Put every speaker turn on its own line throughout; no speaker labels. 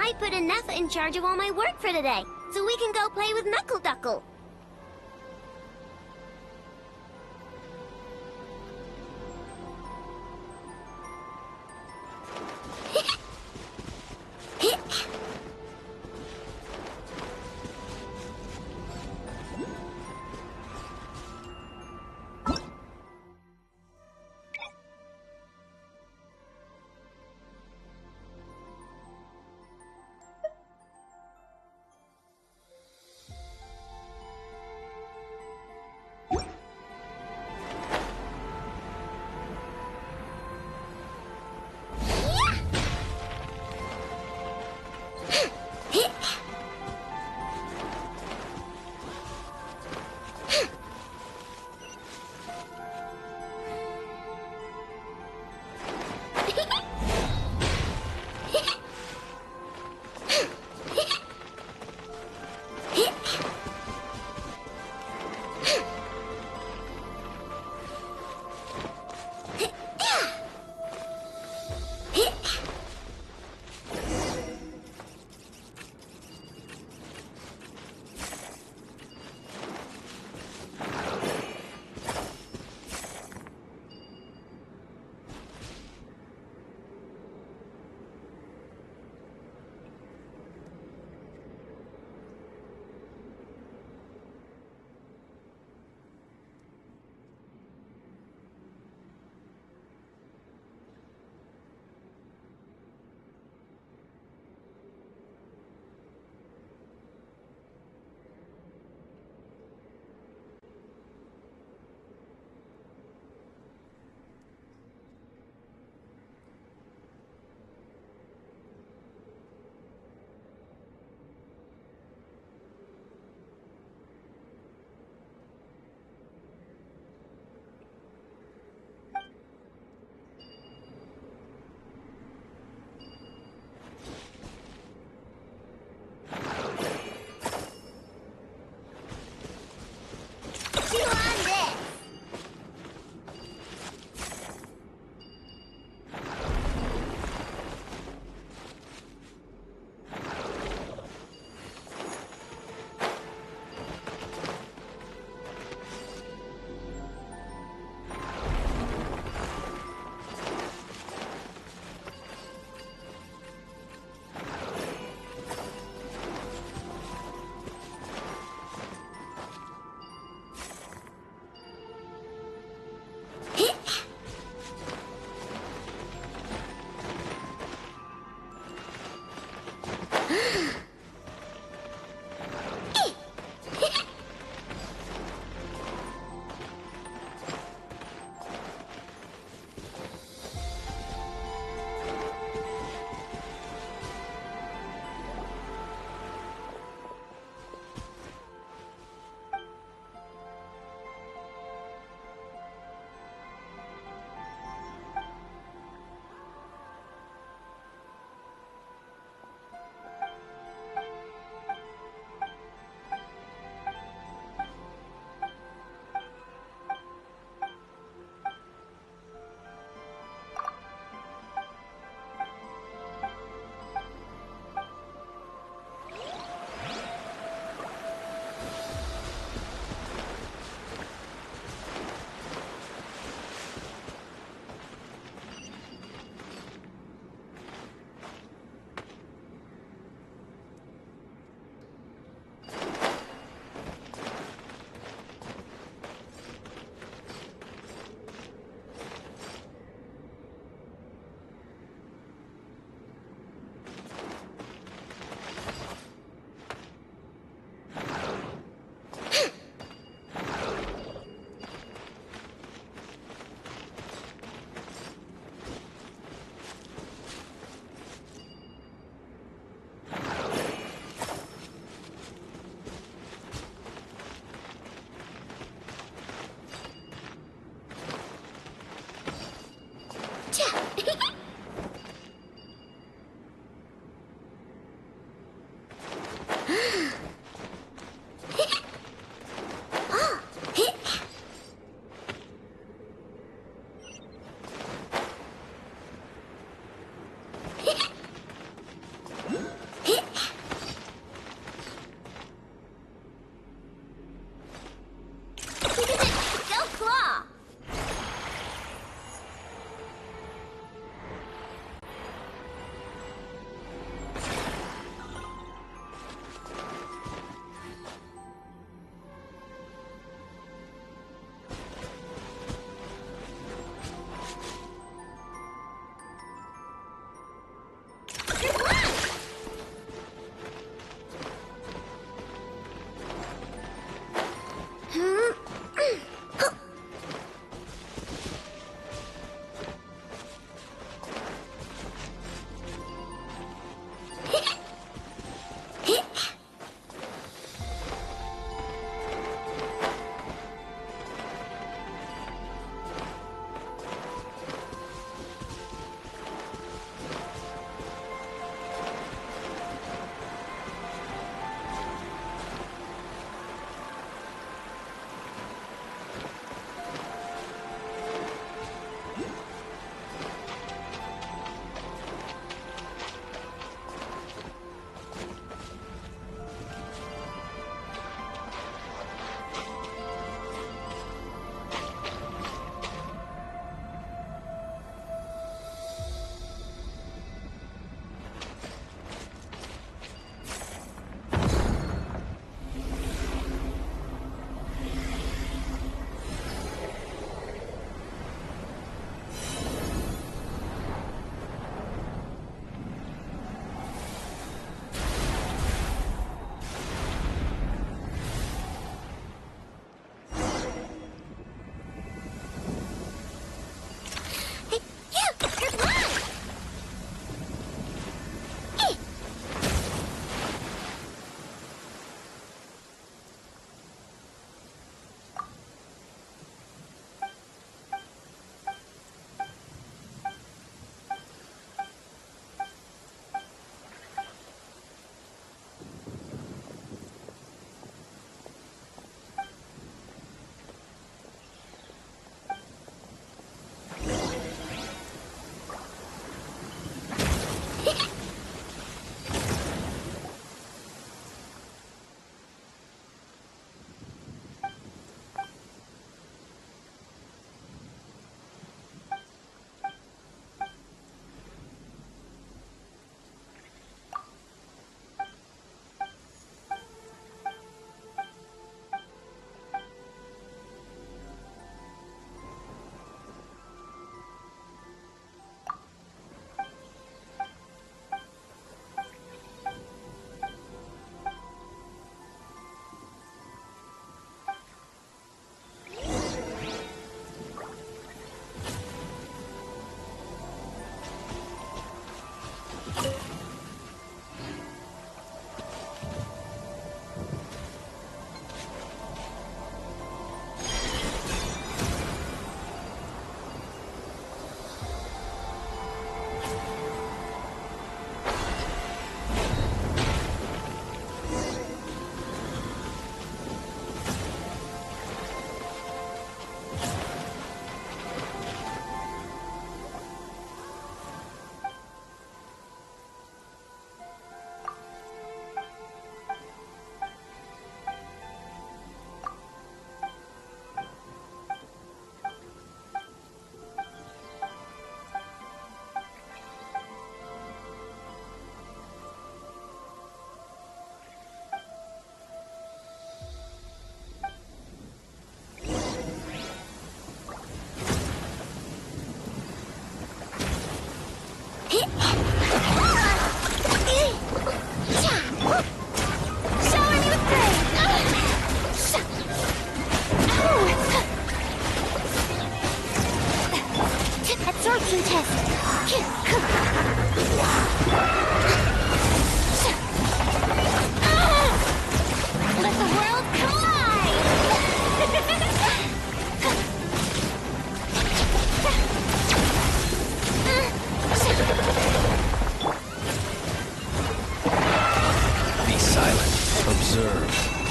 I put Anessa in charge of all my work for today, so we can go play with Knuckle Duckle.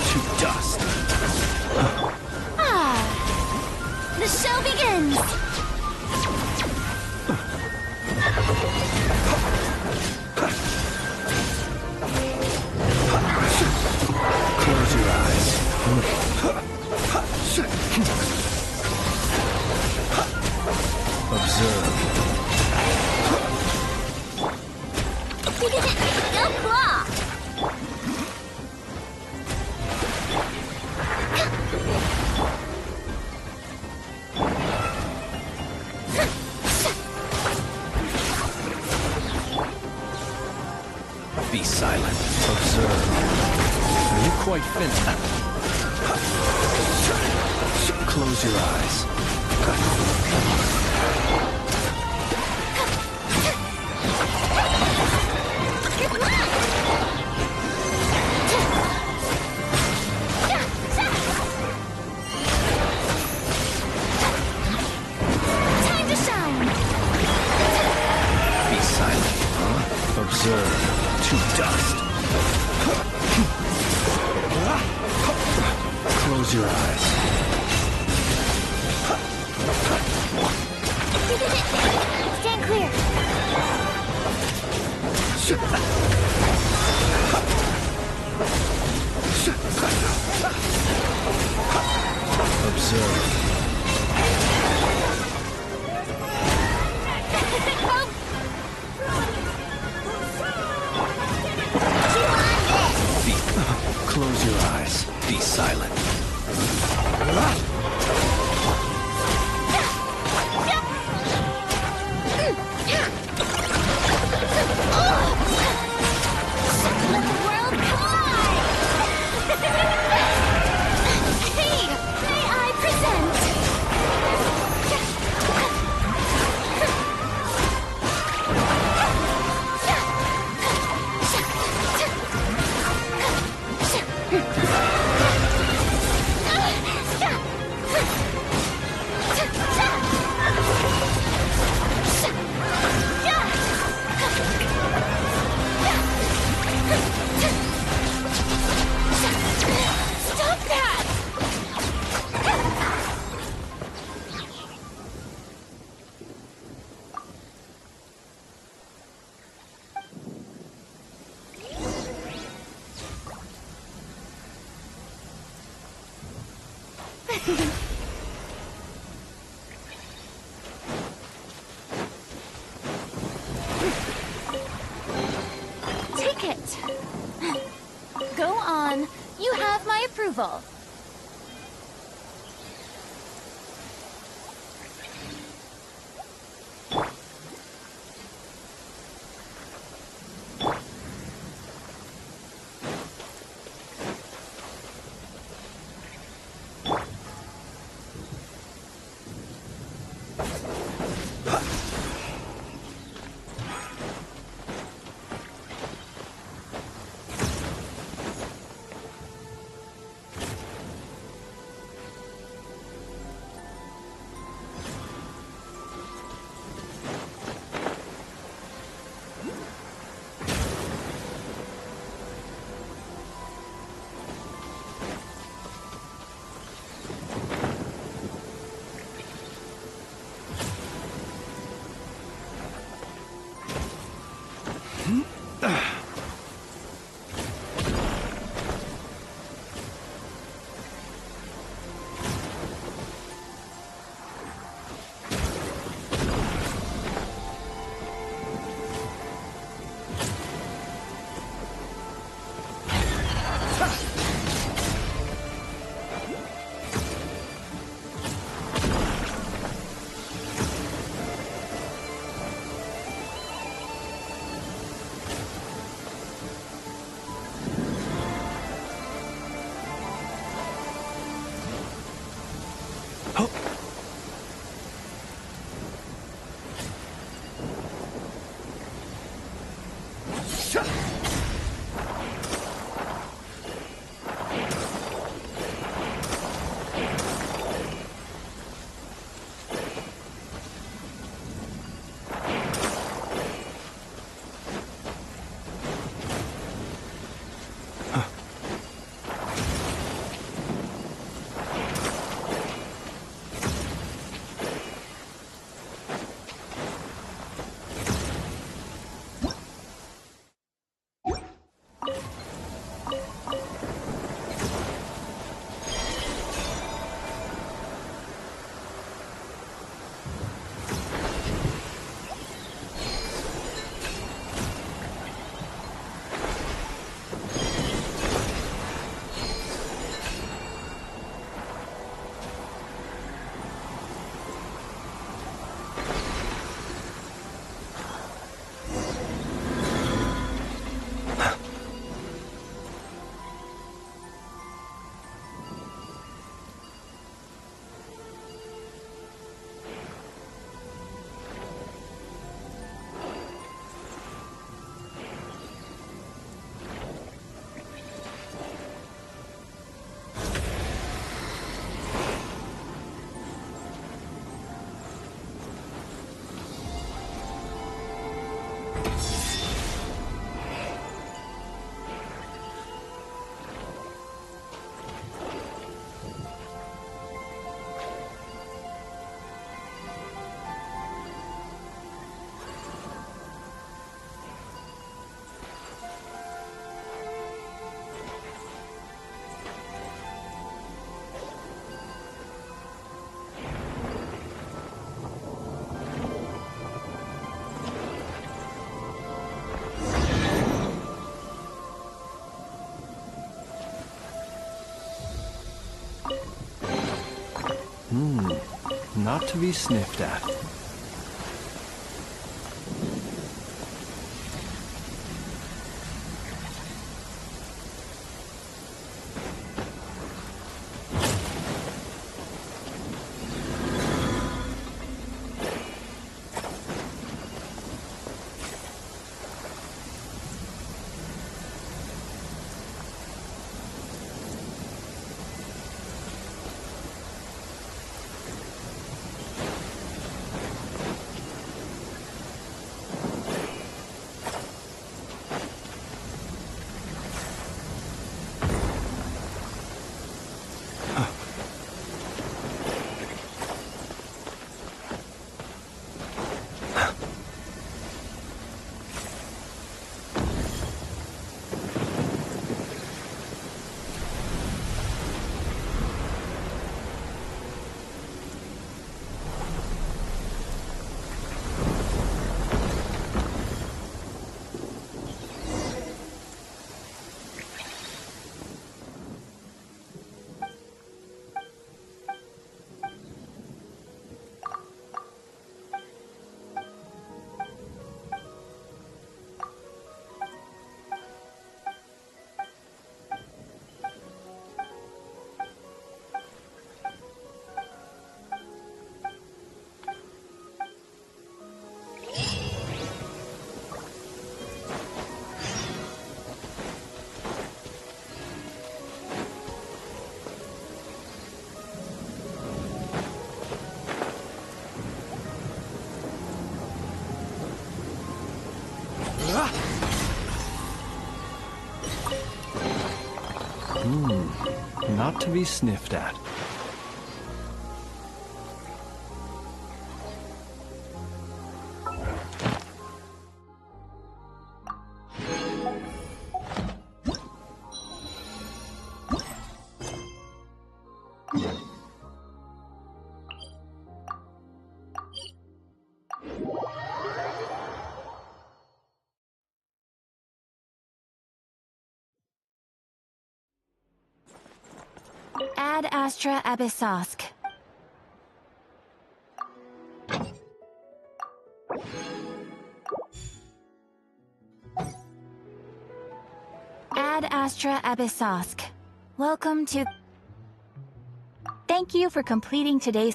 to dust.
The show begins!
Close your eyes. Observe.
Go claw!
Be silent. Observe. Are you quite finished? Close your eyes.
Time to shine!
Be silent. Observe. To dust. Close your eyes.
Stand clear!
Observe. Close your eyes. Be silent.
Let the world collide! Hey, may I present? Stop that! Take it. Go on. You have my approval.
Not to be sniffed at. Not to be sniffed at.
Ad Astra Abyssosk. Ad Astra Abyssosk. Welcome to... Thank you for completing today's...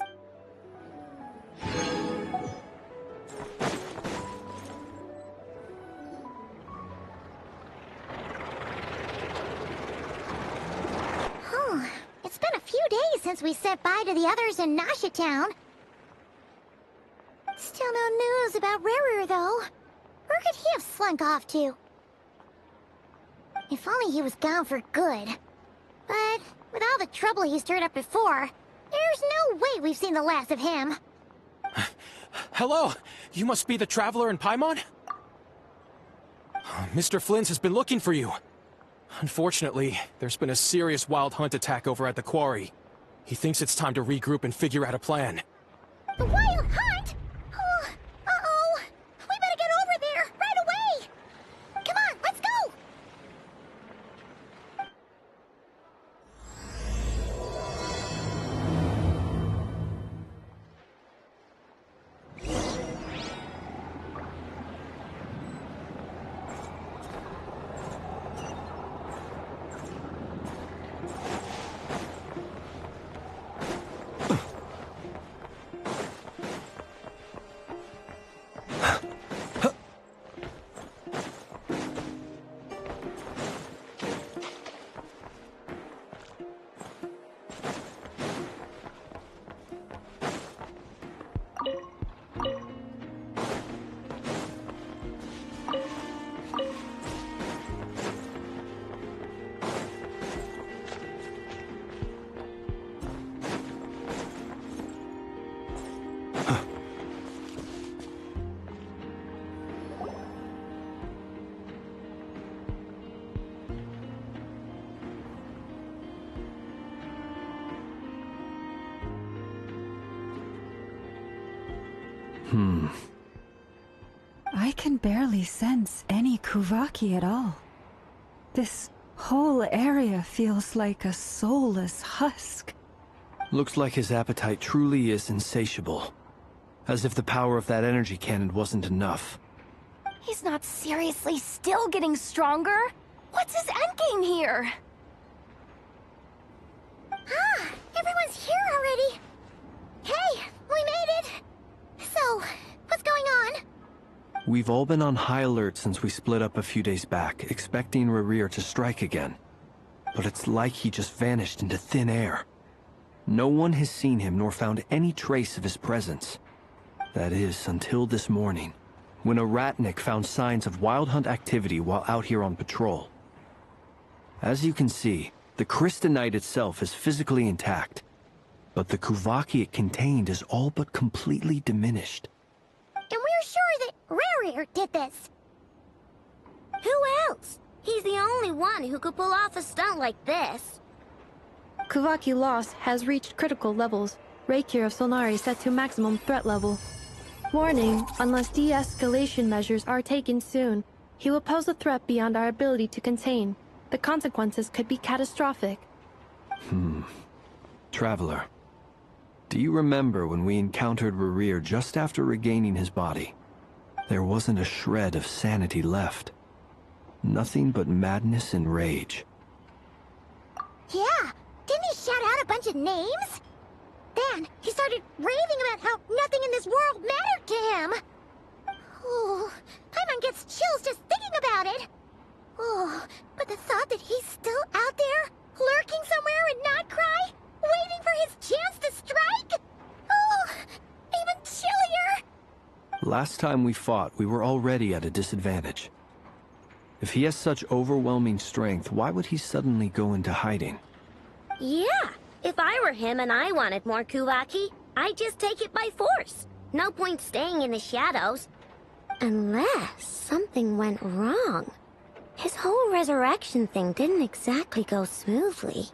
It's been a few days since we said bye to the others in Nasha Town. Still no news about Rarer, though. Where could he have slunk off to? If only he was gone for good. But with all the trouble he stirred up before, there's no way we've seen the last of him.
Hello! You must be the traveler in Paimon? Mr. Flynn's has been looking for you. Unfortunately, there's been a serious wild hunt attack over at the quarry. He thinks it's time to regroup and figure out a plan.
The wild hunt? Oh, uh-oh! We better get over there, right away! Come on, let's go!
I can barely sense any Kuvaki at all. This whole area feels like a soulless husk.
Looks like his appetite truly is insatiable. As if the power of that energy cannon wasn't enough.
He's not seriously still getting stronger? What's his endgame here?
Ah, everyone's here already. Hey, we made it. So, what's going on?
We've all been on high alert since we split up a few days back, expecting Rerir to strike again. But it's like he just vanished into thin air. No one has seen him nor found any trace of his presence. That is, until this morning, when a ratnik found signs of wild hunt activity while out here on patrol. As you can see, the crystalline itself is physically intact, but the Kuvaki it contained is all but completely diminished.
And we're sure that Rerir did this. Who else? He's the only one who could pull off a stunt like this.
Kuvaki loss has reached critical levels. Reikir of Solnari set to maximum threat level. Warning, unless de-escalation measures are taken soon, he will pose a threat beyond our ability to contain. The consequences could be catastrophic.
Traveler, do you remember when we encountered Rerir just after regaining his body? There wasn't a shred of sanity left. Nothing but madness and rage.
Yeah, didn't he shout out a bunch of names? Then he started raving about how nothing in this world mattered to him. Oh, Paimon gets chills just thinking about it. Oh, but the thought that he's still out there, lurking somewhere in Notcry, waiting for his chance to strike? Oh, even chillier.
Last time we fought, we were already at a disadvantage. If he has such overwhelming strength, why would he suddenly go into hiding?
Yeah, if I were him and I wanted more Kuvaki, I'd just take it by force. No point staying in the shadows. Unless something went wrong. His whole resurrection thing didn't exactly go smoothly.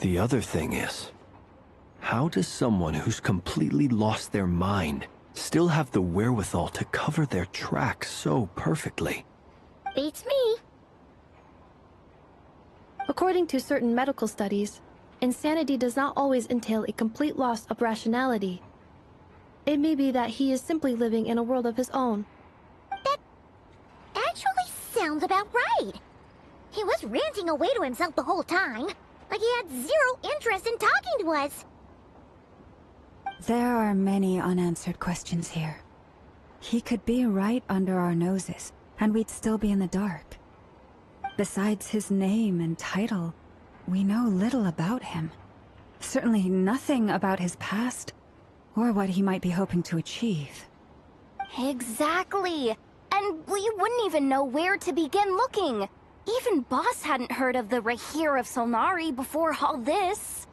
The other thing is, how does someone who's completely lost their mind still have the wherewithal to cover their tracks so perfectly?
Beats me.
According to certain medical studies, insanity does not always entail a complete loss of rationality. It may be that he is simply living in a world of his own.
That actually sounds about right. He was ranting away to himself the whole time, like he had zero interest in talking to us.
There are many unanswered questions here. He could be right under our noses, and we'd still be in the dark. Besides his name and title, we know little about him. Certainly nothing about his past, or what he might be hoping to achieve.
Exactly. And we wouldn't even know where to begin looking. Even Boss hadn't heard of the Reikir of Solnari before all this.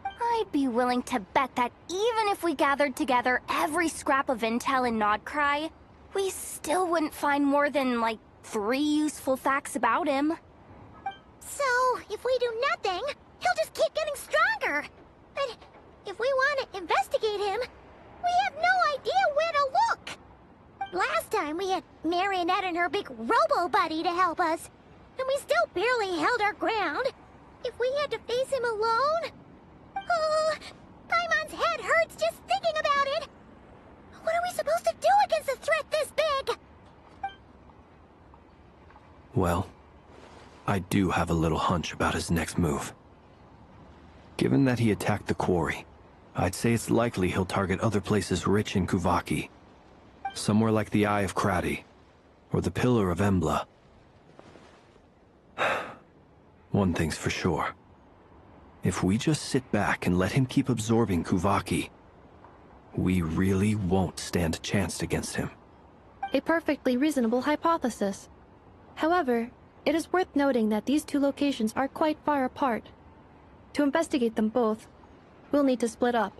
I'd be willing to bet that even if we gathered together every scrap of intel in Nodcry, we still wouldn't find more than, like, 3 useful facts about him.
So, if we do nothing, he'll just keep getting stronger. But if we want to investigate him, we have no idea where to look. Last time we had Marionette and her big robo-buddy to help us, and we still barely held our ground. If we had to face him alone... Oh, Paimon's head hurts just thinking about it. What are we supposed to do against a threat this big?
Well, I do have a little hunch about his next move. Given that he attacked the quarry, I'd say it's likely he'll target other places rich in Kuvaki. Somewhere like the Eye of Krati, or the Pillar of Embla. One thing's for sure. If we just sit back and let him keep absorbing Kuvaki, we really won't stand a chance against him.
A perfectly reasonable hypothesis. However, it is worth noting that these two locations are quite far apart. To investigate them both, we'll need to split up.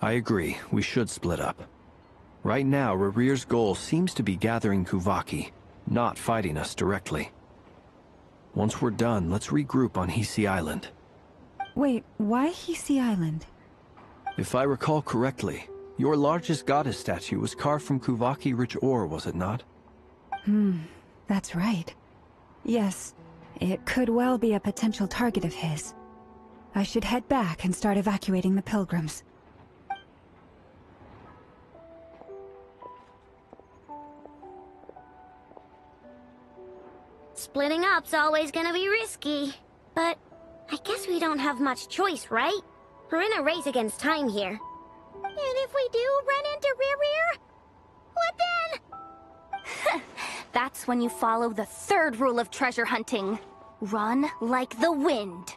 I agree, we should split up. Right now, Rerir's goal seems to be gathering Kuvaki, not fighting us directly. Once we're done, let's regroup on Hissa Island.
Wait, why Hissa Island?
If I recall correctly, your largest goddess statue was carved from Kuvaki-rich ore, was it not?
That's right. Yes, it could well be a potential target of his. I should head back and start evacuating the pilgrims.
Splitting up's always gonna be risky. But I guess we don't have much choice, right? We're in a race against time here.
And if we do run into Rear, what then?
That's when you follow the third rule of treasure hunting. Run like the wind.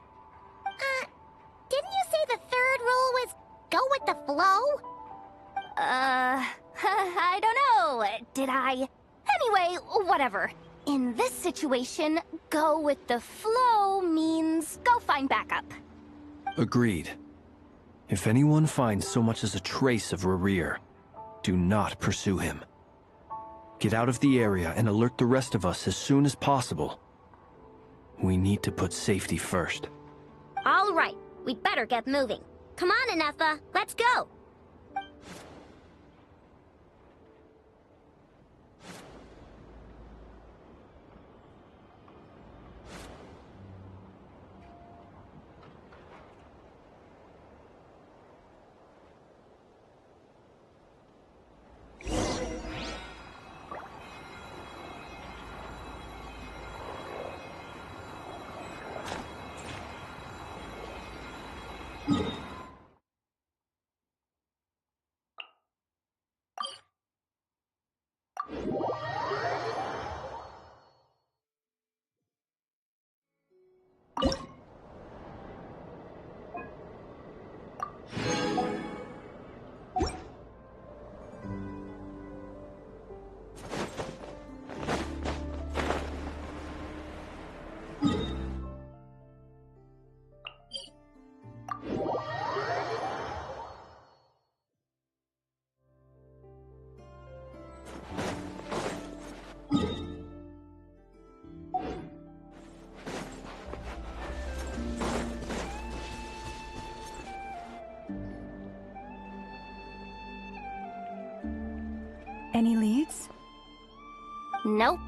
Didn't you say the third rule was go with the flow?
I don't know. Did I? Anyway, whatever. In this situation, go with the flow means go find backup.
Agreed. If anyone finds so much as a trace of Rear, do not pursue him. Get out of the area and alert the rest of us as soon as possible. We need to put safety first.
All right, we'd better get moving. Come on, Anefa, let's go.
Any leads?
Nope.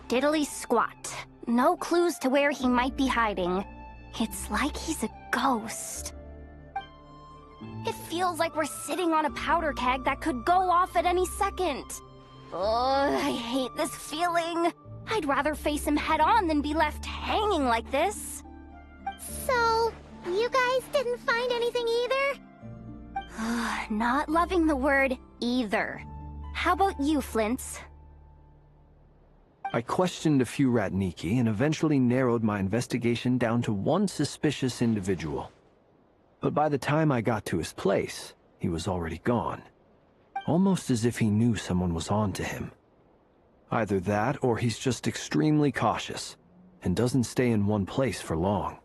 Diddly squat. No clues to where he might be hiding. It's like he's a ghost. It feels like we're sitting on a powder keg that could go off at any second. Oh, I hate this feeling. I'd rather face him head on than be left hanging like this.
So, you guys didn't find anything either?
Not loving the word either. How about you, Flint's?
I questioned a few Ratniki and eventually narrowed my investigation down to one suspicious individual. But by the time I got to his place, he was already gone. Almost as if he knew someone was on to him. Either that, or he's just extremely cautious, and doesn't stay in one place for long.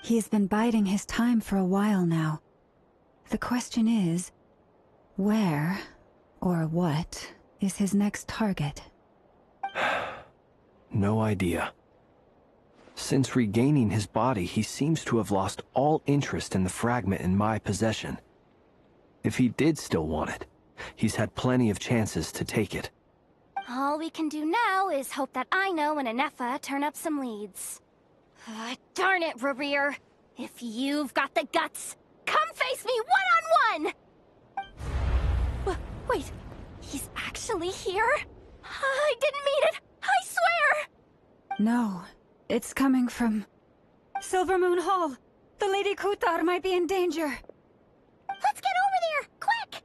He's been biding his time for a while now. The question is, where, or what, is his next target?
No idea. Since regaining his body, he seems to have lost all interest in the fragment in my possession. If he did still want it, he's had plenty of chances to take it.
All we can do now is hope that Aino and Anefa turn up some leads. Darn it, Rear. If you've got the guts, come face me one-on-one! Wait, he's actually here? I didn't mean it, I swear!
No, it's coming from Silver Moon Hall. The Lady Kutar might be in danger.
Let's get over there, quick!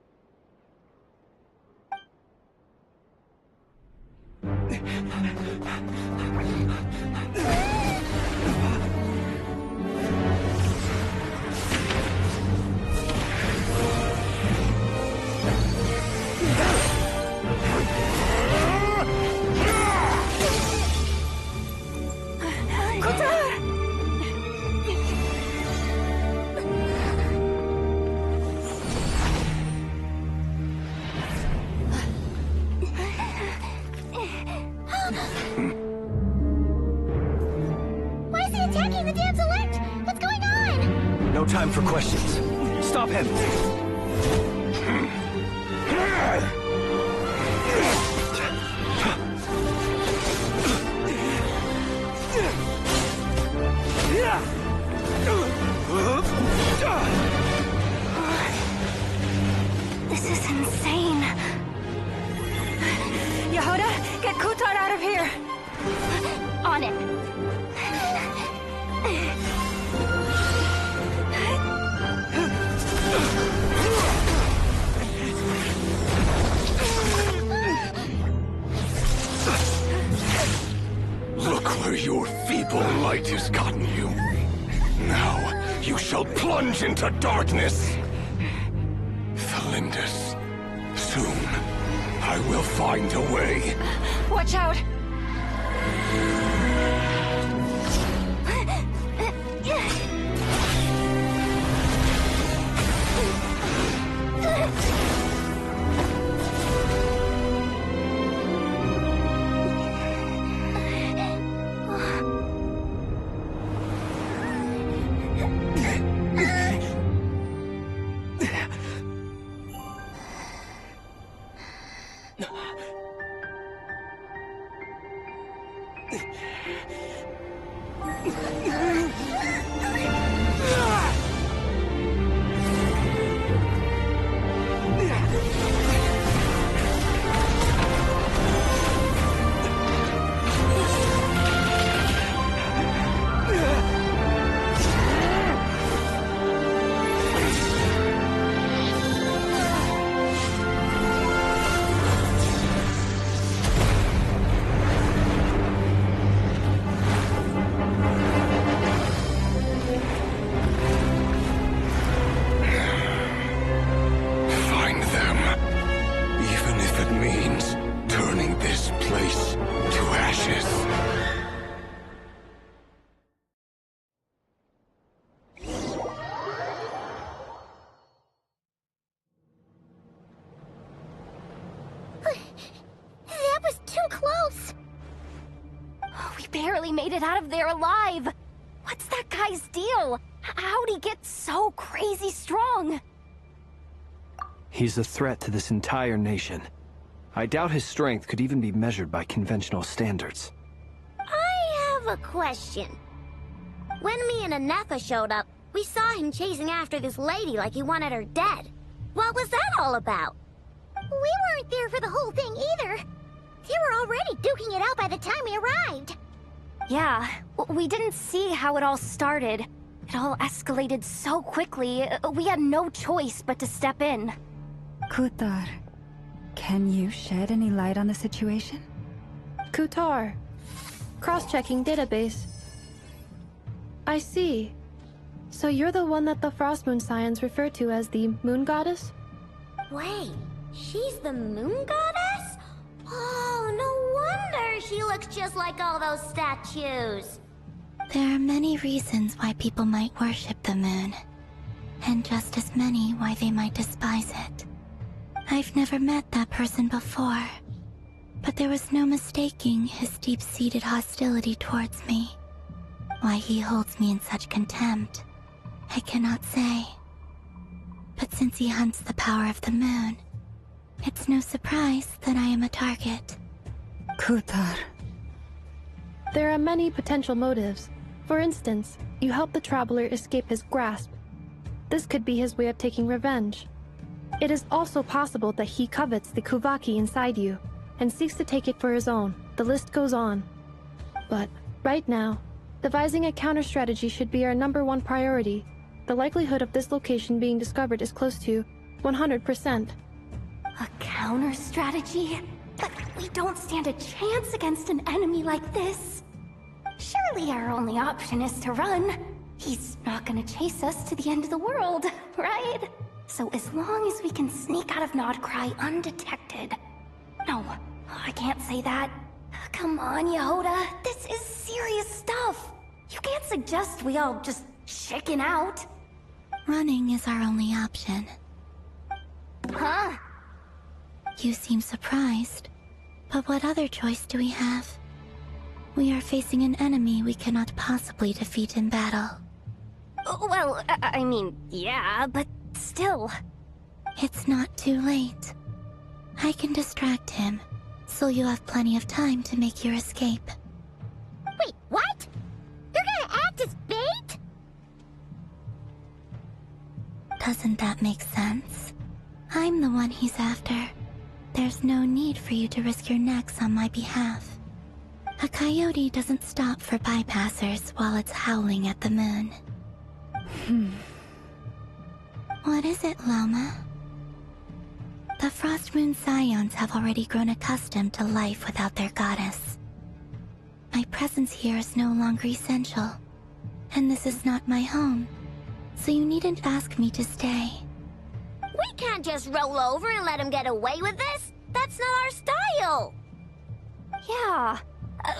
Why is he attacking the damsel elect? What's going on?
No time for questions. Stop him!
insane.
Yehuda, get Kutar out of here!
On it.
Look where your feeble light has gotten you. Now, you shall plunge into darkness. Felindus, soon, I will find a way.
Watch out!
That was too close!
We barely made it out of there alive. What's that guy's deal? How'd he get so crazy strong?
He's a threat to this entire nation. I doubt his strength could even be measured by conventional standards.
I have a question. When me and Anefa showed up, we saw him chasing after this lady like he wanted her dead. What was that all about?
We weren't there for the whole thing either. They were already duking it out by the time we arrived.
Yeah, we didn't see how it all started. It all escalated so quickly, we had no choice but to step in.
Kutar, can you shed any light on the situation?
Kutar. Cross-checking database. I see. So you're the one that the Frost Moon Scions refer to as the Moon Goddess?
Wait, she's the moon goddess? Oh, no wonder she looks just like all those statues.
There are many reasons why people might worship the moon, and just as many why they might despise it. I've never met that person before, but there was no mistaking his deep-seated hostility towards me. Why he holds me in such contempt, I cannot say. But since he hunts the power of the moon, it's no surprise that I am a target.
Kutar.
There are many potential motives. For instance, you help the Traveler escape his grasp. This could be his way of taking revenge. It is also possible that he covets the Kuvaki inside you, and seeks to take it for his own. The list goes on. But, right now, devising a counter-strategy should be our #1 priority. The likelihood of this location being discovered is close to 100%.
A counter strategy? But we don't stand a chance against an enemy like this. Surely our only option is to run. He's not gonna chase us to the end of the world, right? So as long as we can sneak out of Nodcry undetected. No, I can't say that. Come on, Yehuda, this is serious stuff. You can't suggest we all just chicken out.
Running is our only option.
Huh?
You seem surprised, but what other choice do we have? We are facing an enemy we cannot possibly defeat in battle.
Well, I mean, yeah, but still.
It's not too late. I can distract him, so you have plenty of time to make your escape.
Wait, what? You're gonna act as bait?
Doesn't that make sense? I I'm the one he's after, there's no need for you to risk your necks on my behalf. A coyote doesn't stop for bypassers while it's howling at the moon. What is it, Loma? The Frost Moon Scions have already grown accustomed to life without their goddess. My presence here is no longer essential, and this is not my home, so you needn't ask me to stay.
We can't just roll over and let him get away with this. That's not our style.
Yeah,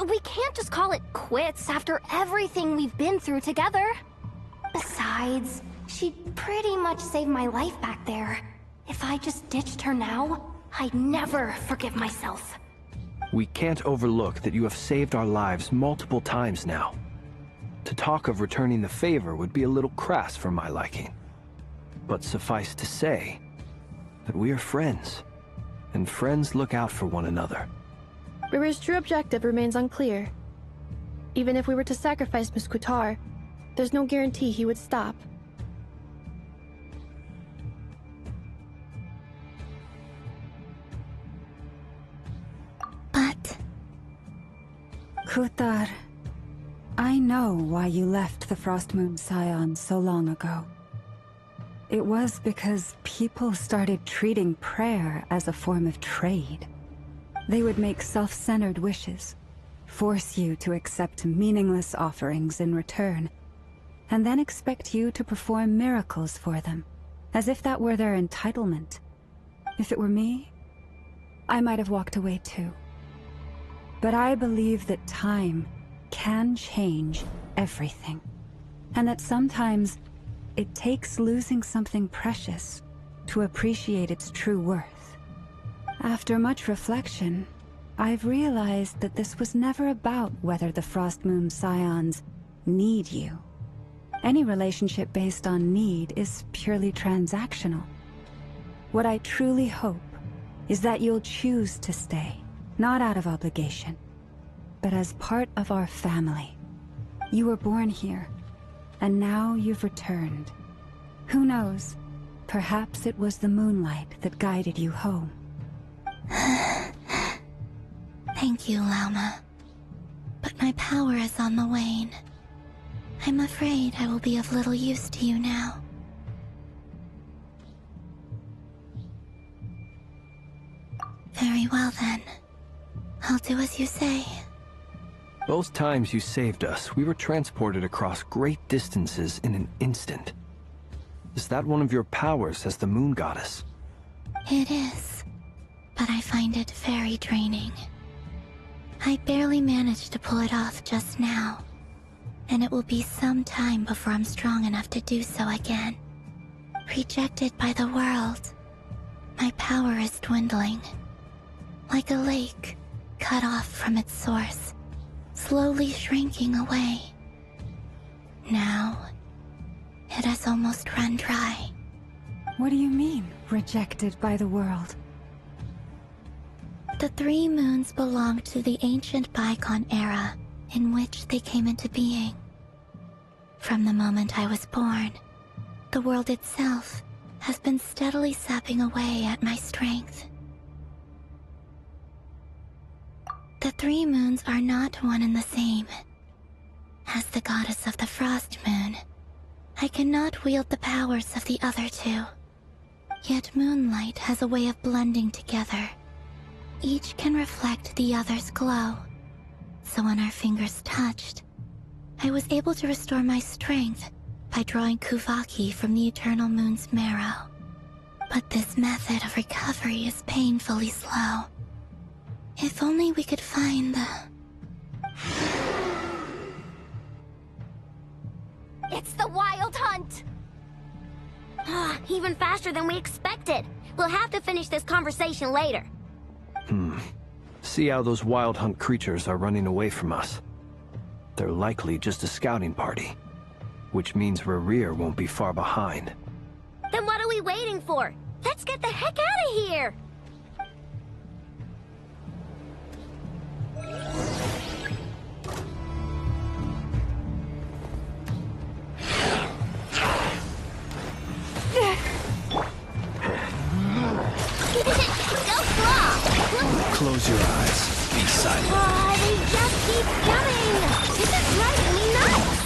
we can't just call it quits after everything we've been through together. Besides, she pretty much saved my life back there. If I just ditched her now, I'd never forgive myself.
We can't overlook that you have saved our lives multiple times now. To talk of returning the favor would be a little crass for my liking. But suffice to say that we are friends, and friends look out for one another.
River's true objective remains unclear. Even if we were to sacrifice Miss Kutar, there's no guarantee he would stop.
But...
Kutar, I know why you left the Frost Moon Scions so long ago. It was because people started treating prayer as a form of trade. They would make self-centered wishes, force you to accept meaningless offerings in return, and then expect you to perform miracles for them, as if that were their entitlement. If it were me, I might have walked away too. But I believe that time can change everything, and that sometimes it takes losing something precious to appreciate its true worth. After much reflection, I've realized that this was never about whether the Frost Moon Scions need you. Any relationship based on need is purely transactional. What I truly hope is that you'll choose to stay, not out of obligation, but as part of our family. You were born here, and now you've returned. Who knows? Perhaps it was the moonlight that guided you home.
Thank you, Lauma. But my power is on the wane. I'm afraid I will be of little use to you now. Very well then. I'll do as you say.
Both times you saved us, we were transported across great distances in an instant. Is that one of your powers as the Moon Goddess?
It is, but I find it very draining. I barely managed to pull it off just now, and it will be some time before I'm strong enough to do so again. Rejected by the world, my power is dwindling. Like a lake, cut off from its source, slowly shrinking away. Now, it has almost run dry.
What do you mean, rejected by the world?
The 3 moons belonged to the ancient bygone era in which they came into being. From the moment I was born, the world itself has been steadily sapping away at my strength. The 3 moons are not one and the same. As the goddess of the Frost Moon, I cannot wield the powers of the other 2. Yet moonlight has a way of blending together. Each can reflect the other's glow. So when our fingers touched, I was able to restore my strength by drawing Kuvaki from the eternal moon's marrow. But this method of recovery is painfully slow. If only we could find the...
It's the Wild Hunt!
Even faster than we expected. We'll have to finish this conversation later.
See how those Wild Hunt creatures are running away from us. They're likely just a scouting party, which means Rerir won't be far behind.
Then what are we waiting for? Let's get the heck out of here!
silent.
They just keep coming! This is driving me nuts!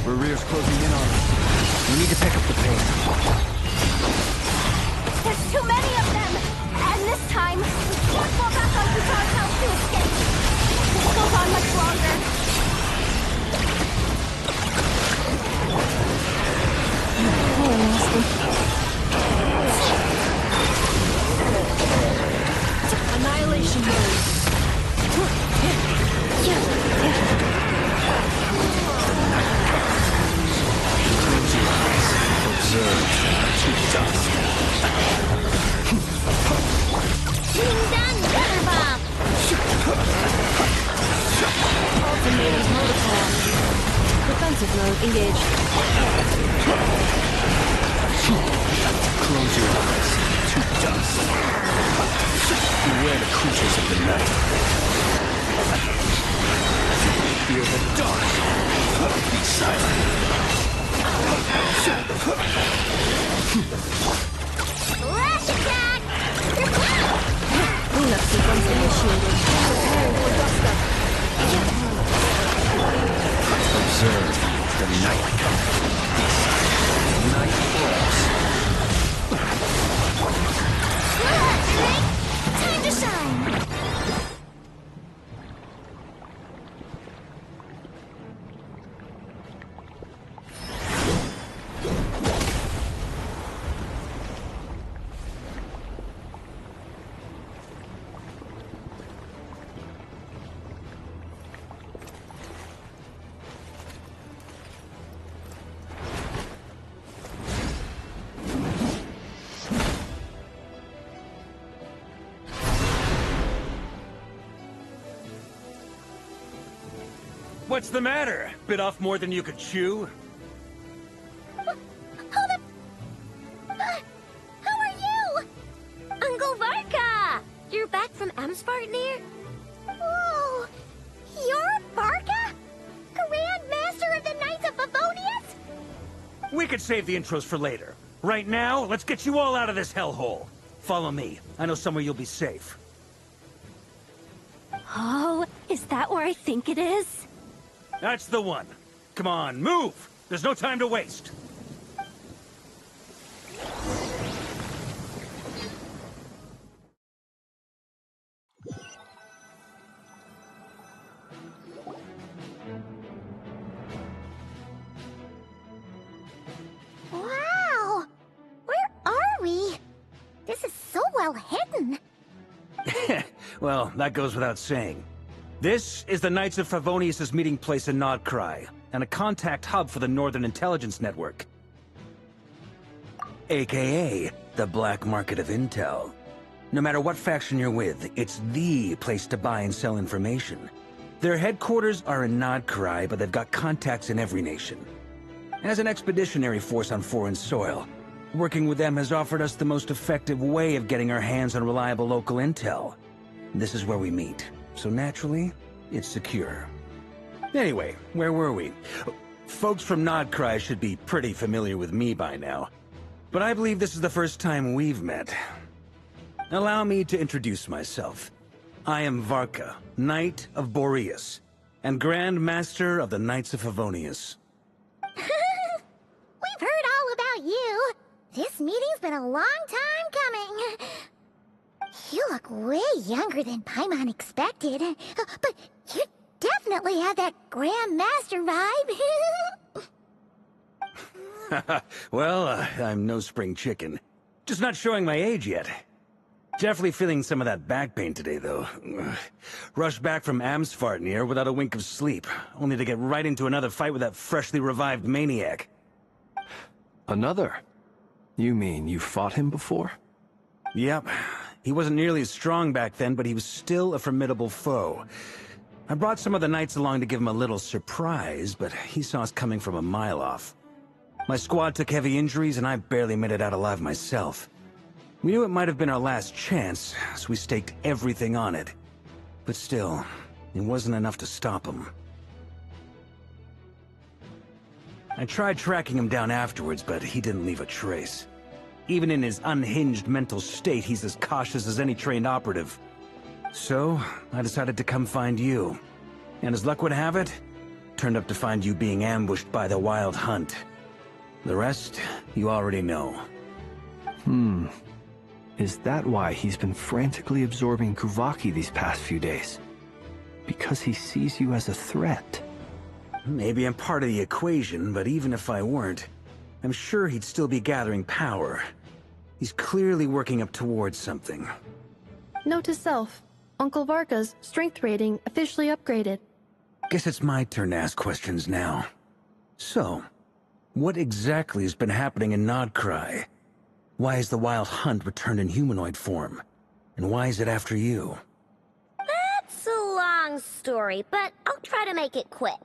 Rerear's closing in on us. We need to pick up the pace.
There's too many of them! And this time, we can't fall back on Kutar's house to escape. This goes on much longer.
Annihilation mode.
Observe to dust.
Being done, Gutterbomb!
Ultimatum protocol. Defensive mode engaged.
Close your eyes to dust. Beware the creatures of the night. Fear the dark. Be silent.
Flash attack!
Cleanup sequence initiated. Preparing for dust up.
Observe the night. Be silent. Night falls.
Time to shine!
What's the matter? Bit off more than you could chew?
Hold up! Who are you?
Uncle Varka! You're back from Amsvartnir?
Whoa! You're Barca? Grand Master of the Knights of Favonius?
We could save the intros for later. Right now, let's get you all out of this hellhole. Follow me. I know somewhere you'll be safe.
Oh, is that where I think it is?
That's the one. Come on, move! There's no time to waste.
Wow! Where are we? This is so well hidden.
Well, that goes without saying. This is the Knights of Favonius' meeting place in Nodcry, and a contact hub for the Northern Intelligence Network. AKA, the black market of intel. No matter what faction you're with, it's the place to buy and sell information. Their headquarters are in Nodcry, but they've got contacts in every nation. As an expeditionary force on foreign soil, working with them has offered us the most effective way of getting our hands on reliable local intel. This is where we meet. So naturally, it's secure. Anyway, where were we? Folks from Nodcry should be pretty familiar with me by now. But I believe this is the first time we've met. Allow me to introduce myself. I am Varka, Knight of Boreas, and Grand Master of the Knights of Favonius.
We've heard all about you. This meeting's been a long time coming. You look way younger than Paimon expected. But you definitely have that Grand Master vibe.
Well, I'm no spring chicken. Just not showing my age yet. Definitely feeling some of that back pain today, though. Rushed back from Amsvartnir without a wink of sleep, only to get right into another fight with that freshly revived maniac.
Another? You mean you fought him before?
Yep. He wasn't nearly as strong back then, but he was still a formidable foe. I brought some of the knights along to give him a little surprise, but he saw us coming from a mile off. My squad took heavy injuries, and I barely made it out alive myself. We knew it might have been our last chance, so we staked everything on it. But still, it wasn't enough to stop him. I tried tracking him down afterwards, but he didn't leave a trace. Even in his unhinged mental state, he's as cautious as any trained operative. So, I decided to come find you. And as luck would have it, turned up to find you being ambushed by the Wild Hunt. The rest, you already know.
Is that why he's been frantically absorbing Kuvaki these past few days? Because he sees you as a threat?
Maybe I'm part of the equation, but even if I weren't, I'm sure he'd still be gathering power. He's clearly working up towards something.
Note to self. Uncle Varka's strength rating officially upgraded.
Guess it's my turn to ask questions now. So, what exactly has been happening in Nodcry? Why has the Wild Hunt returned in humanoid form? And why is it after you?
That's a long story, but I'll try to make it quick.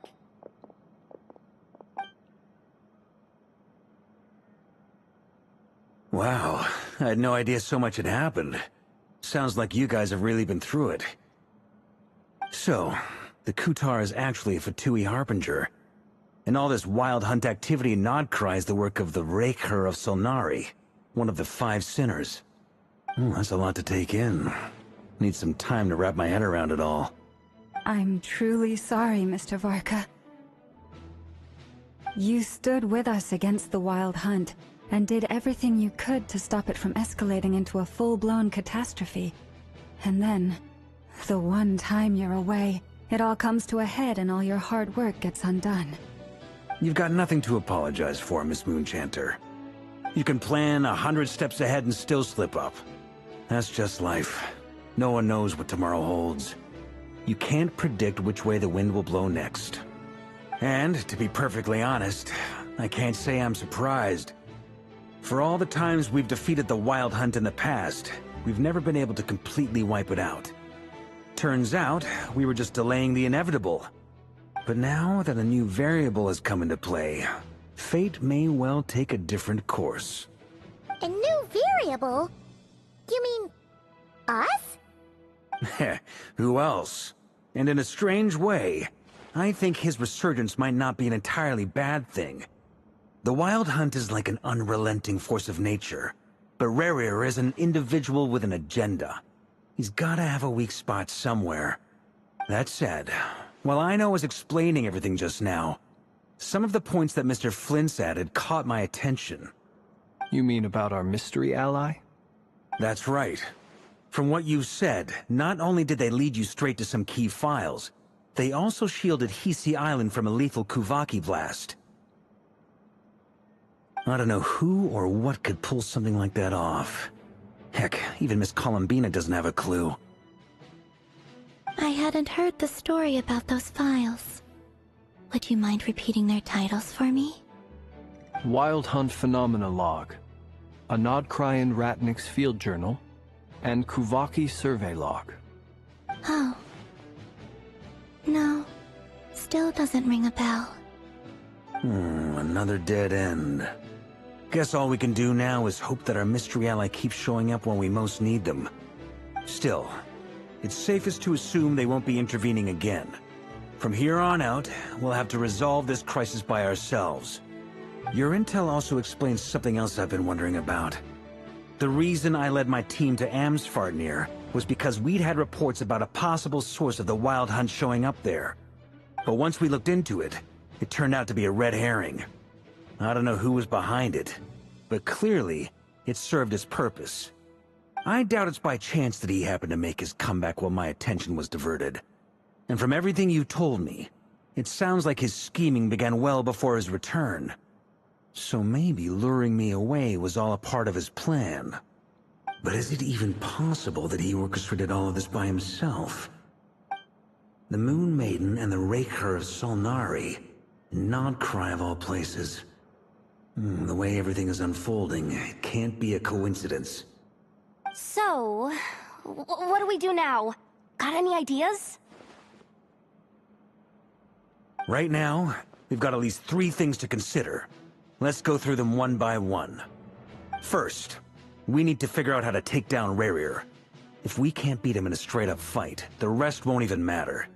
Wow, I had no idea so much had happened. Sounds like you guys have really been through it. So, the Kutar is actually a Fatui Harbinger. And all this Wild Hunt activity in Nodcry is the work of the Raker of Solnari, one of the 5 sinners. That's a lot to take in. Need some time to wrap my head around it all.
I'm truly sorry, Mr. Varka. You stood with us against the Wild Hunt, and did everything you could to stop it from escalating into a full-blown catastrophe. And then, the one time you're away, it all comes to a head and all your hard work gets undone.
You've got nothing to apologize for, Miss Moonchanter. You can plan 100 steps ahead and still slip up. That's just life. No one knows what tomorrow holds. You can't predict which way the wind will blow next. And, to be perfectly honest, I can't say I'm surprised. For all the times we've defeated the Wild Hunt in the past, we've never been able to completely wipe it out. Turns out, we were just delaying the inevitable. But now that a new variable has come into play, fate may well take a different course.
A new variable? You mean... us?
Who else? And in a strange way, I think his resurgence might not be an entirely bad thing. The Wild Hunt is like an unrelenting force of nature, but Rerir is an individual with an agenda. He's gotta have a weak spot somewhere. That said, while I was explaining everything just now, some of the points that Mr. Flint's added caught my attention.
You mean about our mystery ally?
That's right. From what you said, not only did they lead you straight to some key files, they also shielded Hisi Island from a lethal Kuvaki blast. I don't know who or what could pull something like that off. Heck, even Miss Columbina doesn't have a clue.
I hadn't heard the story about those files. Would you mind repeating their titles for me?
Wild Hunt Phenomena Log, a Nodcryan Ratnik's Field Journal, and Kuvaki Survey Log.
Oh. No. Still doesn't ring a bell.
Another dead end. Guess all we can do now is hope that our mystery ally keeps showing up when we most need them. Still, it's safest to assume they won't be intervening again. From here on out, we'll have to resolve this crisis by ourselves. Your intel also explains something else I've been wondering about. The reason I led my team to Amsfarnir was because we'd had reports about a possible source of the Wild Hunt showing up there. But once we looked into it, it turned out to be a red herring. I don't know who was behind it, but clearly, it served its purpose. I doubt it's by chance that he happened to make his comeback while my attention was diverted. And from everything you told me, it sounds like his scheming began well before his return. So maybe luring me away was all a part of his plan. But is it even possible that he orchestrated all of this by himself? The Moon Maiden and the Raker of Solnari, Nodcry of all places. The way everything is unfolding, it can't be a coincidence.
So, what do we do now? Got any ideas?
Right now, we've got at least 3 things to consider. Let's go through them one by one. First, we need to figure out how to take down Rerir. If we can't beat him in a straight-up fight, the rest won't even matter.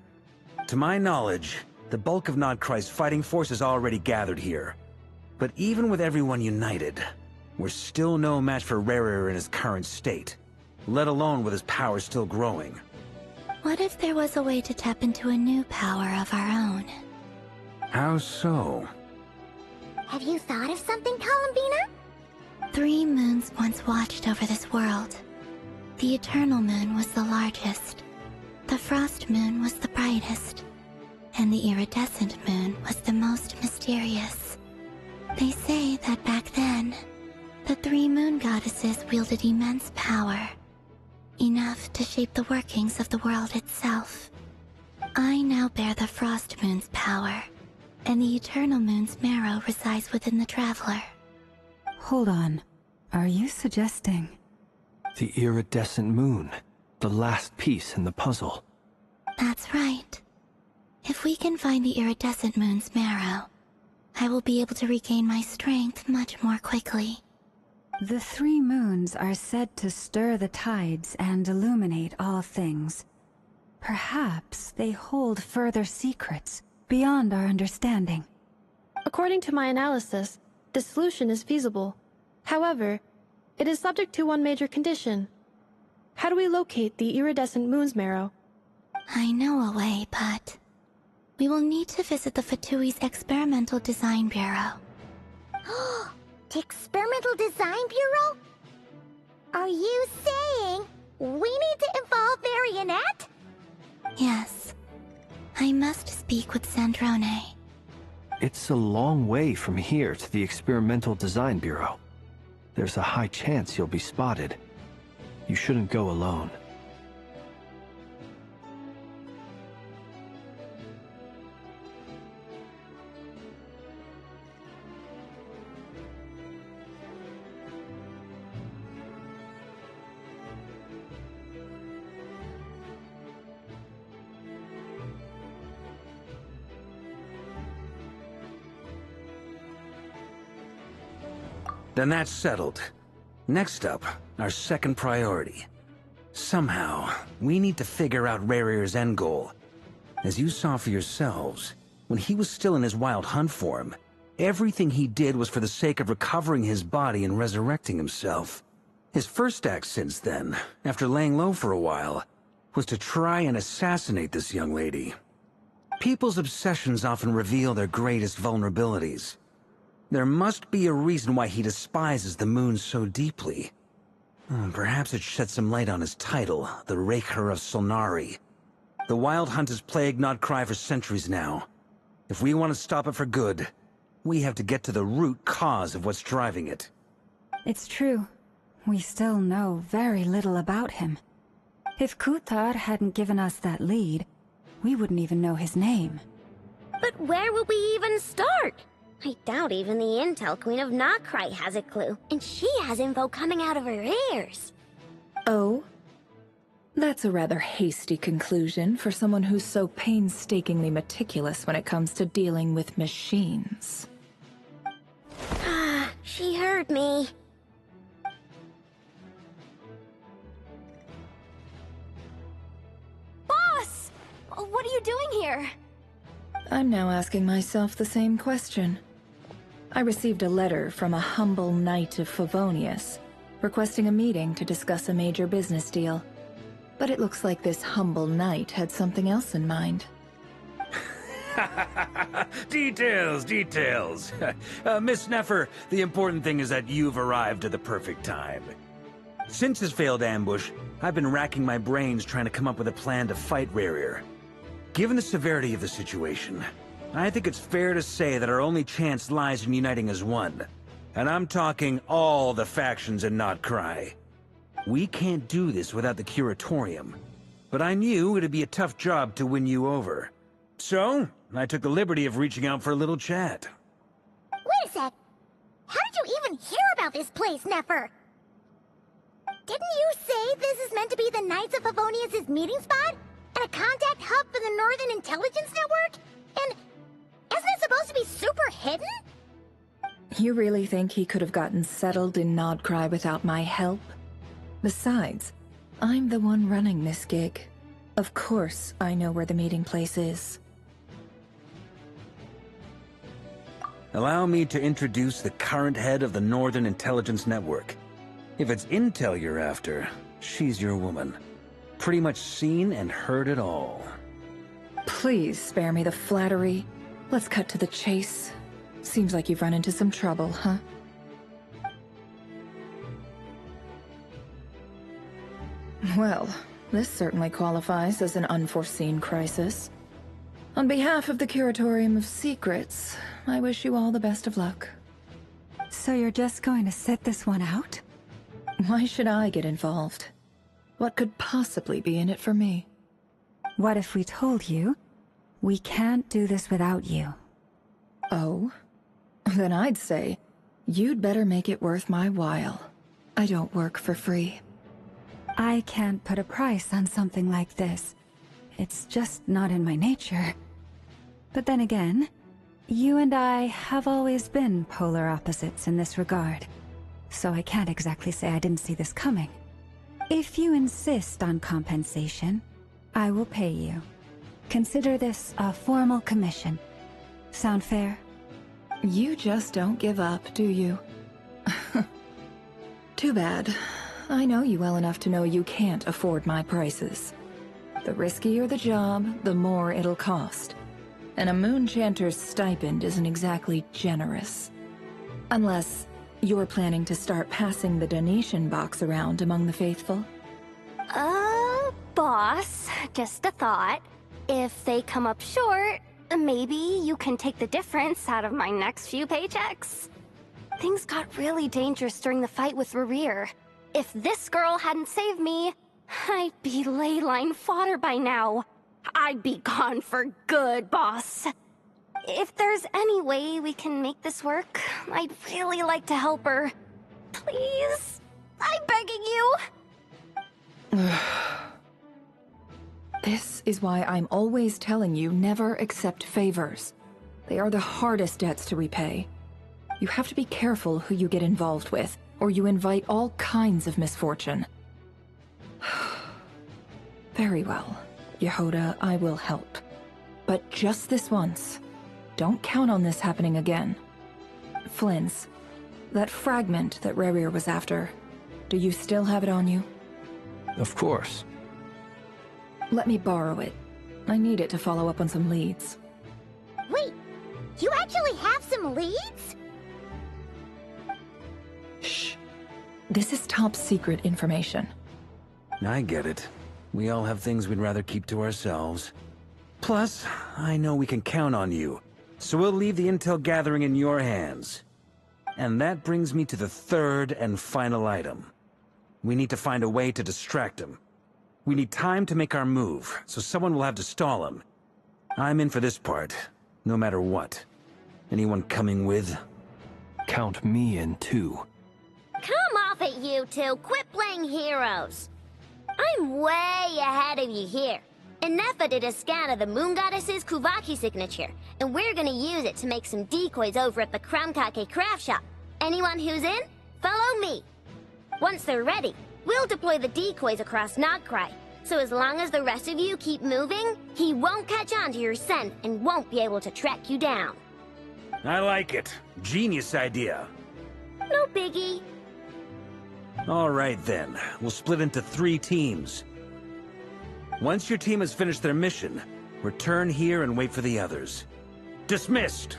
To my knowledge, the bulk of Nodcry's fighting force is already gathered here. But even with everyone united, we're still no match for Rerir in his current state, let alone with his power still growing.
What if there was a way to tap into a new power of our own?
How so?
Have you thought of something, Columbina?
3 moons once watched over this world. The Eternal Moon was the largest. The Frost Moon was the brightest. And the Iridescent Moon was the most mysterious. They say that back then, the 3 moon goddesses wielded immense power. Enough to shape the workings of the world itself. I now bear the Frost Moon's power, and the Eternal Moon's marrow resides within the Traveler.
Hold on. Are you suggesting...
The iridescent moon. The last piece in the puzzle.
That's right. If we can find the Iridescent Moon's marrow, I will be able to regain my strength much more quickly.
The 3 moons are said to stir the tides and illuminate all things. Perhaps they hold further secrets beyond our understanding.
According to my analysis, the solution is feasible. However, it is subject to one major condition. How do we locate the Iridescent Moon's marrow?
I know a way, but... we will need to visit the Fatui's Experimental Design Bureau.
The Experimental Design Bureau? Are you saying we need to involve Marionette?
Yes. I must speak with Sandrone.
It's a long way from here to the Experimental Design Bureau. There's a high chance you'll be spotted. You shouldn't go alone.
Then that's settled. Next up, our second priority. Somehow, we need to figure out Rarir's end goal. As you saw for yourselves, when he was still in his wild hunt form, everything he did was for the sake of recovering his body and resurrecting himself. His first act since then, after laying low for a while, was to try and assassinate this young lady. People's obsessions often reveal their greatest vulnerabilities. There must be a reason why he despises the moon so deeply. Perhaps it sheds some light on his title, the Raker of Solnari. The Wild Hunt has plagued Nodcry for centuries now. If we want to stop it for good, we have to get to the root cause of what's driving it.
It's true. We still know very little about him. If Kuthar hadn't given us that lead, we wouldn't even know his name.
But where would we even start? I doubt even the Intel Queen of Nodcry has a clue, and she has info coming out of her ears.
Oh? That's a rather hasty conclusion for someone who's so painstakingly meticulous when it comes to dealing with machines.
Ah, she heard me.
Boss! What are you doing here?
I'm now asking myself the same question. I received a letter from a humble knight of Favonius, requesting a meeting to discuss a major business deal. But it looks like this humble knight had something else in mind.
Details. Miss Nefer, the important thing is that you've arrived at the perfect time. Since his failed ambush, I've been racking my brains trying to come up with a plan to fight Rarir. Given the severity of the situation, I think it's fair to say that our only chance lies in uniting as one. And I'm talking all the factions in Nodcry. We can't do this without the Curatorium, but I knew it'd be a tough job to win you over. So, I took the liberty of reaching out for a little chat.
Wait a sec. How did you even hear about this place, Nefer? Didn't you say this is meant to be the Knights of Favonius' meeting spot? And a contact hub for the Northern Intelligence Network? And isn't it supposed to be super hidden?
You really think he could have gotten settled in Nodcry without my help? Besides, I'm the one running this gig. Of course I know where the meeting place is.
Allow me to introduce the current head of the Northern Intelligence Network. If it's intel you're after, she's your woman. Pretty much seen and heard it all.
Please spare me the flattery. Let's cut to the chase. Seems like you've run into some trouble, huh? Well, this certainly qualifies as an unforeseen crisis. On behalf of the Curatorium of Secrets, I wish you all the best of luck.
So you're just going to sit this one out?
Why should I get involved? What could possibly be in it for me?
What if we told you we can't do this without you?
Oh? Then I'd say, you'd better make it worth my while. I don't work for free.
I can't put a price on something like this. It's just not in my nature. But then again, you and I have always been polar opposites in this regard. So I can't exactly say I didn't see this coming. If you insist on compensation, I will pay you. Consider this a formal commission. Sound fair?
You just don't give up, do you? Too bad. I know you well enough to know you can't afford my prices. The riskier the job, the more it'll cost. And a Moonchanter's stipend isn't exactly generous. Unless you're planning to start passing the donation box around among the faithful?
Boss, just a thought. If they come up short, maybe you can take the difference out of my next few paychecks. Things got really dangerous during the fight with Rerir. If this girl hadn't saved me, I'd be ley line fodder by now. I'd be gone for good, boss. If there's any way we can make this work, I'd really like to help her. Please? I'm begging you.
This is why I'm always telling you never accept favors. They are the hardest debts to repay. You have to be careful who you get involved with, or you invite all kinds of misfortune. Very well, Yehoda, I will help. But just this once. Don't count on this happening again. Flynn's, that fragment that Rerir was after, do you still have it on you?
Of course.
Let me borrow it. I need it to follow up on some leads.
Wait, you actually have some leads?
Shh. This is top secret information.
I get it. We all have things we'd rather keep to ourselves. Plus, I know we can count on you, so we'll leave the intel gathering in your hands. And that brings me to the third and final item. We need to find a way to distract him. We need time to make our move, so someone will have to stall him. I'm in for this part, no matter what. Anyone coming with?
Count me in too.
Come off it, you two. Quit playing heroes. I'm way ahead of you here. Ineffa did a scan of the Moon Goddess's Kuvaki signature, and we're gonna use it to make some decoys over at the Kramkake craft shop. Anyone who's in, follow me. Once they're ready, we'll deploy the decoys across Nogcry, so as long as the rest of you keep moving, he won't catch on to your scent and won't be able to track you down.
I like it. Genius idea.
No biggie.
All right then, we'll split into 3 teams. Once your team has finished their mission, return here and wait for the others. Dismissed!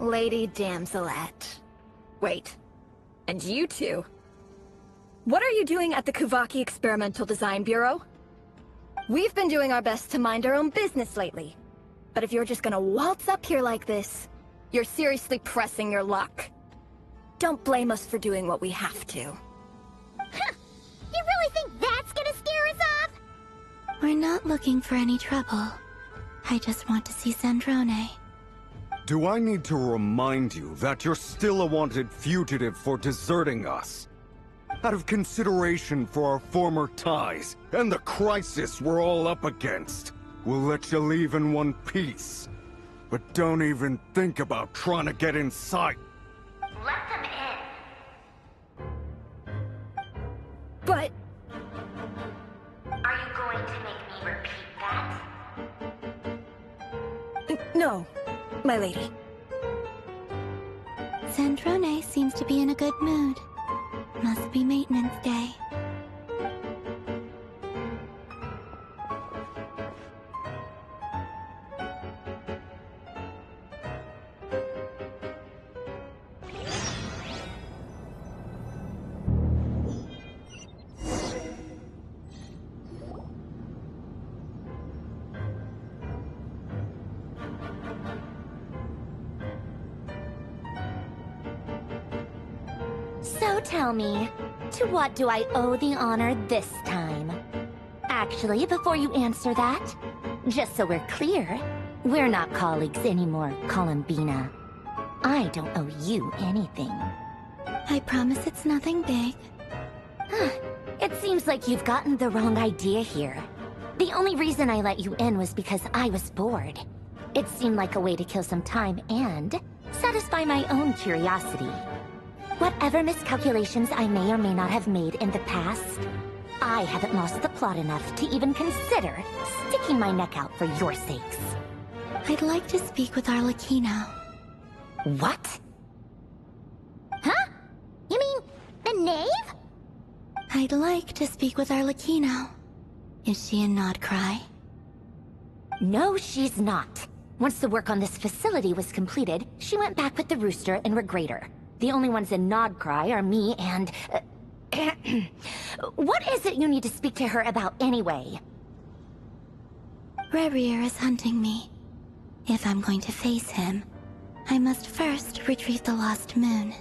Lady Damselette. Wait. And you two? What are you doing at the Kuvaki Experimental Design Bureau? We've been doing our best to mind our own business lately. But if you're just gonna waltz up here like this, you're seriously pressing your luck. Don't blame us for doing what we have to.
Huh! You really think that's gonna scare us off?
We're not looking for any trouble. I just want to see Zandrone.
Do I need to remind you that you're still a wanted fugitive for deserting us? Out of consideration for our former ties and the crisis we're all up against, we'll let you leave in one piece. But don't even think about trying to get inside.
Let them in.
But...
Are you going to make me repeat that?
No, my lady.
Sandrone seems to be in a good mood. Must be maintenance day.
So tell me, to what do I owe the honor this time? Actually, before you answer that, just so we're clear, we're not colleagues anymore, Columbina. I don't owe you anything.
I promise it's nothing big.
It seems like you've gotten the wrong idea here. The only reason I let you in was because I was bored. It seemed like a way to kill some time and satisfy my own curiosity. Whatever miscalculations I may or may not have made in the past, I haven't lost the plot enough to even consider sticking my neck out for your sakes.
I'd like to speak with Arlecchino.
What? Huh? You mean the knave?
I'd like to speak with Arlecchino. Is she in Nodcry?
No, she's not. Once the work on this facility was completed, she went back with the Rooster and Regrator. The only ones in Nodcry are me and... What is it you need to speak to her about anyway?
Rerir is hunting me. If I'm going to face him, I must first retrieve the lost moon.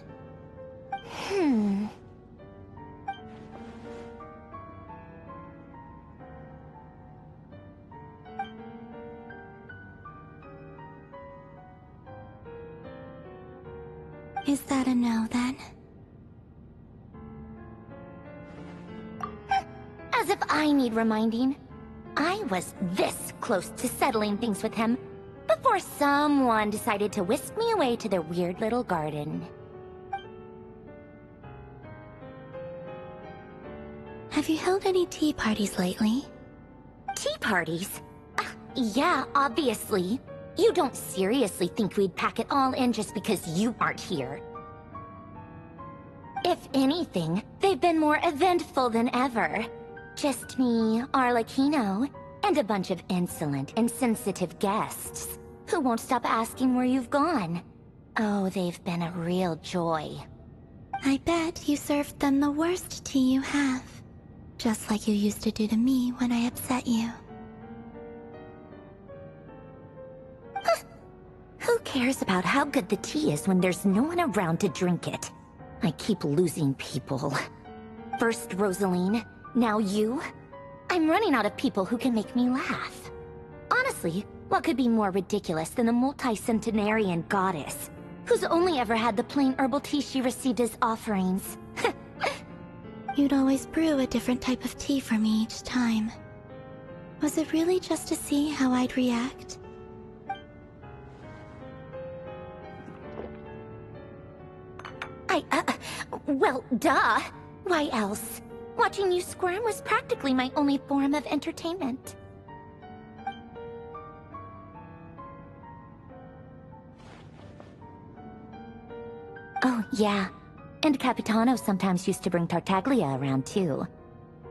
Is that a no, then?
As if I need reminding. I was this close to settling things with him before someone decided to whisk me away to their weird little garden.
Have you held any tea parties lately?
Tea parties? Yeah, obviously. You don't seriously think we'd pack it all in just because you aren't here. If anything, they've been more eventful than ever. Just me, Arlecchino, and a bunch of insolent, insensitive guests who won't stop asking where you've gone. Oh, they've been a real joy.
I bet you served them the worst tea you have. Just like you used to do to me when I upset you.
Who cares about how good the tea is when there's no one around to drink it? I keep losing people. First Rosaline, now you. I'm running out of people who can make me laugh. Honestly, what could be more ridiculous than the multi-centenarian goddess, who's only ever had the plain herbal tea she received as offerings?
You'd always brew a different type of tea for me each time. Was it really just to see how I'd react?
Well, duh. Why else? Watching you squirm was practically my only form of entertainment. Oh, yeah. And Capitano sometimes used to bring Tartaglia around, too.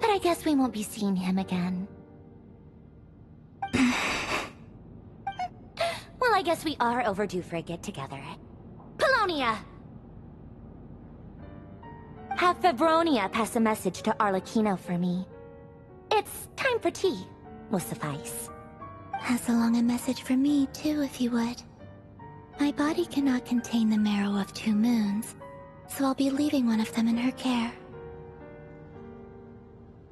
But I guess we won't be seeing him again. Well, I guess we are overdue for a get-together. Polonia! Have Febronia pass a message to Arlecchino for me. It's time for tea. Will suffice.
Pass along a message for me, too, if you would. My body cannot contain the marrow of 2 moons, so I'll be leaving one of them in her care.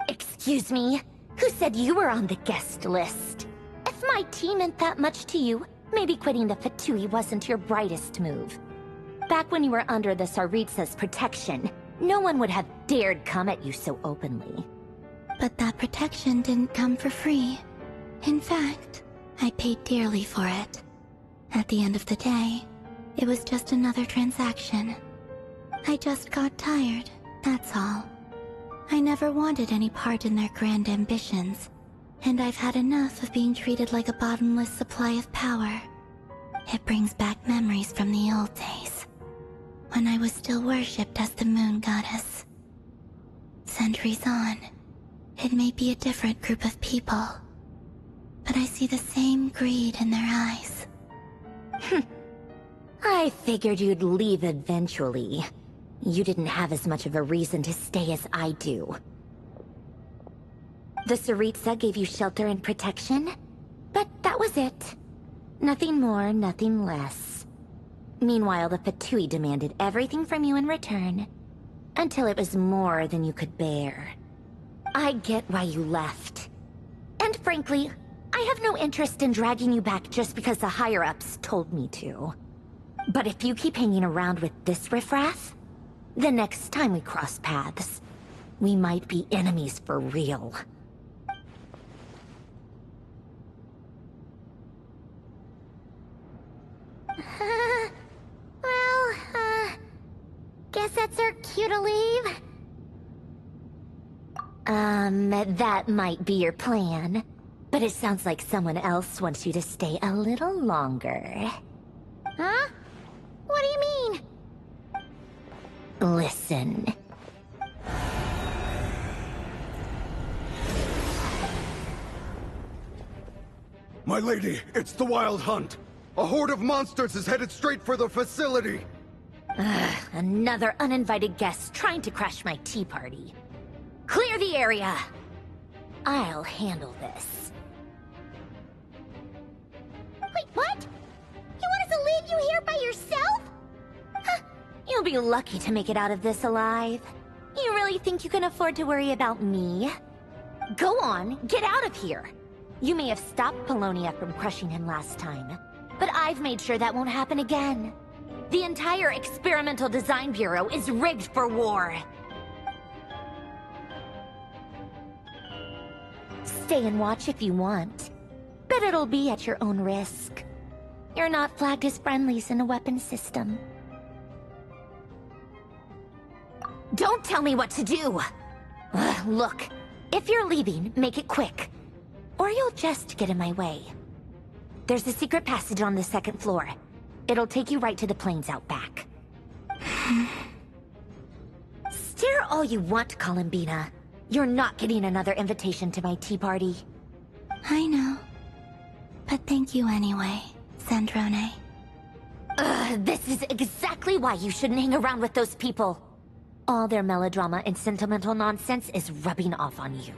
Excuse me? Who said you were on the guest list? If my tea meant that much to you, maybe quitting the Fatui wasn't your brightest move. Back when you were under the Tsaritsa's protection,
No one would have dared come at you so openly.
But that protection didn't come for free. In fact, I paid dearly for it. At the end of the day, it was just another transaction. I just got tired, that's all. I never wanted any part in their grand ambitions, and I've had enough of being treated like a bottomless supply of power. It brings back memories from the old days, when I was still worshipped as the moon goddess. Centuries on, it may be a different group of people, but I see the same greed in their eyes.
I figured you'd leave eventually. You didn't have as much of a reason to stay as I do. The Tsaritsa gave you shelter and protection, but that was it. Nothing more, nothing less. Meanwhile, the Fatui demanded everything from you in return, until it was more than you could bear. I get why you left. And frankly, I have no interest in dragging you back just because the higher-ups told me to. But if you keep hanging around with this riffraff, the next time we cross paths, we might be enemies for real.
Guess that's our cue to leave.
That might be your plan. But it sounds like someone else wants you to stay a little longer.
Huh? What do you mean?
Listen.
My lady, it's the Wild Hunt. A horde of monsters is headed straight for the facility.
Another uninvited guest trying to crash my tea party. Clear the area! I'll handle this.
Wait, what? You want us to leave you here by yourself?
Huh. You'll be lucky to make it out of this alive. You really think you can afford to worry about me? Go on, get out of here! You may have stopped Polonia from crushing him last time, but I've made sure that won't happen again. The entire Experimental Design Bureau is rigged for war. Stay and watch if you want, but it'll be at your own risk. You're not flagged as friendlies in a weapons system. Don't tell me what to do! Look, if you're leaving, make it quick. Or you'll just get in my way. There's a secret passage on the second floor. It'll take you right to the plains out back. Stare all you want, Columbina. You're not getting another invitation to my tea party.
I know. But thank you anyway, Sandrone.
This is exactly why you shouldn't hang around with those people. All their melodrama and sentimental nonsense is rubbing off on you.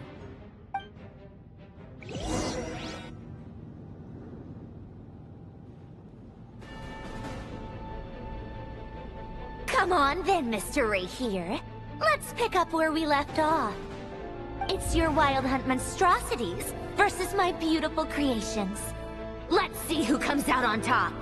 Come on then, Mr. Ray here. Let's pick up where we left off. It's your Wild Hunt monstrosities versus my beautiful creations. Let's see who comes out on top.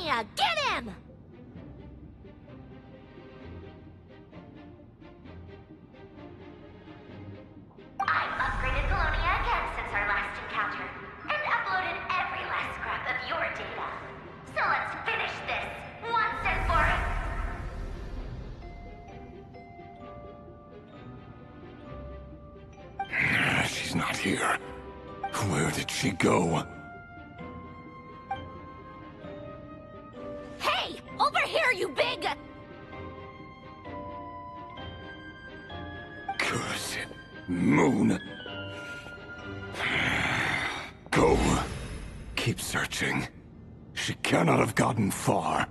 Colonia! Get him!
I've upgraded Colonia again since our last encounter, and uploaded every last scrap of your data. So let's finish this, once and for all.
She's not here. Where did she go?
Hey! Over here, you big...
Curse it. Moon. Go. Keep searching. She cannot have gotten far.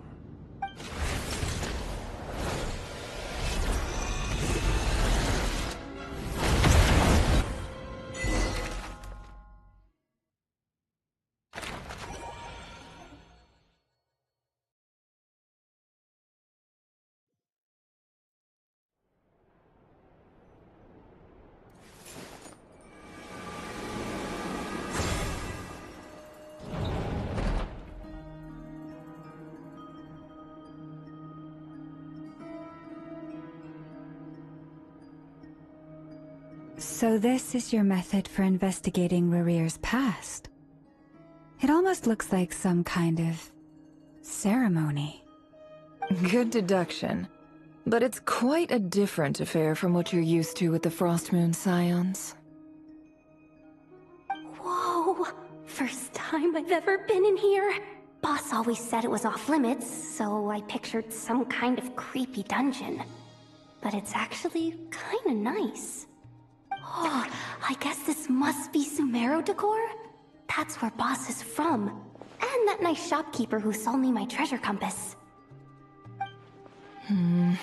So this is your method for investigating Rarir's past? It almost looks like some kind of ceremony.
Good deduction. But it's quite a different affair from what you're used to with the Frostmoon Scions.
Whoa! First time I've ever been in here. Boss always said it was off limits, so I pictured some kind of creepy dungeon. But it's actually kinda nice. Oh, I guess this must be Sumero decor? That's where Boss is from. And that nice shopkeeper who sold me my treasure compass.
I'm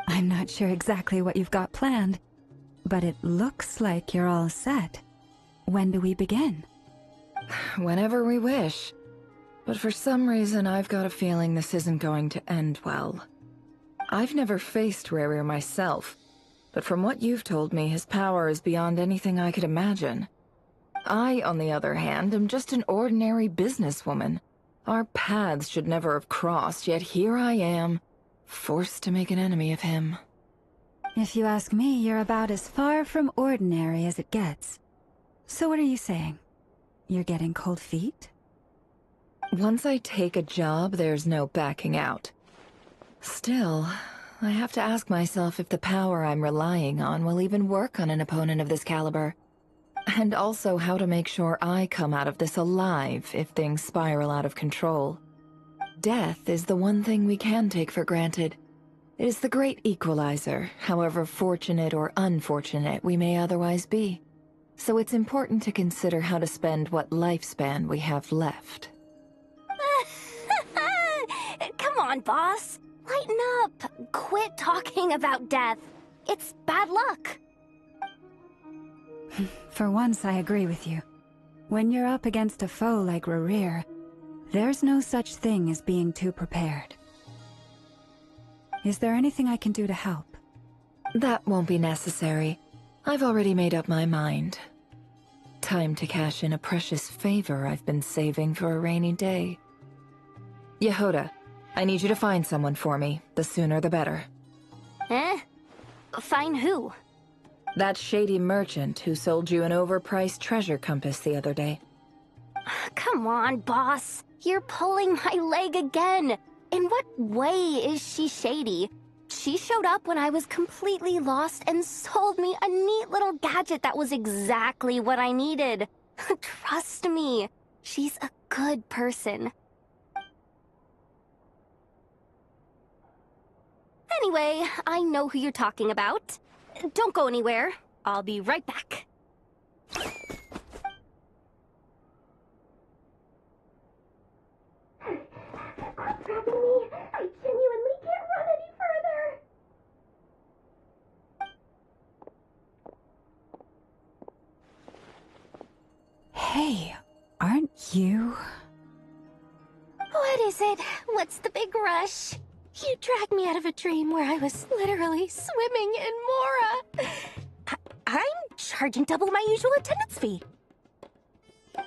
not sure exactly what you've got planned, but it looks like you're all set. When do we begin?
Whenever we wish. But for some reason, I've got a feeling this isn't going to end well. I've never faced Rarir myself, but from what you've told me, his power is beyond anything I could imagine. I, on the other hand, am just an ordinary businesswoman. Our paths should never have crossed, yet here I am, forced to make an enemy of him.
If you ask me, you're about as far from ordinary as it gets. So what are you saying? You're getting cold feet?
Once I take a job, there's no backing out. Still, I have to ask myself if the power I'm relying on will even work on an opponent of this caliber. And also how to make sure I come out of this alive if things spiral out of control. Death is the one thing we can take for granted. It is the great equalizer, however fortunate or unfortunate we may otherwise be. So it's important to consider how to spend what lifespan we have left.
Come on, boss. Lighten up. Quit talking about death. It's bad luck.
For once, I agree with you. When you're up against a foe like Rarir, there's no such thing as being too prepared. Is there anything I can do to help?
That won't be necessary. I've already made up my mind. Time to cash in a precious favor I've been saving for a rainy day. Yehoda, I need you to find someone for me. The sooner the better.
Eh? Find who?
That shady merchant who sold you an overpriced treasure compass the other day.
Come on, boss. You're pulling my leg again. In what way is she shady? She showed up when I was completely lost and sold me a neat little gadget that was exactly what I needed. Trust me, she's a good person. Anyway, I know who you're talking about. Don't go anywhere. I'll be right back. Quit grabbing me. I genuinely can't run any further.
Hey, aren't you?
What is it? What's the big rush? You dragged me out of a dream where I was literally swimming in Mora. I'm charging double my usual attendance fee.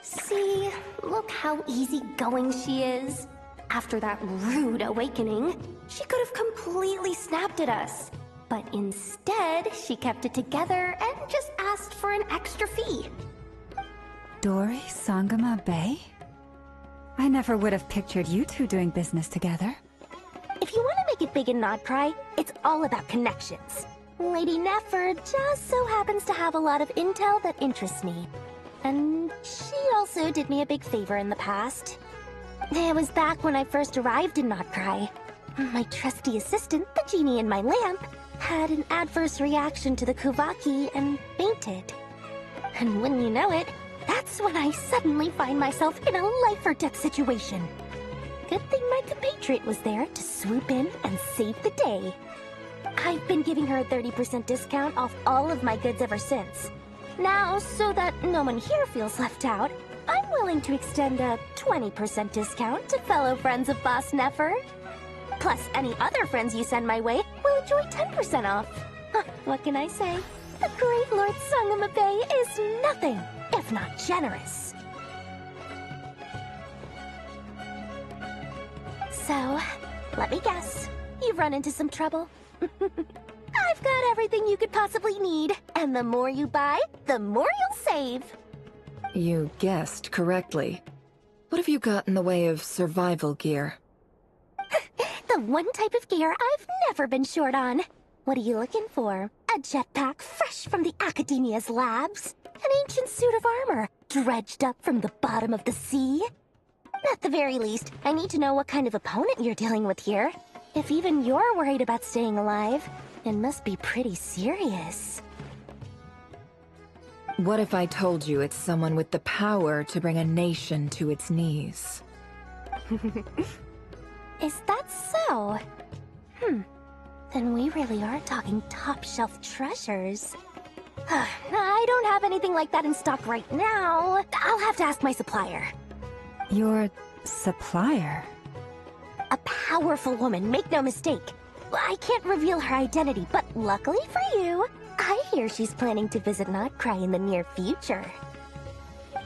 See, look how easygoing she is. After that rude awakening, she could have completely snapped at us. But instead, she kept it together and just asked for an extra fee.
Dori Sangama Bay? I never would have pictured you two doing business together.
If you want to make it big in Nodcry, it's all about connections. Lady Nefer just so happens to have a lot of intel that interests me. And she also did me a big favor in the past. It was back when I first arrived in Nodcry. My trusty assistant, the genie in my lamp, had an adverse reaction to the Kuvaki and fainted. And wouldn't you know it, that's when I suddenly find myself in a life-or-death situation. Good thing my compatriot was there to swoop in and save the day. I've been giving her a 30% discount off all of my goods ever since. Now, so that no one here feels left out, I'm willing to extend a 20% discount to fellow friends of Boss Nefer. Plus, any other friends you send my way will enjoy 10% off. What can I say? The great Lord Sangama Bay is nothing if not generous. So, let me guess. You've run into some trouble? I've got everything you could possibly need. And the more you buy, the more you'll save.
You guessed correctly. What have you got in the way of survival gear?
The one type of gear I've never been short on. What are you looking for? A jetpack fresh from the Academia's labs? An ancient suit of armor dredged up from the bottom of the sea? At the very least, I need to know what kind of opponent you're dealing with here. If even you're worried about staying alive, it must be pretty serious.
What if I told you it's someone with the power to bring a nation to its knees?
Is that so? Then we really are talking top-shelf treasures. I don't have anything like that in stock right now. I'll have to ask my supplier.
Your supplier?
A powerful woman, make no mistake. I can't reveal her identity, but luckily for you, I hear she's planning to visit Nodcry in the near future.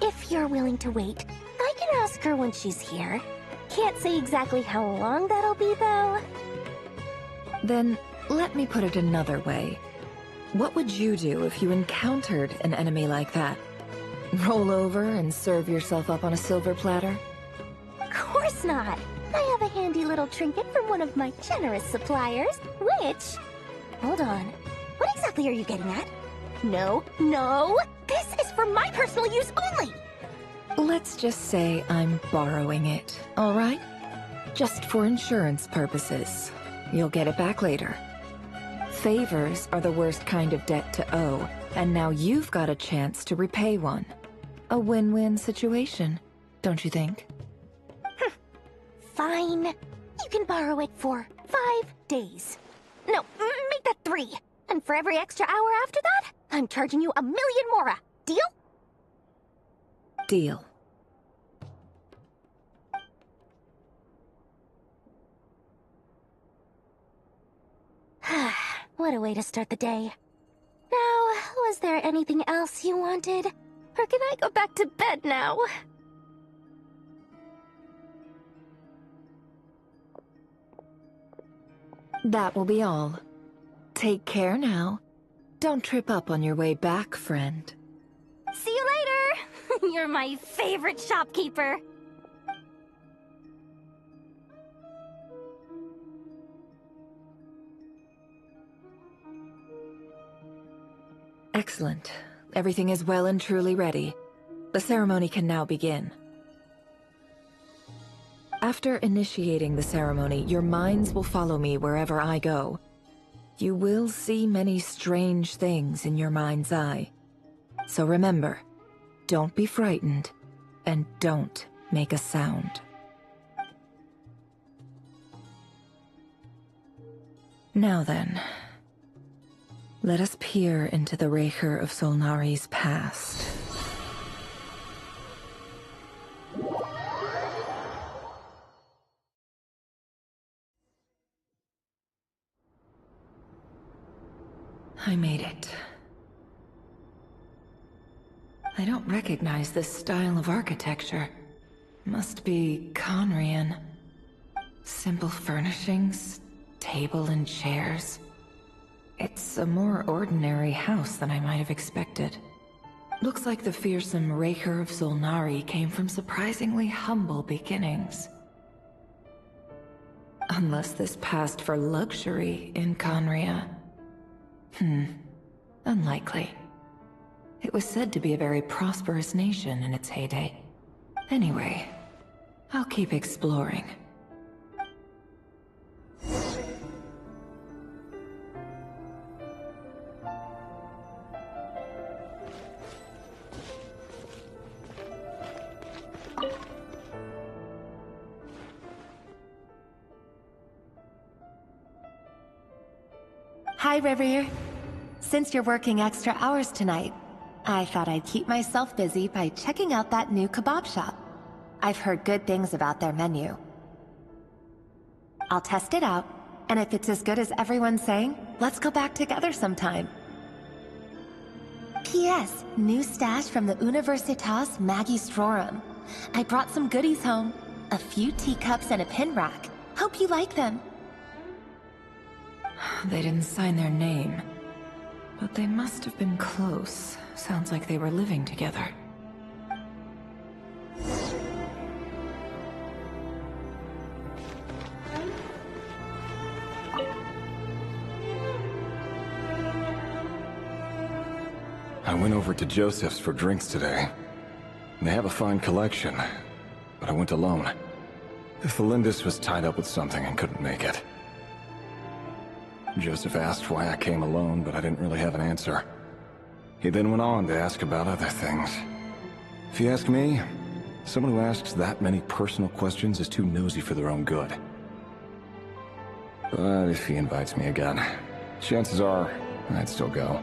If you're willing to wait, I can ask her when she's here. Can't say exactly how long that'll be, though.
Then, let me put it another way. What would you do if you encountered an enemy like that? Roll over and serve yourself up on a silver platter?
Of course not! I have a handy little trinket from one of my generous suppliers, which... Hold on. What exactly are you getting at? No, no! This is for my personal use only!
Let's just say I'm borrowing it, all right? Just for insurance purposes. You'll get it back later. Favors are the worst kind of debt to owe, and now you've got a chance to repay one. A win-win situation, don't you think?
Fine. You can borrow it for 5 days. No, make that 3. And for every extra hour after that, I'm charging you 1,000,000 mora. Deal?
Deal.
What a way to start the day. Now, was there anything else you wanted? Or can I go back to bed now?
That will be all. Take care now. Don't trip up on your way back, friend.
See you later! You're my favorite shopkeeper.
Excellent. Everything is well and truly ready. The ceremony can now begin. After initiating the ceremony, your minds will follow me wherever I go. You will see many strange things in your mind's eye. So remember, don't be frightened, and don't make a sound. Now then, let us peer into the Raker of Solnari's past. I made it. I don't recognize this style of architecture. Must be Conrian. Simple furnishings, table and chairs. It's a more ordinary house than I might have expected. Looks like the fearsome Raker of Solnari came from surprisingly humble beginnings. Unless this passed for luxury in Conria. Unlikely. It was said to be a very prosperous nation in its heyday. Anyway, I'll keep exploring.
Hi, Rivier. Since you're working extra hours tonight, I thought I'd keep myself busy by checking out that new kebab shop. I've heard good things about their menu. I'll test it out, and if it's as good as everyone's saying, let's go back together sometime. P.S. New stash from the Universitas Magistrorum. I brought some goodies home. A few teacups and a pin rack. Hope you like them.
They didn't sign their name, but they must have been close. Sounds like they were living together.
I went over to Joseph's for drinks today. They have a fine collection, but I went alone. Thelindis was tied up with something and couldn't make it. Joseph asked why I came alone, but I didn't really have an answer. He then went on to ask about other things. If you ask me, someone who asks that many personal questions is too nosy for their own good. But if he invites me again, chances are I'd still go.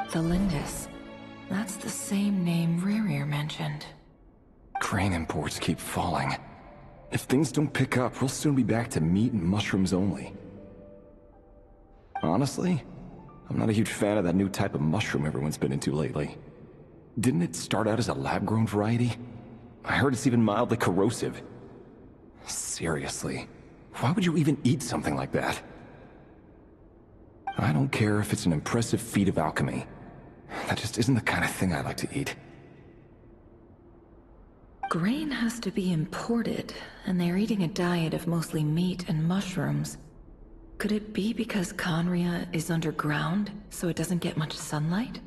Thelindis. That's the same name Rerir mentioned.
Grain imports keep falling. If things don't pick up, we'll soon be back to meat and mushrooms only. Honestly, I'm not a huge fan of that new type of mushroom everyone's been into lately. Didn't it start out as a lab-grown variety? I heard it's even mildly corrosive. Seriously, why would you even eat something like that? I don't care if it's an impressive feat of alchemy. That just isn't the kind of thing I like to eat.
Grain has to be imported, and they're eating a diet of mostly meat and mushrooms. Could it be because Conria is underground, so it doesn't get much sunlight?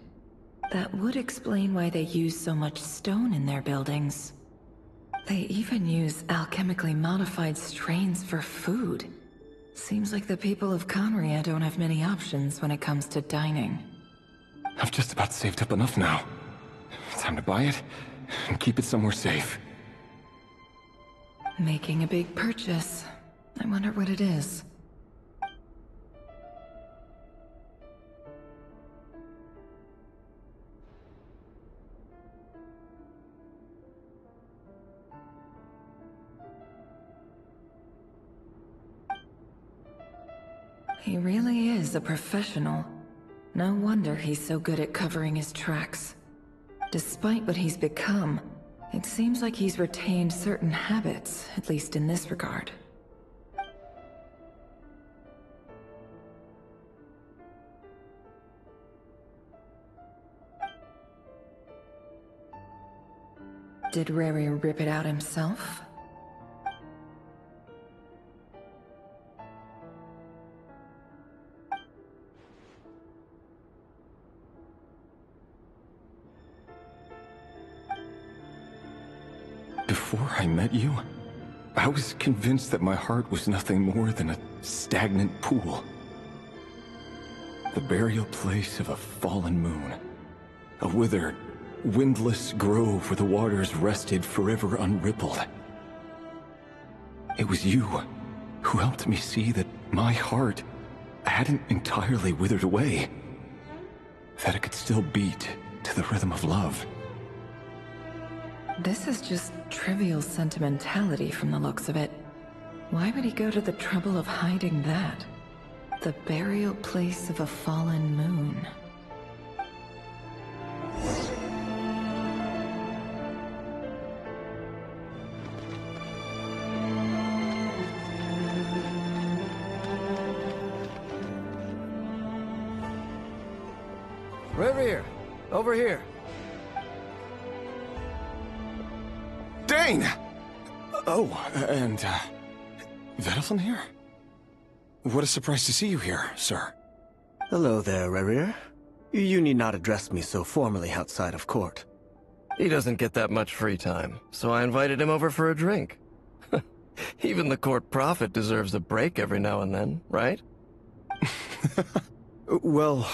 That would explain why they use so much stone in their buildings. They even use alchemically modified strains for food. Seems like the people of Conria don't have many options when it comes to dining.
I've just about saved up enough now. Time to buy it and keep it somewhere safe.
Making a big purchase. I wonder what it is. He really is a professional. No wonder he's so good at covering his tracks. Despite what he's become, it seems like he's retained certain habits, at least in this regard. Did Rerir rip it out himself?
Before I met you, I was convinced that my heart was nothing more than a stagnant pool. The burial place of a fallen moon. A withered, windless grove where the waters rested forever unrippled. It was you who helped me see that my heart hadn't entirely withered away. That it could still beat to the rhythm of love.
This is just trivial sentimentality from the looks of it. Why would he go to the trouble of hiding that? The burial place of a fallen moon.
Reverie, over here.
Dane! Oh, and, Vedalfin here? What a surprise to see you here, sir.
Hello there, Rerir. You need not address me so formally outside of court.
He doesn't get that much free time, so I invited him over for a drink. Even the court prophet deserves a break every now and then, right?
Well,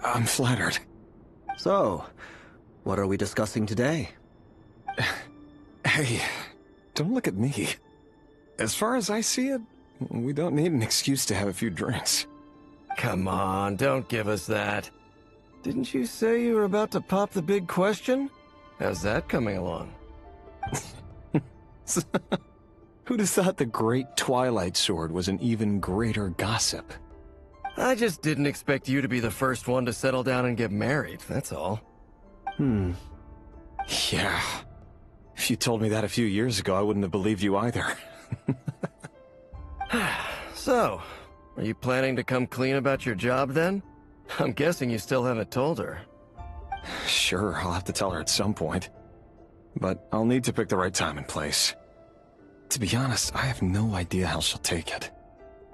I'm flattered.
So, what are we discussing today?
Hey, don't look at me. As far as I see it, we don't need an excuse to have a few drinks.
Come on, don't give us that. Didn't you say you were about to pop the big question? How's that coming along?
Who'd have thought the great Twilight Sword was an even greater gossip?
I just didn't expect you to be the first one to settle down and get married, that's all.
Yeah. If you told me that a few years ago, I wouldn't have believed you either.
So, are you planning to come clean about your job then? I'm guessing you still haven't told her.
Sure, I'll have to tell her at some point. But I'll need to pick the right time and place. To be honest, I have no idea how she'll take it.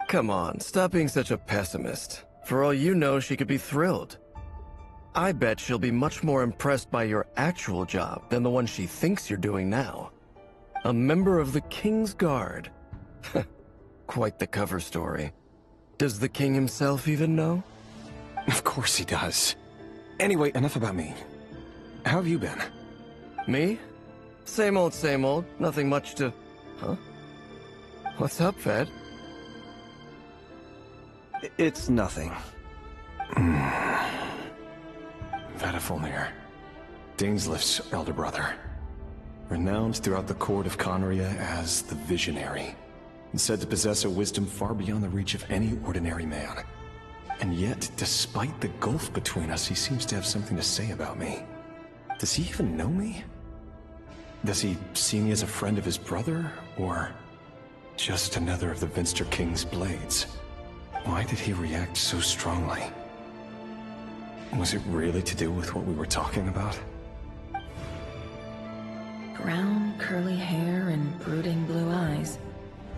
Come on, stop being such a pessimist. For all you know, she could be thrilled. I bet she'll be much more impressed by your actual job than the one she thinks you're doing now. A member of the King's Guard. Quite the cover story. Does the king himself even know?
Of course he does. Anyway, enough about me. How have you been?
Me? Same old, nothing much to... Huh? What's up, Ved?
It's nothing.
Vedalfin, Dainslift's elder brother. Renowned throughout the court of Conria as the Visionary, and said to possess a wisdom far beyond the reach of any ordinary man. And yet, despite the gulf between us, he seems to have something to say about me. Does he even know me? Does he see me as a friend of his brother, or just another of the Vinster King's blades? Why did he react so strongly? Was it really to do with what we were talking about?
Brown, curly hair and brooding blue eyes.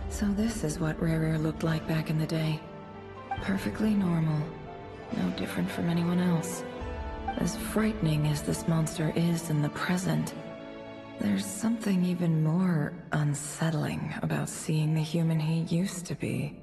So this is what Rerir looked like back in the day. Perfectly normal. No different from anyone else. As frightening as this monster is in the present, there's something even more unsettling about seeing the human he used to be.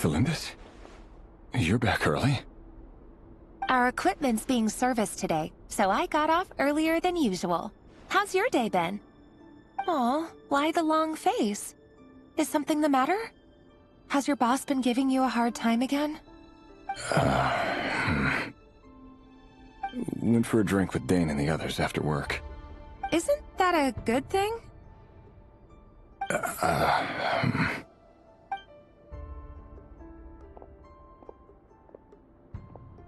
Thelindis? You're back early.
Our equipment's being serviced today, so I got off earlier than usual. How's your day been? Aw, why the long face? Is something the matter? Has your boss been giving you a hard time again?
Went for a drink with Dane and the others after work.
Isn't that a good thing?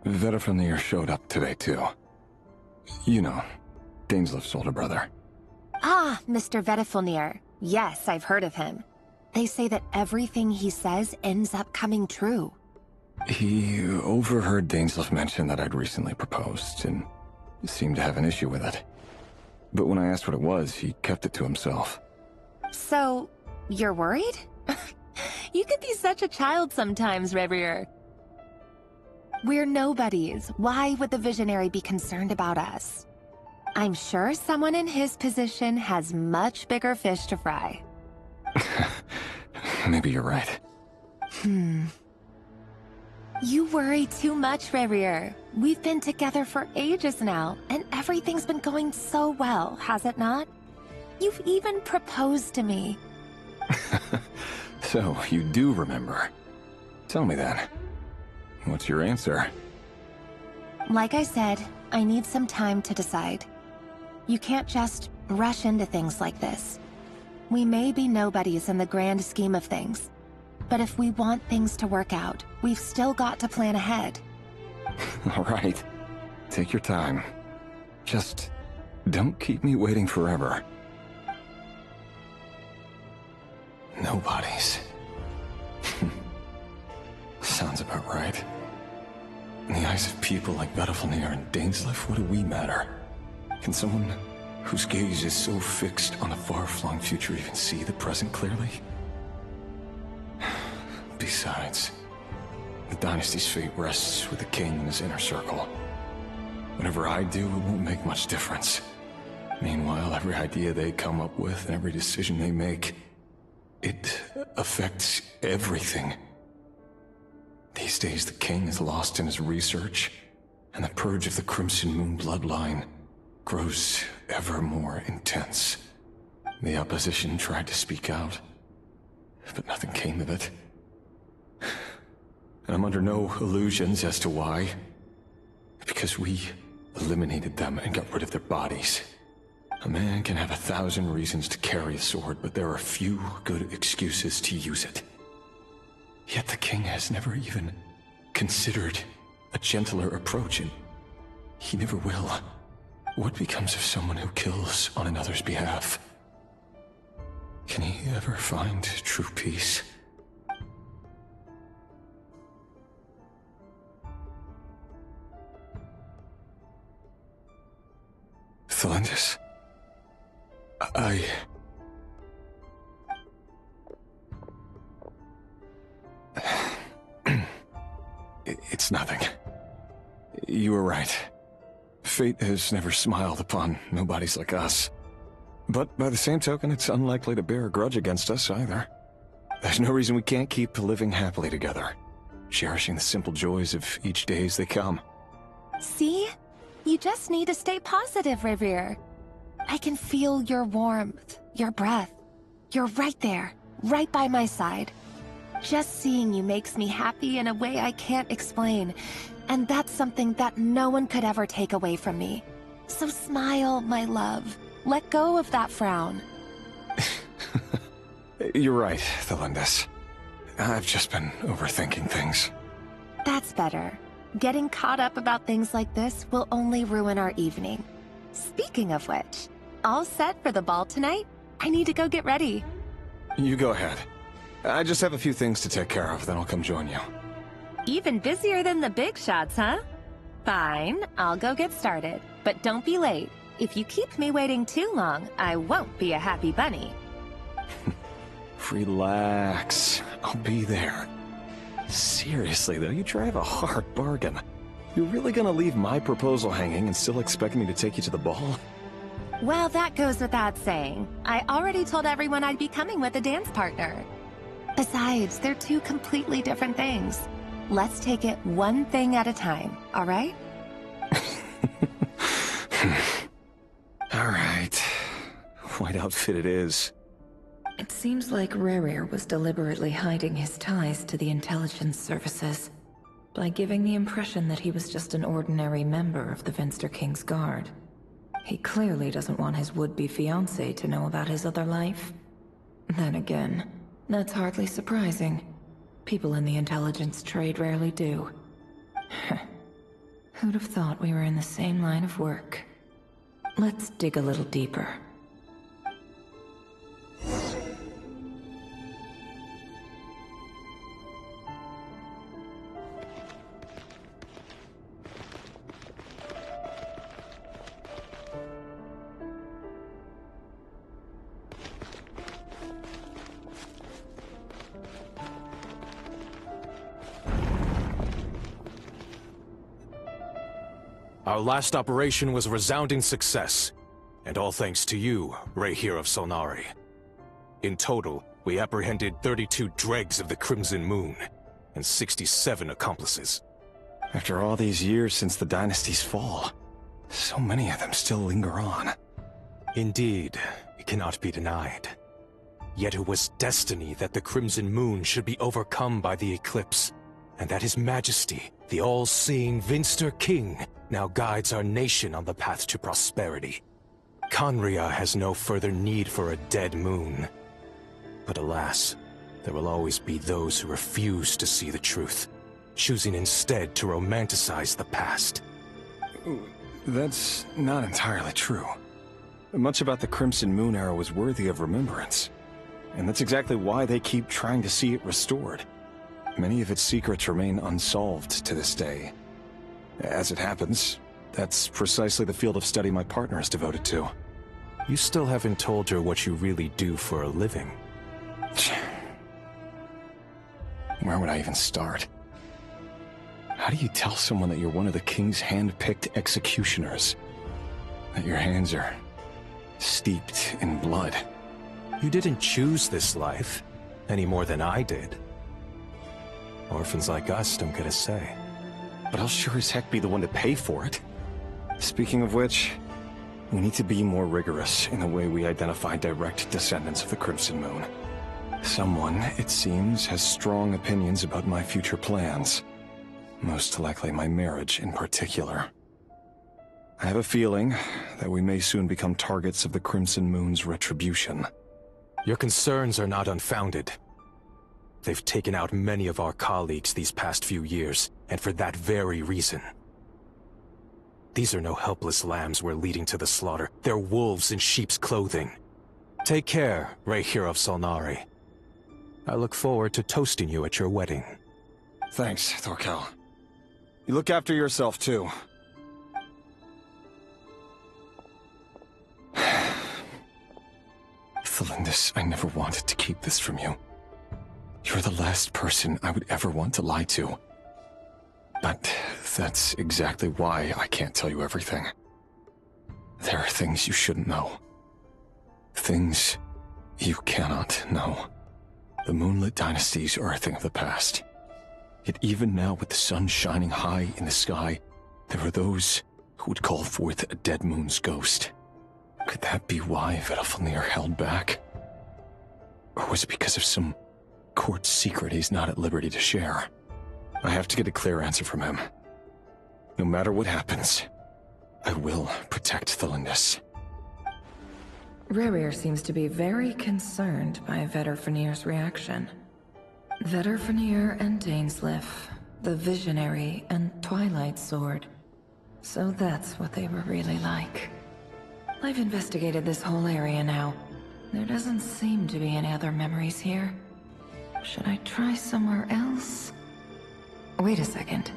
Vedifnir showed up today, too. You know, Daneslif's older brother.
Ah, Mr. Vedifnir. Yes, I've heard of him. They say that everything he says ends up coming true.
He overheard Daneslif mention that I'd recently proposed, and seemed to have an issue with it. But when I asked what it was, he kept it to himself.
So, you're worried? You could be such a child sometimes, Revier. We're nobodies. Why would the Visionary be concerned about us? I'm sure someone in his position has much bigger fish to fry.
Maybe you're right.
You worry too much, Revier. We've been together for ages now, and everything's been going so well, has it not? You've even proposed to me.
So, you do remember. Tell me then. What's your answer?
Like I said, I need some time to decide. You can't just rush into things like this. We may be nobodies in the grand scheme of things, but if we want things to work out, we've still got to plan ahead.
All right. Take your time. Just don't keep me waiting forever. Nobodies. Sounds about right. In the eyes of people like Vedifnir and Daneslif, what do we matter? Can someone whose gaze is so fixed on a far-flung future even see the present clearly? Besides, the dynasty's fate rests with the king and his inner circle. Whatever I do, it won't make much difference. Meanwhile, every idea they come up with and every decision they make, it affects everything. These days, the king is lost in his research, and the purge of the Crimson Moon bloodline grows ever more intense. The opposition tried to speak out, but nothing came of it. And I'm under no illusions as to why. Because we eliminated them and got rid of their bodies. A man can have 1,000 reasons to carry a sword, but there are few good excuses to use it. Yet the king has never even considered a gentler approach, and he never will. What becomes of someone who kills on another's behalf? Can he ever find true peace? Thelindis, It's nothing. You were right. Fate has never smiled upon nobodies like us. But by the same token, it's unlikely to bear a grudge against us either. There's no reason we can't keep living happily together, cherishing the simple joys of each day as they come.
See? You just need to stay positive, Revier. I can feel your warmth, your breath. You're right there, right by my side. Just seeing you makes me happy in a way I can't explain, and that's something that no one could ever take away from me. So smile, my love. Let go of that frown.
You're right, Thelindis. I've just been overthinking things.
That's better. Getting caught up about things like this will only ruin our evening. Speaking of which, all set for the ball tonight? I need to go get ready.
You go ahead. I just have a few things to take care of, then I'll come join you.
Even busier than the big shots, huh? Fine, I'll go get started. But don't be late. If you keep me waiting too long, I won't be a happy bunny.
Relax. I'll be there. Seriously, though, you drive a hard bargain. You're really gonna leave my proposal hanging and still expect me to take you to the ball?
Well, that goes without saying. I already told everyone I'd be coming with a dance partner. Besides, they're two completely different things. Let's take it one thing at a time, all right?
All right. White outfit it is.
It seems like Rerir was deliberately hiding his ties to the intelligence services by giving the impression that he was just an ordinary member of the Finster King's Guard. He clearly doesn't want his would-be fiancée to know about his other life. Then again, that's hardly surprising. People in the intelligence trade rarely do. Who'd have thought we were in the same line of work? Let's dig a little deeper.
Our last operation was a resounding success, and all thanks to you, Rehyr of Solnari. In total, we apprehended 32 dregs of the Crimson Moon, and 67 accomplices.
After all these years since the dynasty's fall, so many of them still linger on.
Indeed, it cannot be denied. Yet it was destiny that the Crimson Moon should be overcome by the eclipse, and that His Majesty, the all-seeing Finster King, now guides our nation on the path to prosperity. Khaenri'ah has no further need for a dead moon. But alas, there will always be those who refuse to see the truth, choosing instead to romanticize the past.
That's not entirely true. Much about the Crimson Moon era was worthy of remembrance, and that's exactly why they keep trying to see it restored. Many of its secrets remain unsolved to this day. As it happens, that's precisely the field of study my partner is devoted to.
You still haven't told her what you really do for a living.
Where would I even start? How do you tell someone that you're one of the king's hand-picked executioners? That your hands are steeped in blood?
You didn't choose this life, any more than I did. Orphans like us don't get a say.
But I'll sure as heck be the one to pay for it. Speaking of which, we need to be more rigorous in the way we identify direct descendants of the Crimson Moon. Someone, it seems, has strong opinions about my future plans. Most likely my marriage in particular. I have a feeling that we may soon become targets of the Crimson Moon's retribution.
Your concerns are not unfounded. They've taken out many of our colleagues these past few years, and for that very reason. These are no helpless lambs we're leading to the slaughter. They're wolves in sheep's clothing. Take care, Rehyr of Solnari. I look forward to toasting you at your wedding.
Thanks, Thorkel. You look after yourself, too. Thelindis, I never wanted to keep this from you. You're the last person I would ever want to lie to. But that's exactly why I can't tell you everything. There are things you shouldn't know. Things you cannot know. The moonlit dynasties are a thing of the past. Yet even now, with the sun shining high in the sky, there are those who would call forth a dead moon's ghost. Could that be why Vedalfnir held back? Or was it because of some court secret he's not at liberty to share? I have to get a clear answer from him. No matter what happens, I will protect Thelindis.
Rerir seems to be very concerned by Vedalfnir's reaction. Vedalfnir and Dainsleif, the Visionary and Twilight Sword. So that's what they were really like. I've investigated this whole area now. There doesn't seem to be any other memories here. Should I try somewhere else? Wait a second.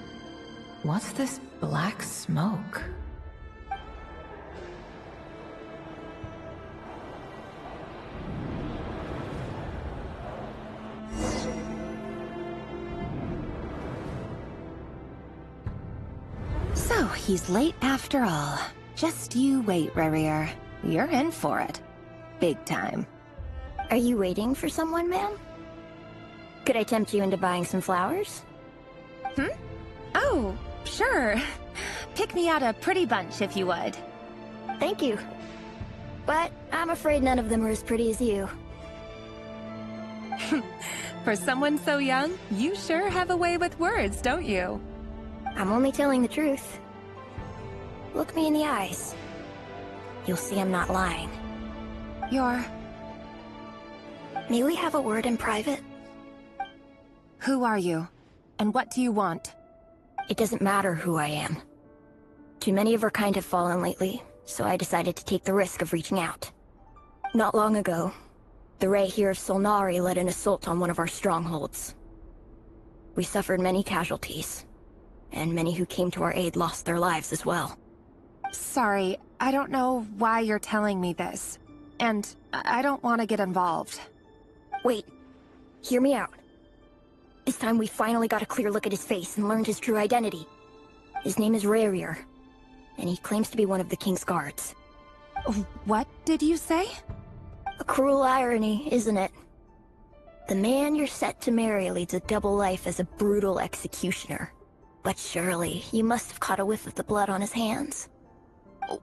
What's this black smoke?
So, he's late after all. Just you wait, Rerir. You're in for it. Big time.
Are you waiting for someone, ma'am?
Could I tempt you into buying some flowers?
Oh, sure. Pick me out a pretty bunch if you would.
Thank you. But I'm afraid none of them are as pretty as you.
For someone so young, you sure have a way with words, don't you?
I'm only telling the truth. Look me in the eyes. You'll see I'm not lying. May we have a word in private?
Who are you? And what do you want?
It doesn't matter who I am. Too many of our kind have fallen lately, so I decided to take the risk of reaching out. Not long ago, the Raihir of Solnari led an assault on one of our strongholds. We suffered many casualties, and many who came to our aid lost their lives as well.
Sorry, I don't know why you're telling me this. And I don't want to get involved.
Wait, hear me out. This time we finally got a clear look at his face and learned his true identity. His name is Raihir, and he claims to be one of the King's guards.
What did you say?
A cruel irony, isn't it? The man you're set to marry leads a double life as a brutal executioner. But surely, you must have caught a whiff of the blood on his hands.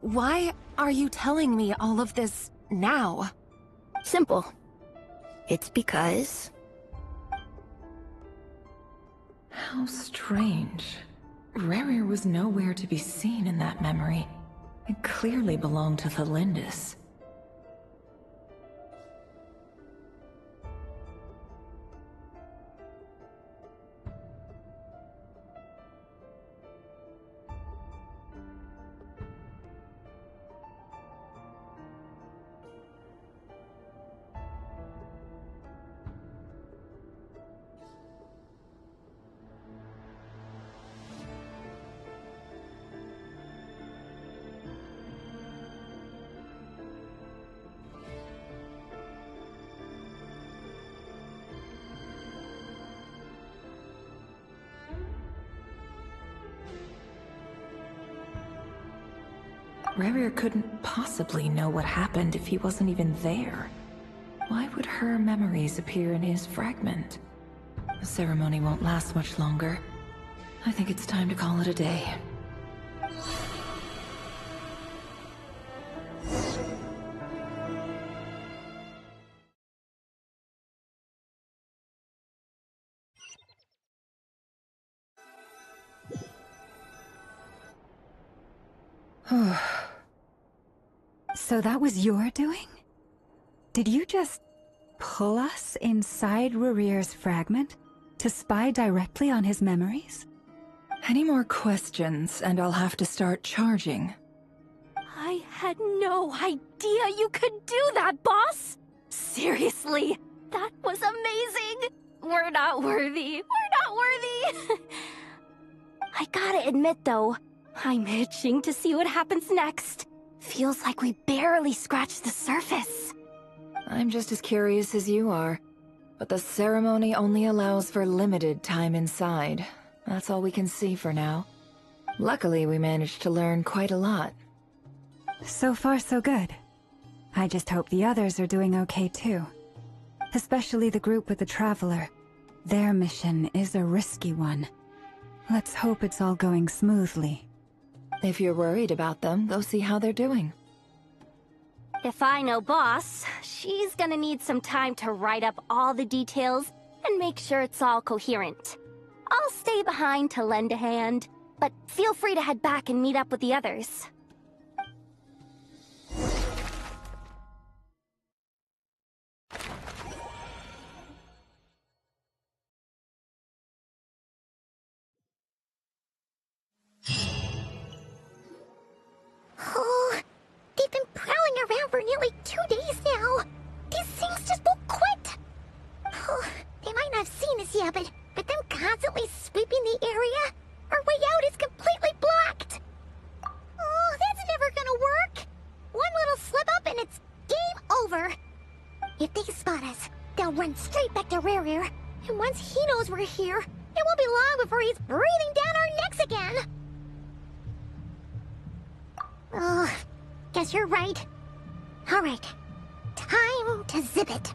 Why are you telling me all of this now?
Simple. It's because...
How strange. Rarir was nowhere to be seen in that memory. It clearly belonged to the Lindis. Rarir couldn't possibly know what happened if he wasn't even there. Why would her memories appear in his fragment? The ceremony won't last much longer. I think it's time to call it a day.
So that was your doing? Did you just pull us inside Rarir's fragment to spy directly on his memories?
Any more questions, and I'll have to start charging.
I had no idea you could do that, boss! Seriously, that was amazing! We're not worthy. We're not worthy! I gotta admit, though, I'm itching to see what happens next. Feels like we barely scratched the surface.
I'm just as curious as you are. But the ceremony only allows for limited time inside. That's all we can see for now. Luckily, we managed to learn quite a lot.
So far, so good. I just hope the others are doing okay too. Especially the group with the Traveler. Their mission is a risky one. Let's hope it's all going smoothly.
If you're worried about them, go see how they're doing.
If I know Boss, she's gonna need some time to write up all the details and make sure it's all coherent. I'll stay behind to lend a hand, but feel free to head back and meet up with the others.
Oh, they've been prowling around for nearly 2 days now. These things just won't quit. Oh, they might not have seen us yet, but them constantly sweeping the area, our way out is completely blocked. Oh, that's never gonna work. One little slip up and it's game over. If they spot us, they'll run straight back to Rarir, and once he knows we're here, it won't be long before he's breathing down our necks again. Oh, guess you're right. All right, time to zip it.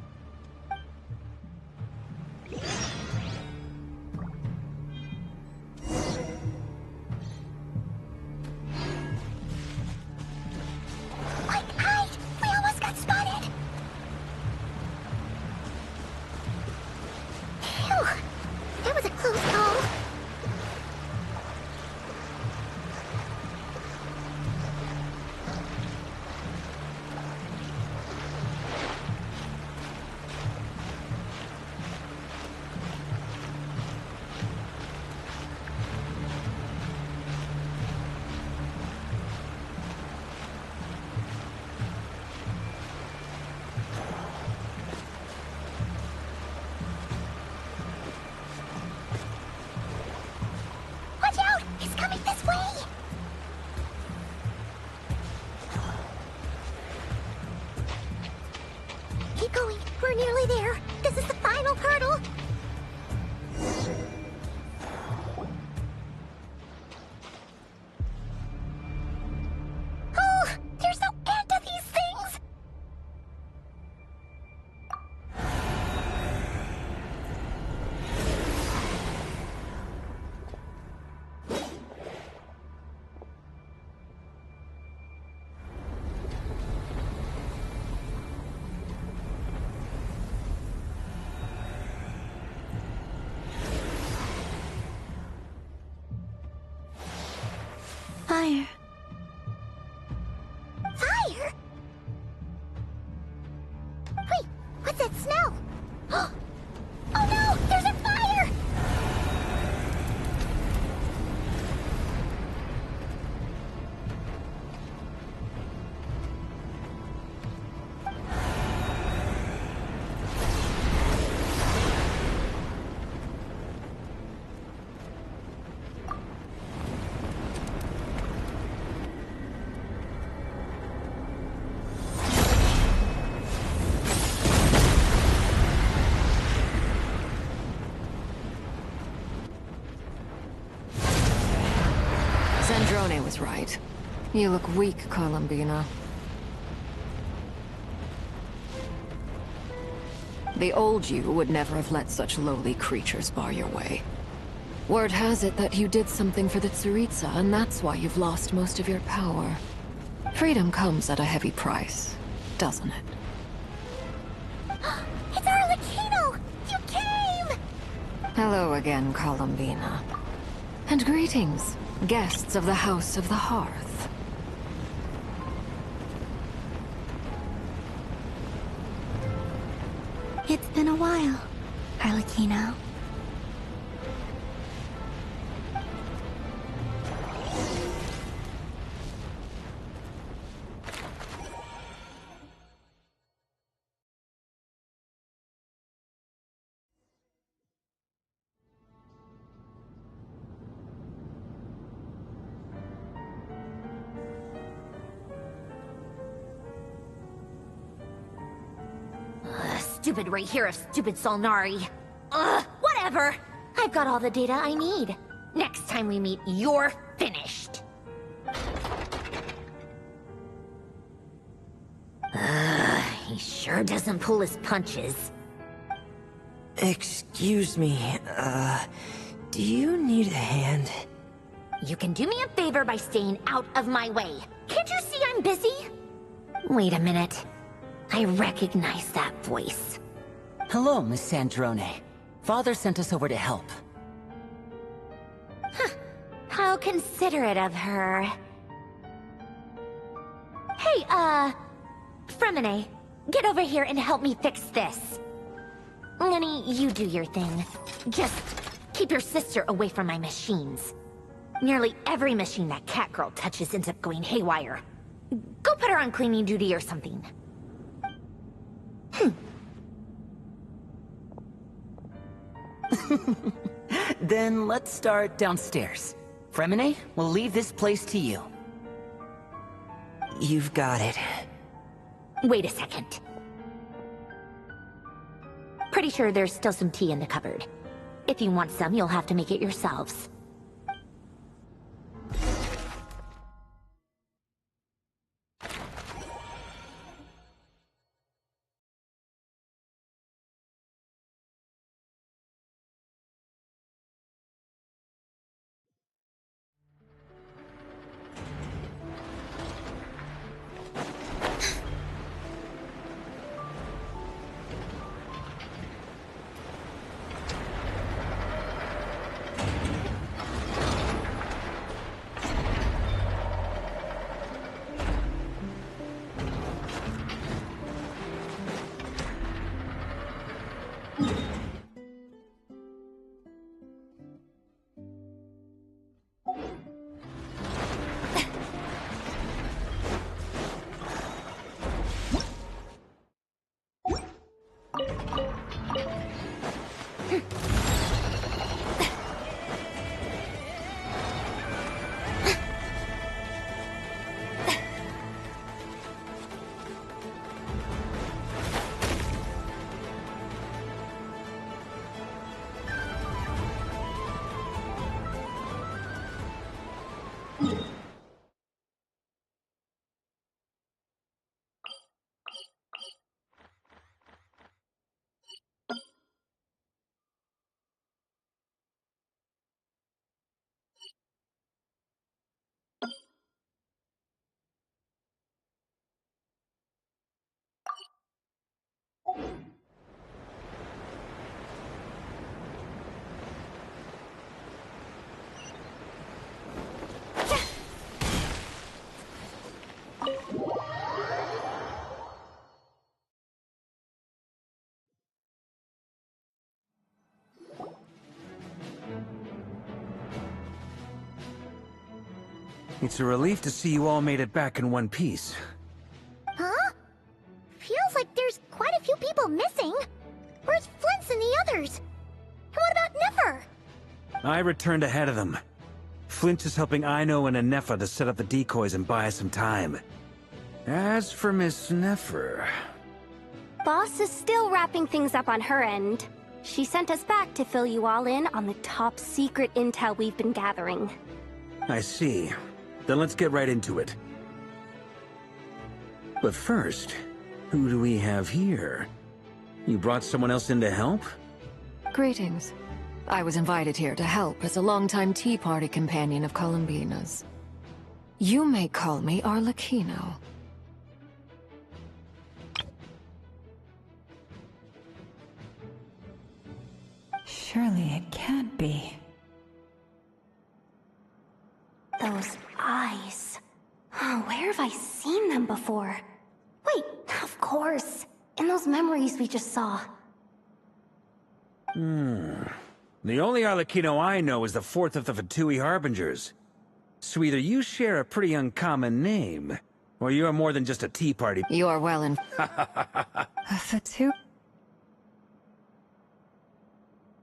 We're nearly there. This is the final hurdle. Oh, there's no end to these things!
Fire.
Fire? Wait, what's that smell? Oh no! There's a fire!
Zandrone was right. You look weak, Columbina. The old you would never have let such lowly creatures bar your way. Word has it that you did something for the Tsaritsa, and that's why you've lost most of your power. Freedom comes at a heavy price, doesn't it?
It's Arlecchino! You came!
Hello again, Columbina. And greetings, guests of the House of the Hearth.
It's been a while, Arlecchino.
Stupid right here of stupid Solnari. Ugh, whatever. I've got all the data I need. Next time we meet, you're finished. He sure doesn't pull his punches.
Excuse me, do you need a hand?
You can do me a favor by staying out of my way. Can't you see I'm busy? Wait a minute. I recognize that voice.
Hello, Miss Zandrone. Father sent us over to help.
Huh. How considerate of her. Hey, Fremine, get over here and help me fix this. Lenny, you do your thing. Just keep your sister away from my machines. Nearly every machine that Catgirl touches ends up going haywire. Go put her on cleaning duty or something.
Then let's start downstairs. Fremine, we'll leave this place to you. You've got it.
Wait a second. Pretty sure there's still some tea in the cupboard. If you want some, you'll have to make it yourselves.
It's a relief to see you all made it back in one piece.
Huh? Feels like there's quite a few people missing. Where's Flint's and the others? And what about Nefer?
I returned ahead of them. Flint is helping Aino and Nefer to set up the decoys and buy us some time. As for Miss Nefer...
Boss is still wrapping things up on her end. She sent us back to fill you all in on the top secret intel we've been gathering.
I see. Then let's get right into it. But first, who do we have here? You brought someone else in to help?
Greetings. I was invited here to help as a longtime Tea Party companion of Columbina's. You may call me Arlecchino.
Surely it can't be.
Those eyes. Oh, where have I seen them before? Wait, of course. In those memories we just saw.
The only Arlecchino I know is the fourth of the Fatui Harbingers. So either you share a pretty uncommon name, or you're more than just a tea party.
You're well in...
A Fatu...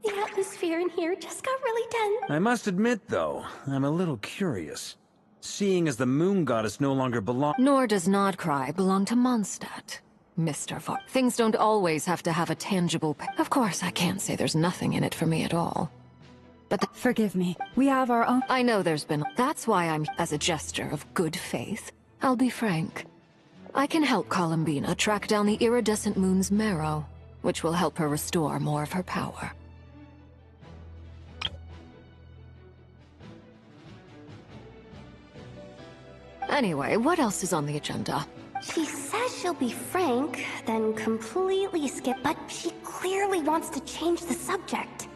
The atmosphere in here just got really tense.
I must admit, though, I'm a little curious. Seeing as the moon goddess no longer belongs...
Nor does Nodcry belong to Mondstadt, Mr. Var. Things don't always have to have a tangible... Of course, I can't say there's nothing in it for me at all. But
forgive me, we have our own...
I know there's been... That's why I'm... As a gesture of good faith, I'll be frank. I can help Columbina track down the iridescent moon's marrow, which will help her restore more of her power. Anyway, what else is on the agenda?
She says she'll be frank, then completely skip, but she clearly wants to change the subject.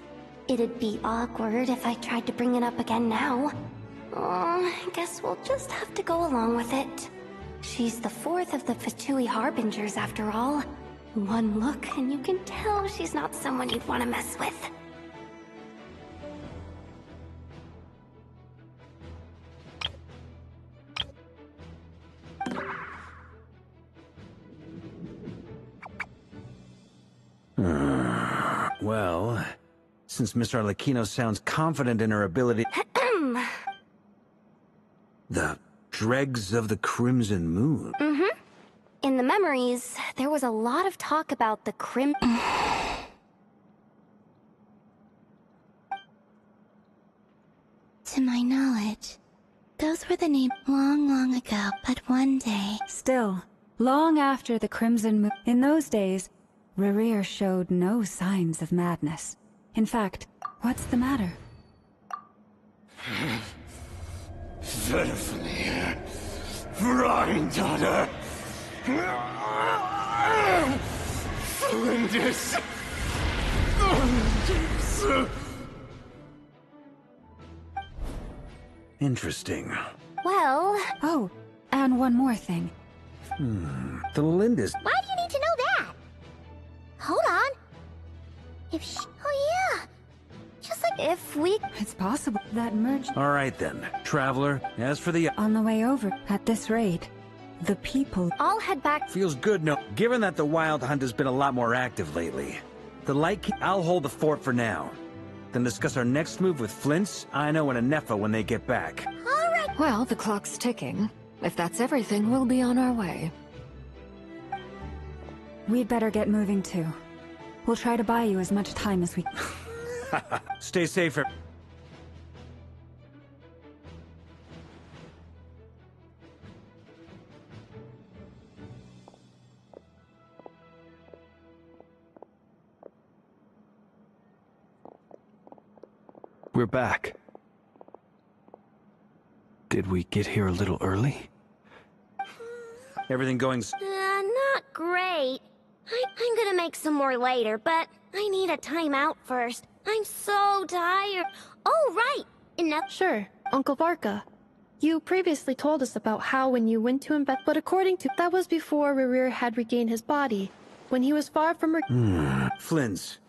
It'd be awkward if I tried to bring it up again now. I guess we'll just have to go along with it. She's the fourth of the Fatui Harbingers, after all. One look, and you can tell she's not someone you'd want to mess with.
Well, since Miss Arlecchino sounds confident in her ability... The dregs of the Crimson Moon.
In the memories, there was a lot of talk about the
To my knowledge, those were the names long ago, but one day...
Still, long after the Crimson Moon... In those days, Rerir showed no signs of madness. In fact, what's the matter?
Verfnir, Freindaughter, Flinders.
Interesting.
Well...
Oh, and one more thing.
The Lindis...
Why do you need to know that? Hold on. If she... Oh yeah. Just like...
If we...
It's possible that merged...
All right then, Traveler. As for the...
On the way over, at this rate, the people...
I'll head back...
Feels good, no... Given that the Wild Hunt has been a lot more active lately. The Light... I'll hold the fort for now. Then discuss our next move with Flint's, Aino, and Nefa when they get back.
All right.
Well, the clock's ticking. If that's everything, we'll be on our way.
We'd better get moving too. We'll try to buy you as much time as we...
Stay safe.
We're back. Did we get here a little early?
Everything going...
Not great. I'm gonna make some more later, but I need a timeout first. I'm so tired. Oh, right! Enough.
Sure, Uncle Varka. You previously told us about how when you went to invest, but according to that was before Rerir had regained his body, when he was far from her.
Flynn's.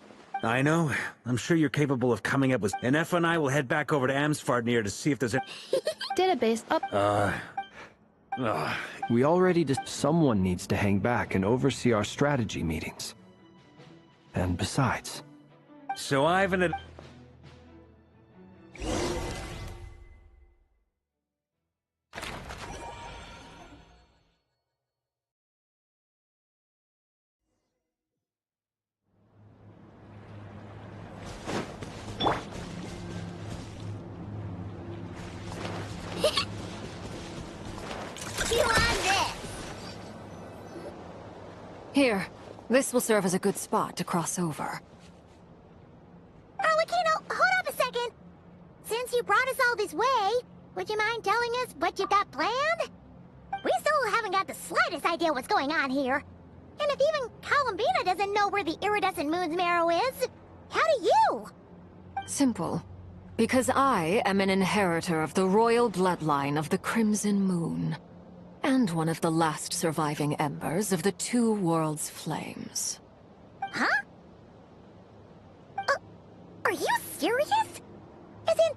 I know. I'm sure you're capable of coming up with... And Effa and I will head back over to Amsfarnir to see if there's a...
Database up.
We already someone needs to hang back and oversee our strategy meetings. And besides...
So Ivan...
Here, this will serve as a good spot to cross over.
Arlecchino, hold up a second. Since you brought us all this way, would you mind telling us what you got planned? We still haven't got the slightest idea what's going on here. And if even Columbina doesn't know where the iridescent moon's marrow is, how do you?
Simple. Because I am an inheritor of the royal bloodline of the Crimson Moon. And one of the last surviving embers of the Two Worlds' flames.
Huh? Are you serious? As in,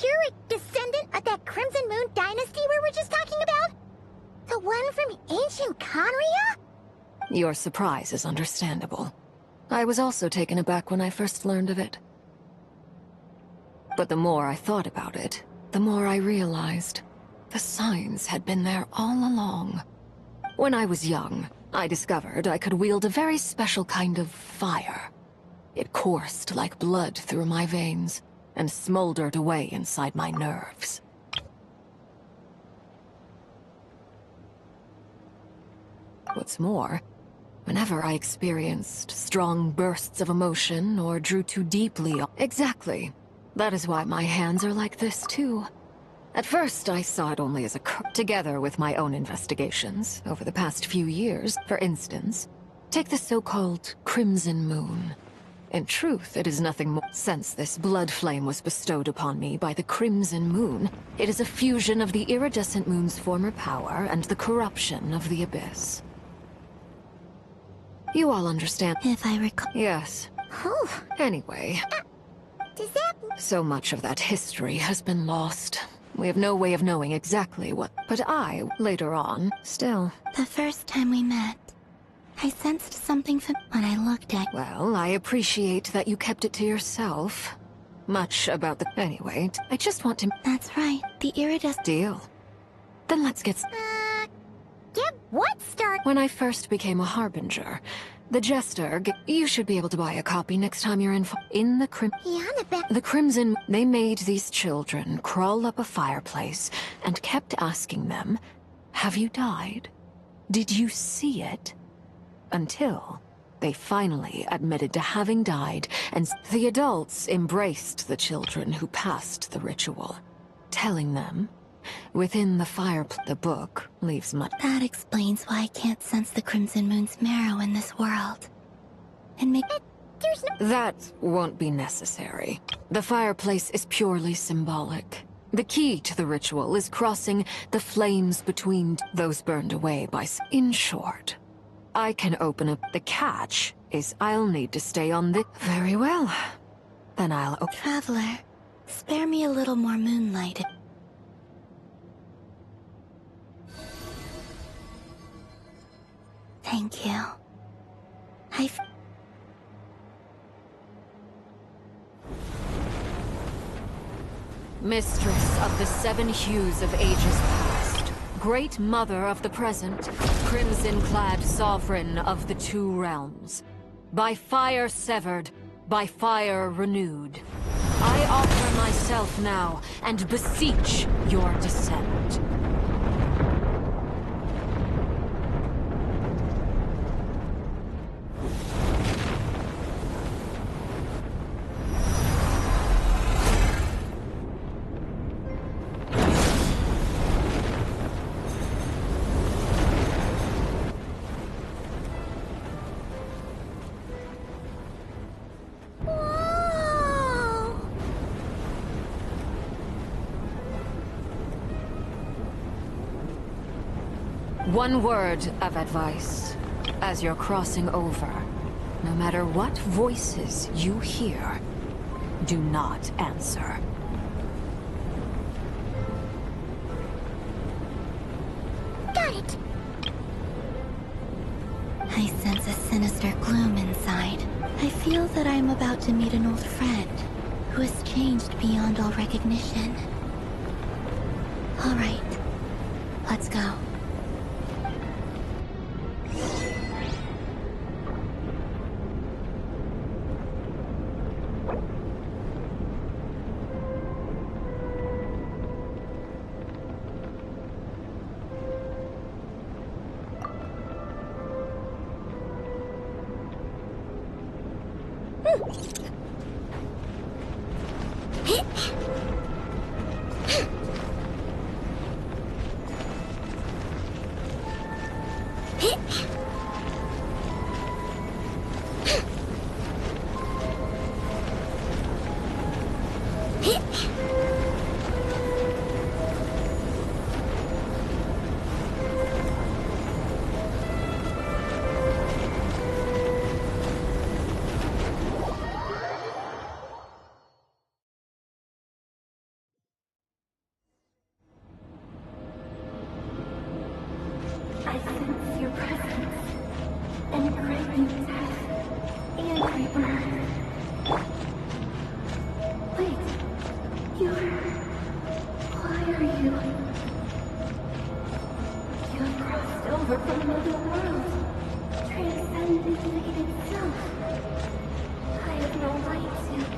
you're a descendant of that Crimson Moon dynasty we were just talking about? The one from ancient Conria?
Your surprise is understandable. I was also taken aback when I first learned of it. But the more I thought about it, the more I realized the signs had been there all along. When I was young, I discovered I could wield a very special kind of fire. It coursed like blood through my veins and smoldered away inside my nerves. What's more, whenever I experienced strong bursts of emotion or drew too deeply... Exactly. That is why my hands are like this, too. At first, I saw it only as a together with my own investigations over the past few years. For instance, take the so-called Crimson Moon. In truth, it is nothing more. Since this blood flame was bestowed upon me by the Crimson Moon, it is a fusion of the iridescent moon's former power and the corruption of the Abyss. You all understand?
If I recall...
Yes. Anyway.
Does that...
So much of that history has been lost. We have no way of knowing exactly what... But I, later on, still...
The first time we met, I sensed something from when I looked at...
Well, I appreciate that you kept it to yourself. Much about the... Anyway, I just want to...
That's right, the iridescent...
Deal. Then let's get...
Get what started?
When I first became a Harbinger, the Jester... You should be able to buy a copy next time you're in the The Crimson... They made these children crawl up a fireplace and kept asking them, "Have you died? Did you see it?" Until they finally admitted to having died, and the adults embraced the children who passed the ritual, telling them, within the the book leaves much...
That explains why I can't sense the Crimson Moon's marrow in this world. And make...
There's no...
That won't be necessary. The fireplace is purely symbolic. The key to the ritual is crossing the flames between those burned away by... In short, I can open up... The catch is I'll need to stay on the... Very well. Then I'll...
Traveler, spare me a little more moonlight. Thank you.
Mistress of the seven hues of ages past, great mother of the present, crimson-clad sovereign of the two realms, by fire severed, by fire renewed, I offer myself now and beseech your descent. One word of advice. As you're crossing over, no matter what voices you hear, do not answer.
Got it!
I sense a sinister gloom inside. I feel that I am about to meet an old friend who has changed beyond all recognition. All right, let's go.
I sense your presence, and craving death and rebirth. Wait, why are you? You have crossed over from another world, transcended fate itself. I have no right to.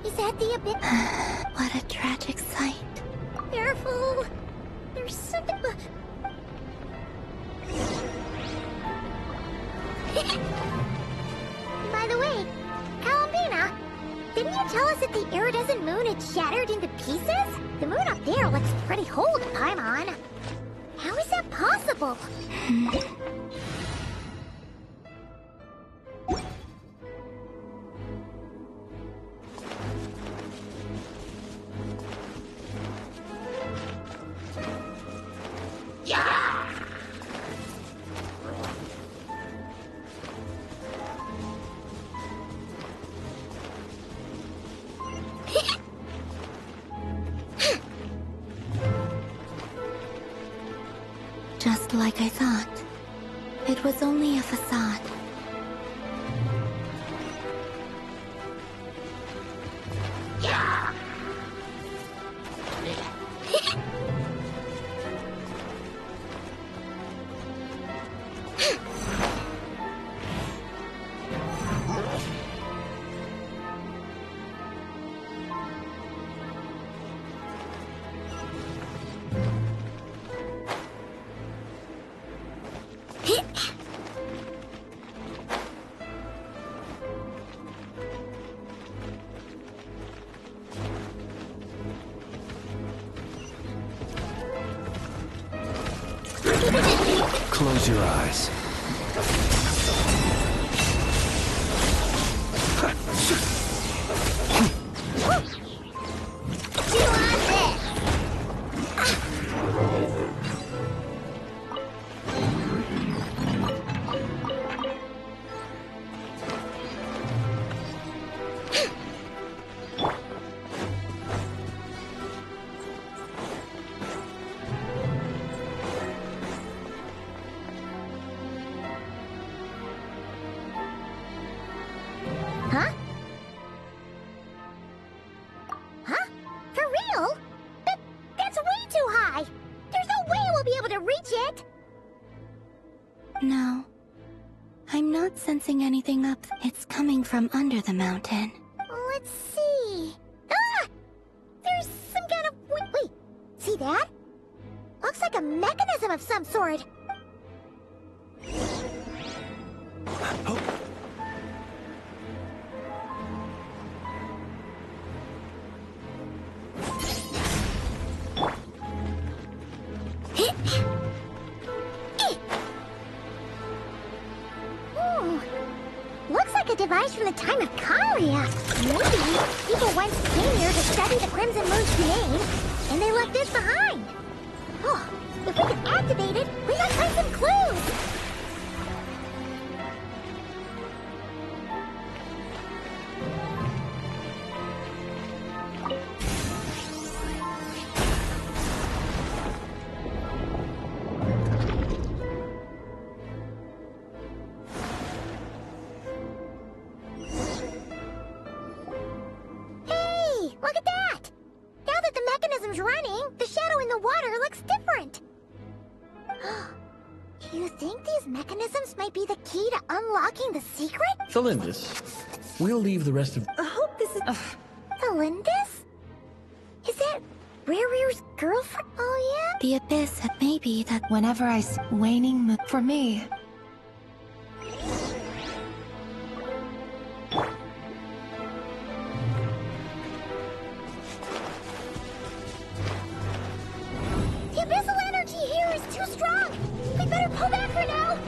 Is that the Abyss?
What a tragic sight.
Careful! There's something By the way, Alambina, didn't you tell us that the iridescent moon had shattered into pieces? The moon up there looks pretty whole to Paimon. How is that possible?
Just like I thought. It was only a facade.
Close your eyes.
Huh? Huh? For real? That's way too high! There's no way we'll be able to reach it!
No. I'm not sensing anything up. It's coming from under the mountain.
Let's see... Ah! There's some kind of... Wait! See that. Looks like a mechanism of some sort. Looks like a device from the time of Kalia. Maybe people once came here to study the Crimson Moon's domain, and they left this behind. Oh, if we can activate it, we might find some clues. Look at that! Now that the mechanism's running, the shadow in the water looks different. You think these mechanisms might be the key to unlocking the secret?
Thelindis, we'll leave the rest of...
I hope this is... Thelindis? Is that Rere's girlfriend? Oh, yeah?
The Abyss, maybe that...
Whenever I see waning moon... For me...
The abyssal energy here is too strong! We better pull back for now!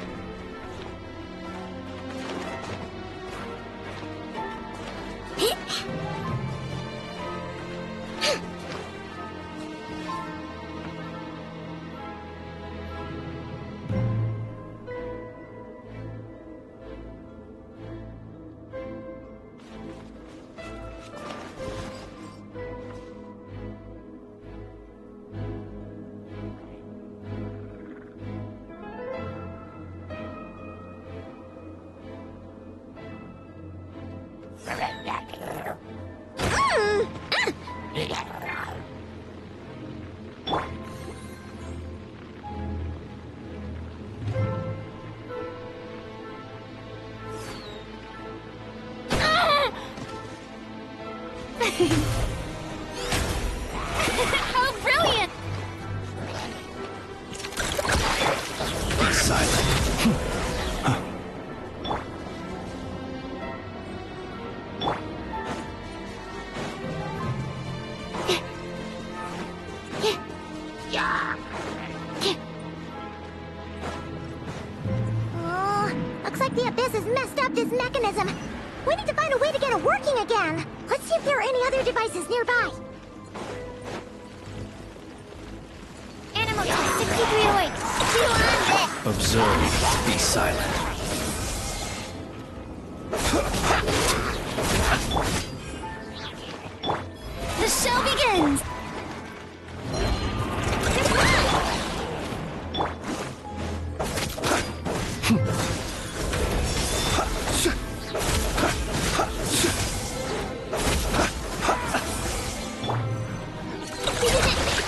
How brilliant!
Be silent.
Oh, looks like the Abyss has messed up this mechanism. We need to find a way to get it working again. Let's see if there are any other devices nearby.
Animal Tech 6308. You on this?
Observe. Be silent.
The show begins!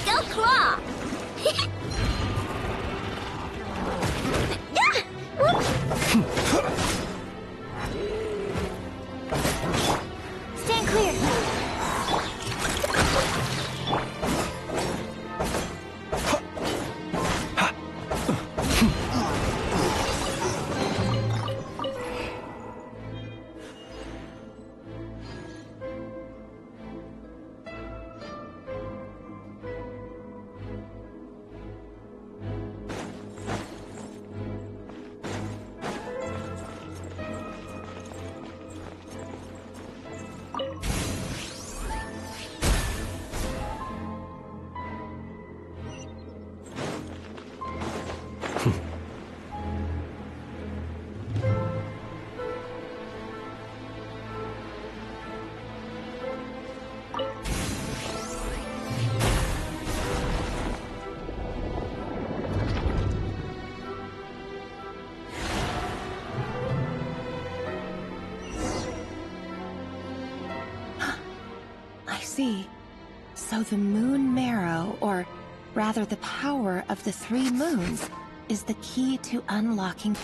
Go claw!
Stand clear.
See. So the moon marrow, or rather the power of the three moons, is the key to unlocking...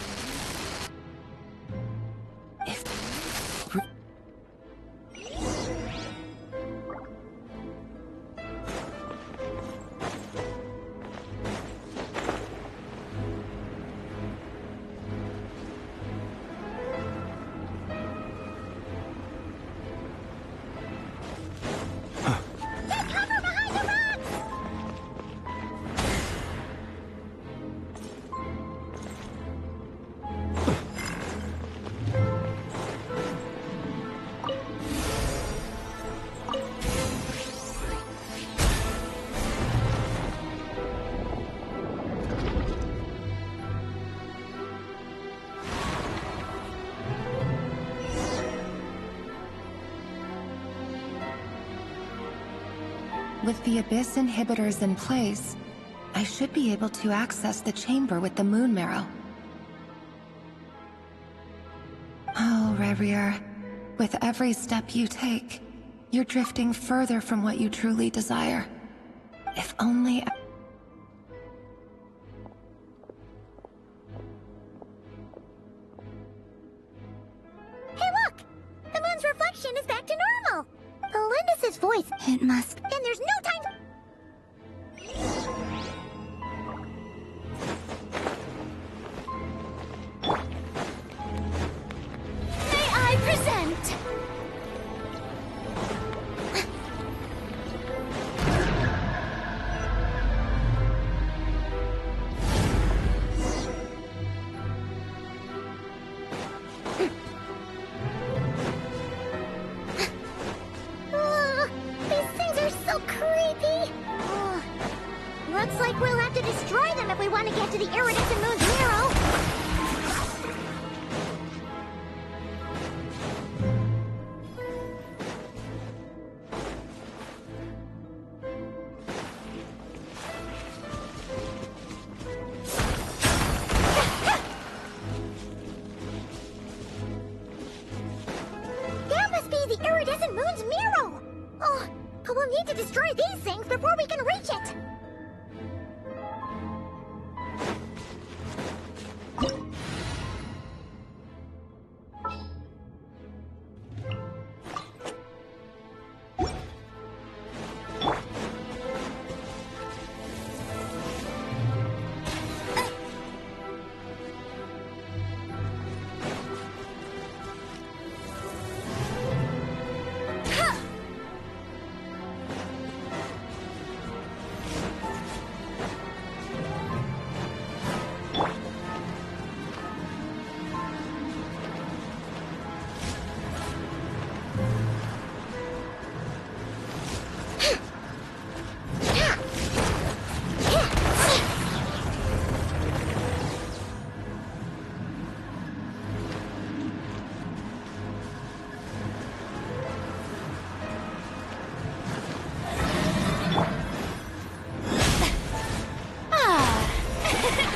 with the Abyss inhibitors in place, I should be able to access the chamber with the moon marrow. Oh, Rerir, with every step you take, you're drifting further from what you truly desire. If only...
Hey look! The moon's reflection is back to normal! Elendis' voice...
It must...
And there's no time to... May I present... These things are so creepy! Looks like we'll have to destroy them if we want to get to the iridescent moon's marrow! That must be the iridescent moon's marrow! Oh, but we'll need to destroy these things before we can reach it!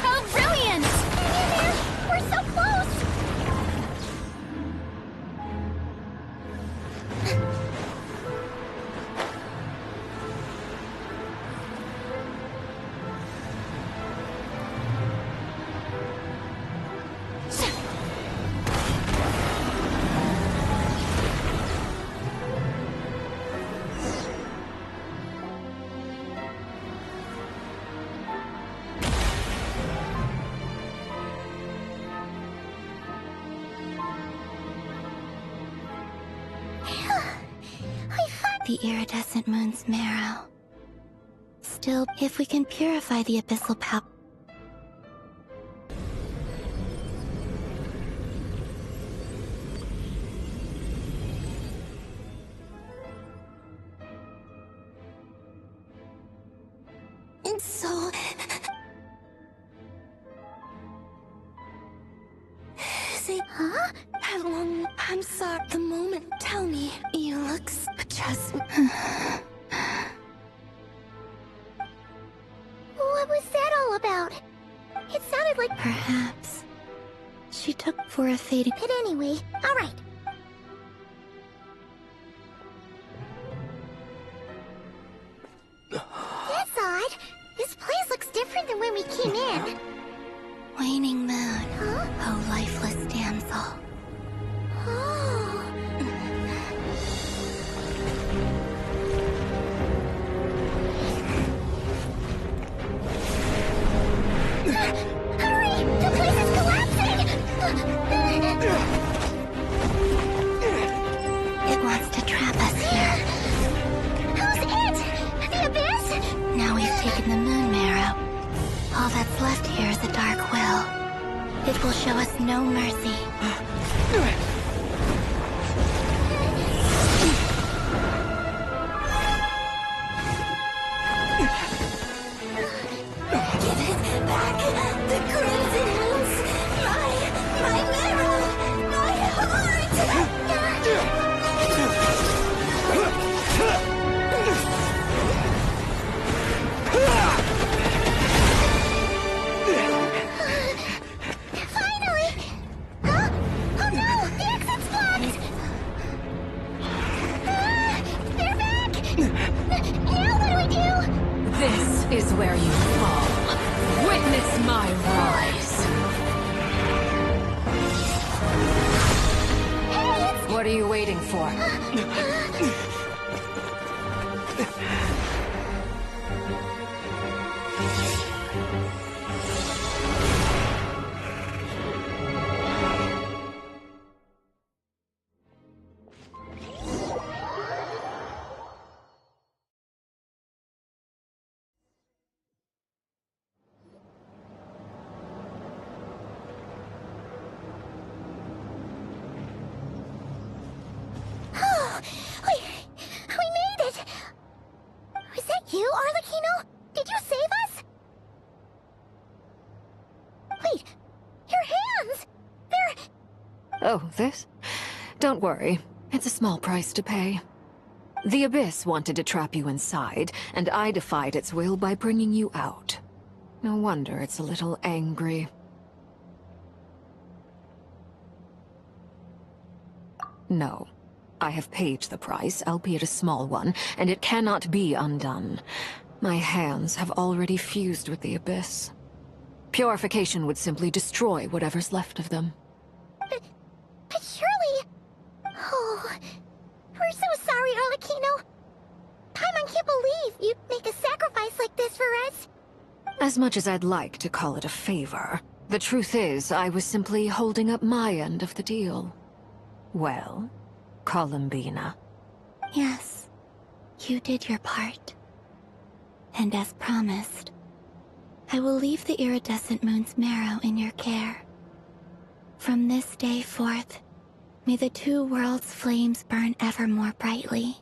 How brilliant! We're so close!
The iridescent moon's marrow. Still, if we can purify the abyssal power... It's so...
Huh?
I'm sorry. The moment, tell me. You look just...
What was that all about? It sounded like...
Perhaps. She took for a fading...
But anyway, alright. That's odd. This place looks different than when we came in.
Waning moon.
Huh?
Oh, lifeless damsel.
Oh. Hurry! The place is collapsing!
It wants to trap us here.
Who's it? The Abyss?
Now we've taken the moon marrow. All that's left here is a dark will. It will show us no mercy.
for?
We made it! Was that you, Arlecchino? Did you save us? Wait, your hands! They're...
Oh, this? Don't worry. It's a small price to pay. The Abyss wanted to trap you inside, and I defied its will by bringing you out. No wonder it's a little angry. No. I have paid the price, albeit a small one, and it cannot be undone. My hands have already fused with the Abyss. Purification would simply destroy whatever's left of them.
But surely... Oh... We're so sorry, Arlecchino. Paimon can't believe you'd make a sacrifice like this for us.
As much as I'd like to call it a favor, the truth is I was simply holding up my end of the deal. Well... Columbina.
Yes, you did your part. And as promised, I will leave the iridescent moon's marrow in your care. From this day forth, may the two worlds' flames burn ever more brightly.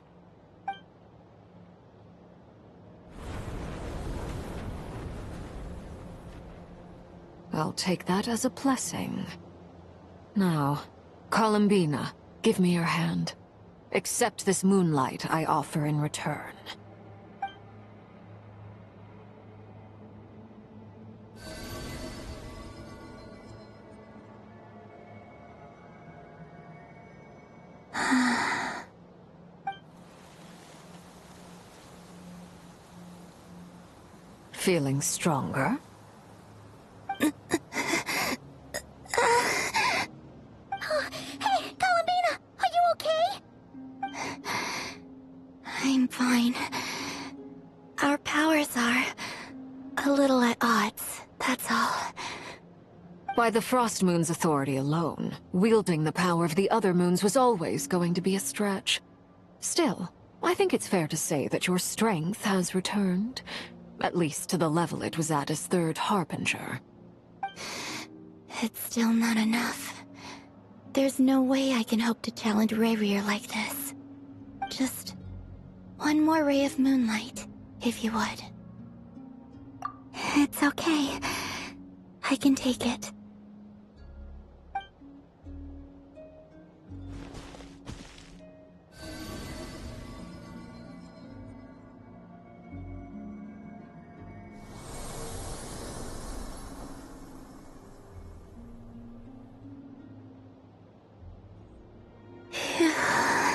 I'll take that as a blessing. Now, Columbina, give me your hand. Accept this moonlight I offer in return. Feeling stronger?
Hey, Columbina! Are you okay?
I'm fine. Our powers are a little at odds, that's all.
By the Frost Moon's authority alone, wielding the power of the other moons was always going to be a stretch. Still, I think it's fair to say that your strength has returned. At least to the level it was at as Third Harbinger.
It's still not enough. There's no way I can hope to challenge Rayrir like this. Just one more ray of moonlight, if you would. It's okay. I can take it.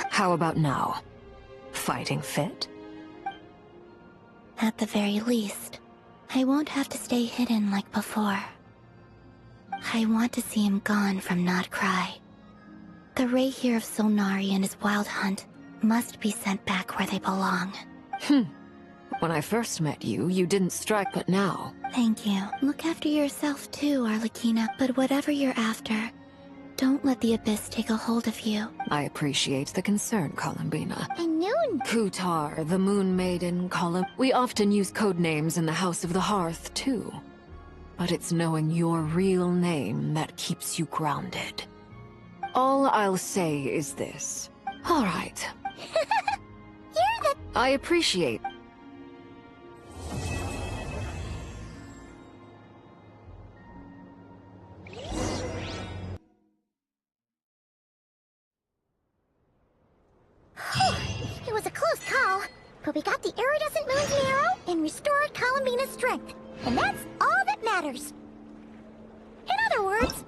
How about now? Fighting fit?
At the very least, I won't have to stay hidden like before. I want to see him gone from Not Cry. The Rayhir of Solnari and his wild hunt must be sent back where they belong.
When I first met you, you didn't strike, but now...
Thank you. Look after yourself too, Arlecchino. But whatever you're after, don't let the Abyss take a hold of you.
I appreciate the concern, Columbina.
And Noon.
Kutar, the Moon Maiden, we often use code names in the House of the Hearth, too. But it's knowing your real name that keeps you grounded. All I'll say is this. All right.
You're the...
I appreciate...
It was a close call, but we got the iridescent moon's marrow and restored Columbina's strength. And that's all that matters. In other words,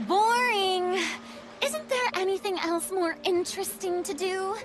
Boring! Isn't there anything else more interesting to do?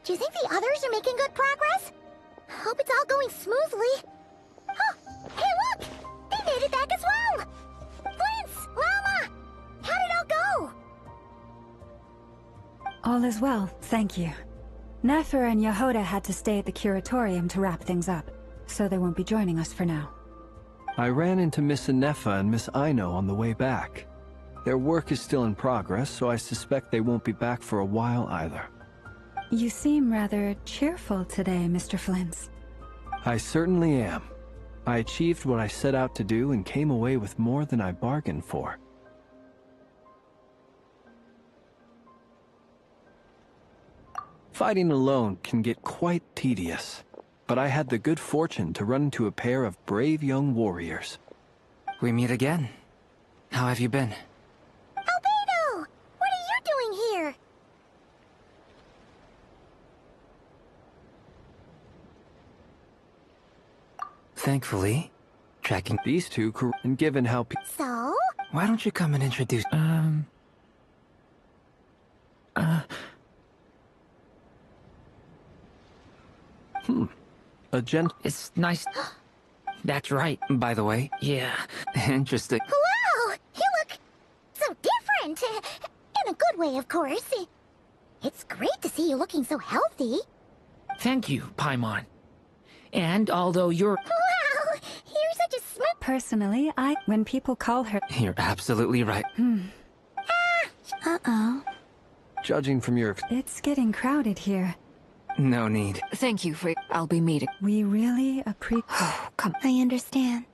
Do you think the others are making good progress? Hope it's all going smoothly. Oh, hey look! They made it back as well! Flint's! Llama! How did it all go?
All is well, thank you. Nefer and Yehoda had to stay at the curatorium to wrap things up, so they won't be joining us for now.
I ran into Miss Anefa and Miss Aino on the way back. Their work is still in progress, so I suspect they won't be back for a while either.
You seem rather cheerful today, Mr. Flint's.
I certainly am. I achieved what I set out to do and came away with more than I bargained for. Fighting alone can get quite tedious, but I had the good fortune to run into a pair of brave young warriors.
We meet again. How have you been?
Albedo! What are you doing here?
Thankfully, tracking
these two, and given how
So?
Why don't you come and introduce...
A gent...
It's nice... That's right, by the way. Yeah, interesting.
Wow! You look so different! In a good way, of course. It's great to see you looking so healthy.
Thank you, Paimon. And although you're...
Wow! You're such a smart...
Personally, when people call her...
You're absolutely right.
Uh-oh.
Judging from your...
It's getting crowded here.
No need.
Thank you for... I'll be meeting.
We really appreciate...
Come.
I understand.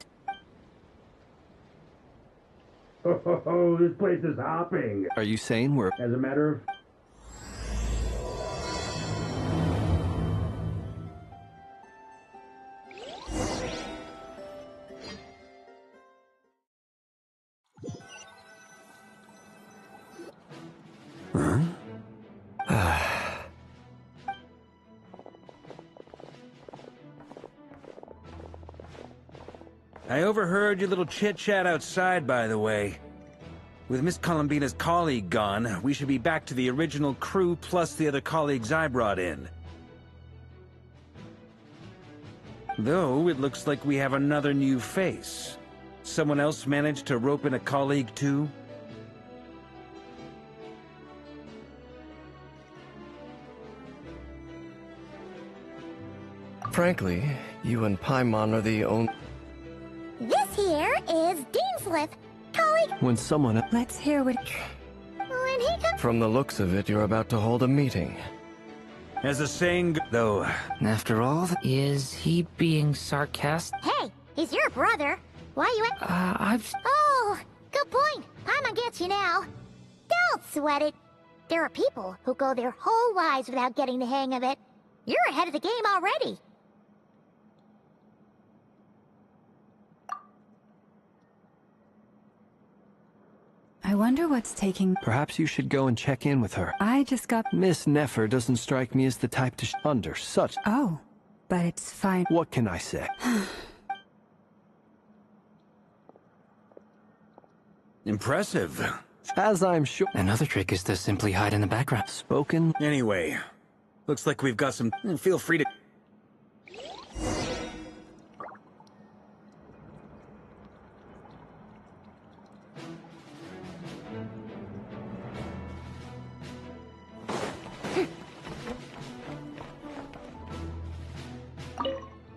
Oh, this place is hopping.
Are you saying we're...
As a matter of...
I overheard your little chit-chat outside, by the way. With Miss Columbina's colleague gone, we should be back to the original crew plus the other colleagues I brought in. Though, it looks like we have another new face. Someone else managed to rope in a colleague, too?
Frankly, you and Paimon are the only...
This here is Deanslip, colleague...
When someone...
Let's hear what...
When he comes...
From the looks of it, you're about to hold a meeting.
As the saying though...
After all...
Is he being sarcastic?
Hey, he's your brother. Why you at...
I've...
Oh, good point. Paimon gets you now. Don't sweat it. There are people who go their whole lives without getting the hang of it. You're ahead of the game already.
I wonder what's taking...
Perhaps you should go and check in with her.
I just got...
Miss Nefer doesn't strike me as the type to under such...
Oh, but it's fine.
What can I say?
Impressive.
As I'm sure.
Another trick is to simply hide in the background.
Spoken.
Anyway, looks like we've got some... Feel free to...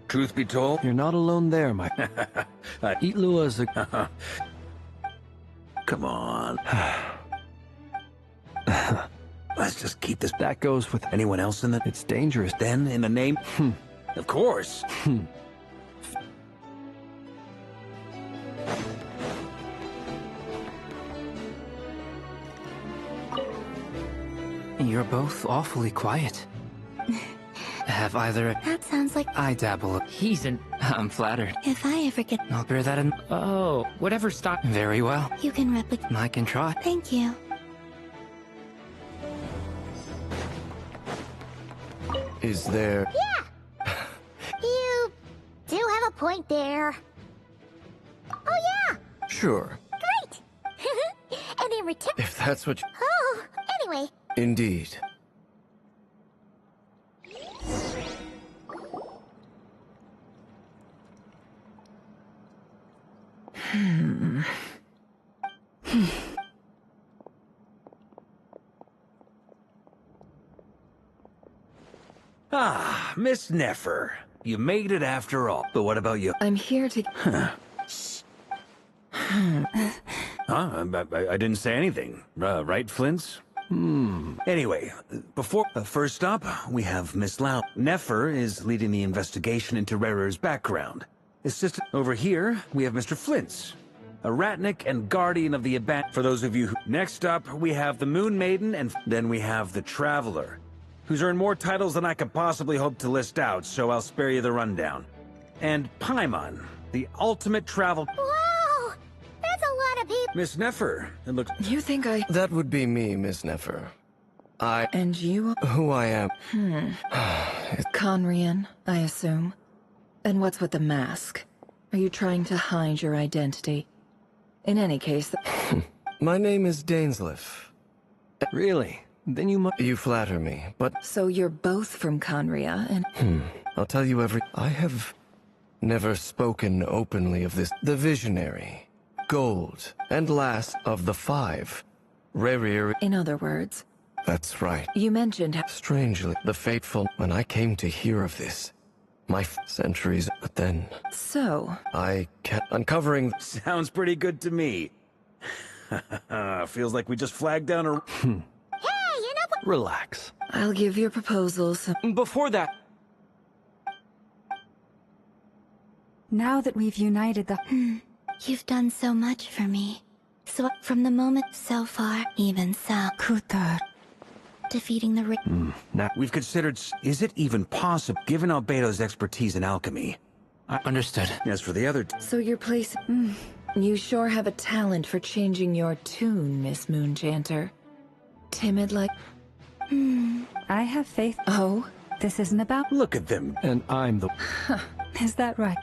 Truth be told...
You're not alone there, my... Eat Lua's a...
Come on. Let's just keep this...
That goes with...
Anyone else in the...
It's dangerous.
Then, in the name... Of course.
You're both awfully quiet. Have either...
That sounds like...
I dabble. He's an... I'm flattered.
If I ever get...
I'll bear that in... Oh, whatever stop... Very well.
You can replicate...
I can try.
Thank you.
Is there...
Yeah! You do have a point there. Oh yeah!
Sure.
Great! And in return...
If that's what you...
Oh, anyway.
Indeed.
Ah, Miss Nefer. You made it after all. But what about you?
I'm here to...
I didn't say anything. Right, Flint's? Anyway, first up, we have Miss Lau. Nefer is leading the investigation into Rerer's background. Assistant over here, we have Mr. Flint's, a Ratnik and guardian of the For those of you who... Next up, we have the Moon Maiden, and then we have the Traveler, who's earned more titles than I could possibly hope to list out, so I'll spare you the rundown. And Paimon, the ultimate travel...
Whoa! That's a lot of people.
Miss Nefer, it looks...
You think I...
That would be me, Miss Nefer.
And you...
Who I am.
Conrian, I assume. And what's with the mask? Are you trying to hide your identity? In any case...
My name is Dainsleif.
Really? Then you must...
You flatter me, but...
So you're both from Conria, and...
I'll tell you I have never spoken openly of this. The visionary, gold, and last of the five. Rerir...
In other words...
That's right.
You mentioned how...
Strangely, the fateful... When I came to hear of this, my centuries... But then...
So...
I kept uncovering...
Sounds pretty good to me. Feels like we just flagged down a...
Relax.
I'll give your proposals.
Before that...
Now that we've united the...
You've done so much for me. So, from the moment so far, even so...
Kutar.
Defeating the...
Now, we've considered... Is it even possible, given Albedo's expertise in alchemy?
Understood.
As for the other...
So your place... You sure have a talent for changing your tune, Miss Moonchanter. Timid like...
I have faith.
Oh?
This isn't about...
Look at them.
And I'm the...
Is that right?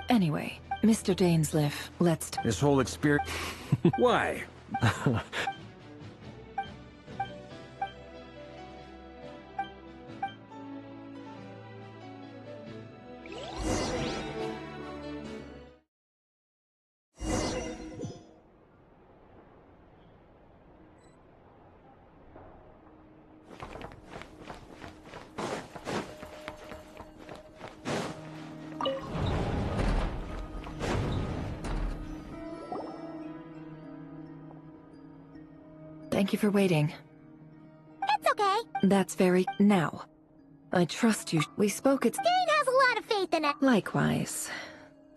Anyway, Mr. Dainsleif, let's...
This whole experience... Why?
Thank you for waiting.
It's okay.
That's very... Now. I trust you. We spoke at...
Dane has a lot of faith in it.
Likewise.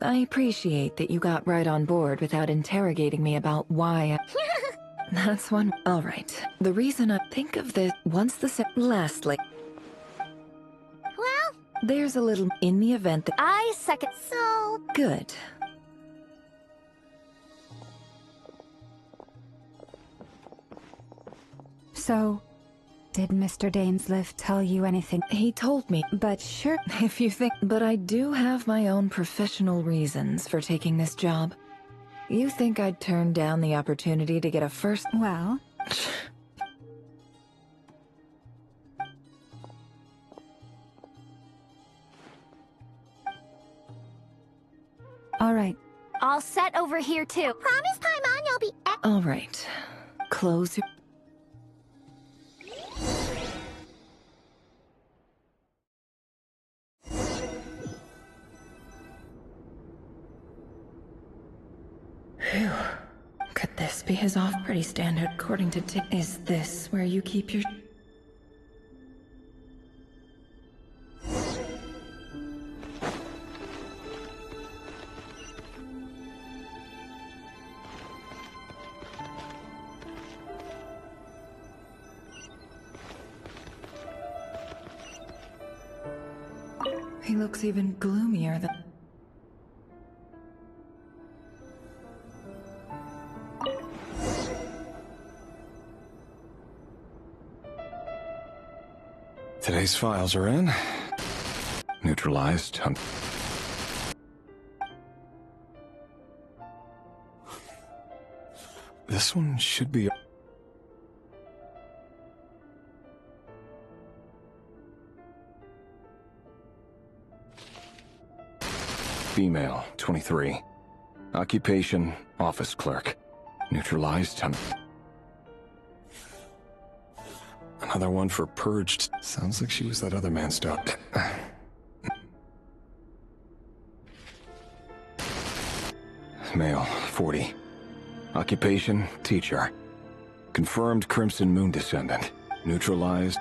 I appreciate that you got right on board without interrogating me about why That's one... Alright. The reason I think of this... Once the Lastly...
Well...
There's a little... In the event that...
I second...
So...
Good.
So, did Mr. Dainsleif tell you anything?
He told me,
but sure,
if you think... But I do have my own professional reasons for taking this job.
You think I'd turn down the opportunity to get a first...
Well... All right.
All set over here, too.
Promise, Paimon, you'll be...
All right. Close your... Phew. Could this be his off? Pretty standard according to Is this where you keep your... He looks even gloomier than...
Today's files are in. Neutralized. This one should be... Female, 23. Occupation, office clerk. Neutralized. Another one for purged. Sounds like she was that other man's daughter. Male, 40. Occupation, teacher. Confirmed Crimson Moon descendant. Neutralized.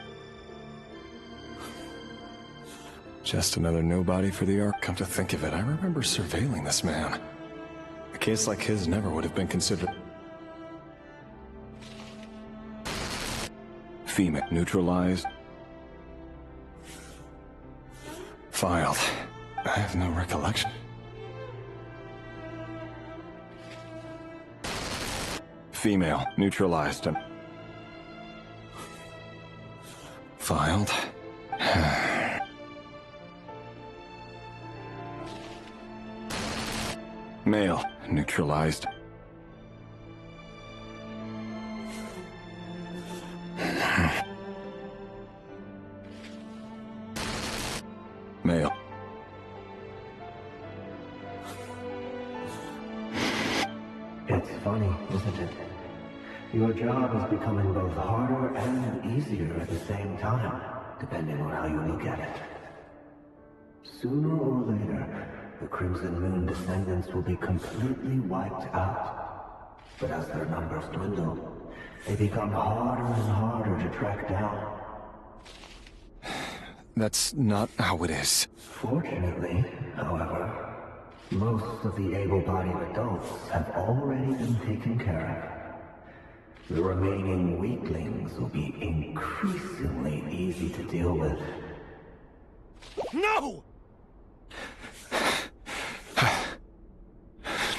Just another nobody for the Ark. Come to think of it, I remember surveilling this man. A case like his never would have been considered. Female, neutralized. Filed. I have no recollection. Female, neutralized. Filed. Male, neutralized. Male.
It's funny, isn't it? Your job is becoming both harder and easier at the same time, depending on how you look at it. Sooner or later, the Crimson Moon descendants will be completely wiped out. But as their numbers dwindle, they become harder and harder to track down.
That's not how it is.
Fortunately, however, most of the able-bodied adults have already been taken care of. The remaining weaklings will be increasingly easy to deal with.
No!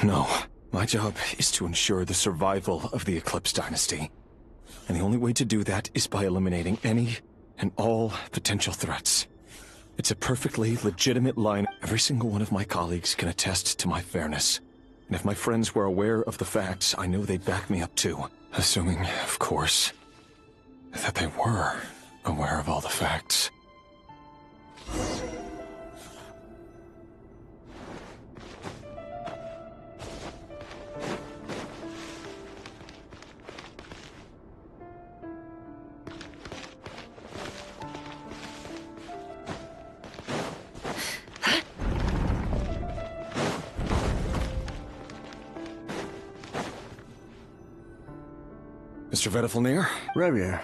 No. My job is to ensure the survival of the Eclipse Dynasty. And the only way to do that is by eliminating any and all potential threats. It's a perfectly legitimate line. Every single one of my colleagues can attest to my fairness. And if my friends were aware of the facts, I know they'd back me up too. Assuming, of course, that they were aware of all the facts. Mr. Vedifalnir?
Revier.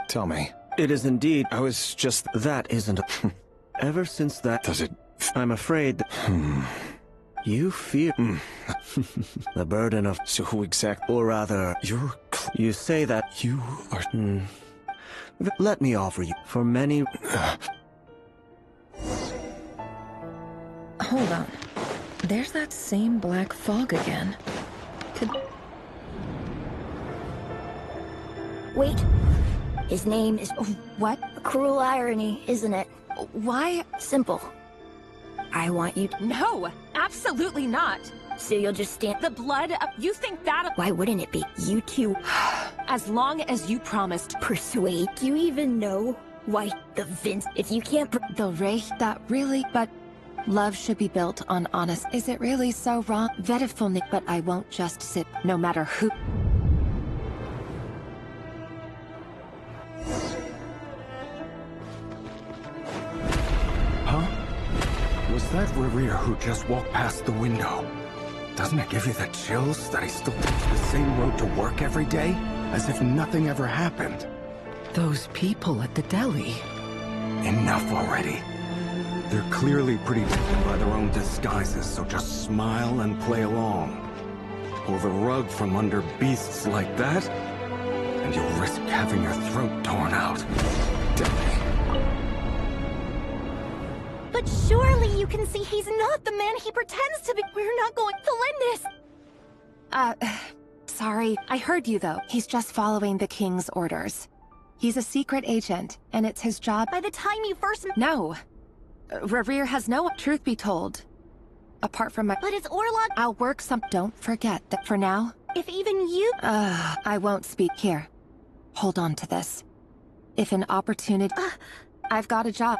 Tell me.
It is indeed.
I was just...
That isn't... Ever since that...
Does it...
I'm afraid... You feel... the burden of...
So who exactly...
Or rather...
You're...
You say that...
You are...
Let me offer you. For many...
Hold on. There's that same black fog again. Could...
Wait. His name is... What? Cruel irony, isn't it?
Why?
Simple.
I want you to—
No, absolutely not.
So you'll just stand—
The blood of— You think that—
Why wouldn't it be? You two—
As long as you promised—
Persuade? Do you even know why the Vince— If you can't—
The Reich, that really— But love should be built on honest— Is it really so wrong? Vedifulnik, but I won't just sit, no matter who—
Huh? Was that Rerir who just walked past the window? Doesn't it give you the chills that he still takes the same road to work every day? As if nothing ever happened.
Those people at the deli.
Enough already. They're clearly pretty taken by their own disguises, so just smile and play along. Pull the rug from under beasts like that, and you'll risk having your throat torn out.
But surely you can see he's not the man he pretends to be. We're not going to lend this.
Sorry. I heard you, though. He's just following the King's orders. He's a secret agent, and it's his job—
By the time you first—
No. Rerir has no— Truth be told. Apart from my—
But it's Orlog—
I'll work some— Don't forget that for now—
If even you—
I won't speak here. Hold on to this. If an opportunity— I've got a job.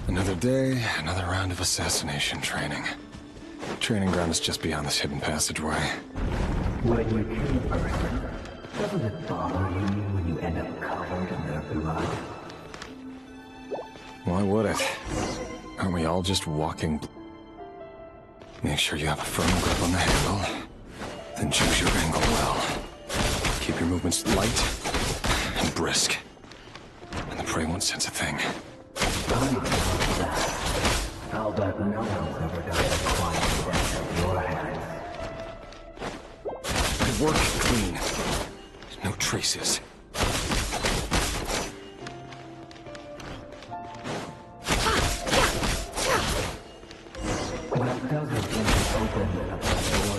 Another day, another round of assassination training. Training ground is just beyond this hidden passageway.
When you kill a person, doesn't it bother you when you end up covered in their blood?
Why would it? Aren't we all just walking? Make sure you have a firm grip on the handle. Then choose your angle well. Keep your movements light and brisk. And the prey won't sense a thing.
I'll bet no one's ever done it quite fresh at your hands.
I work clean. No traces.
That doesn't even open up the door.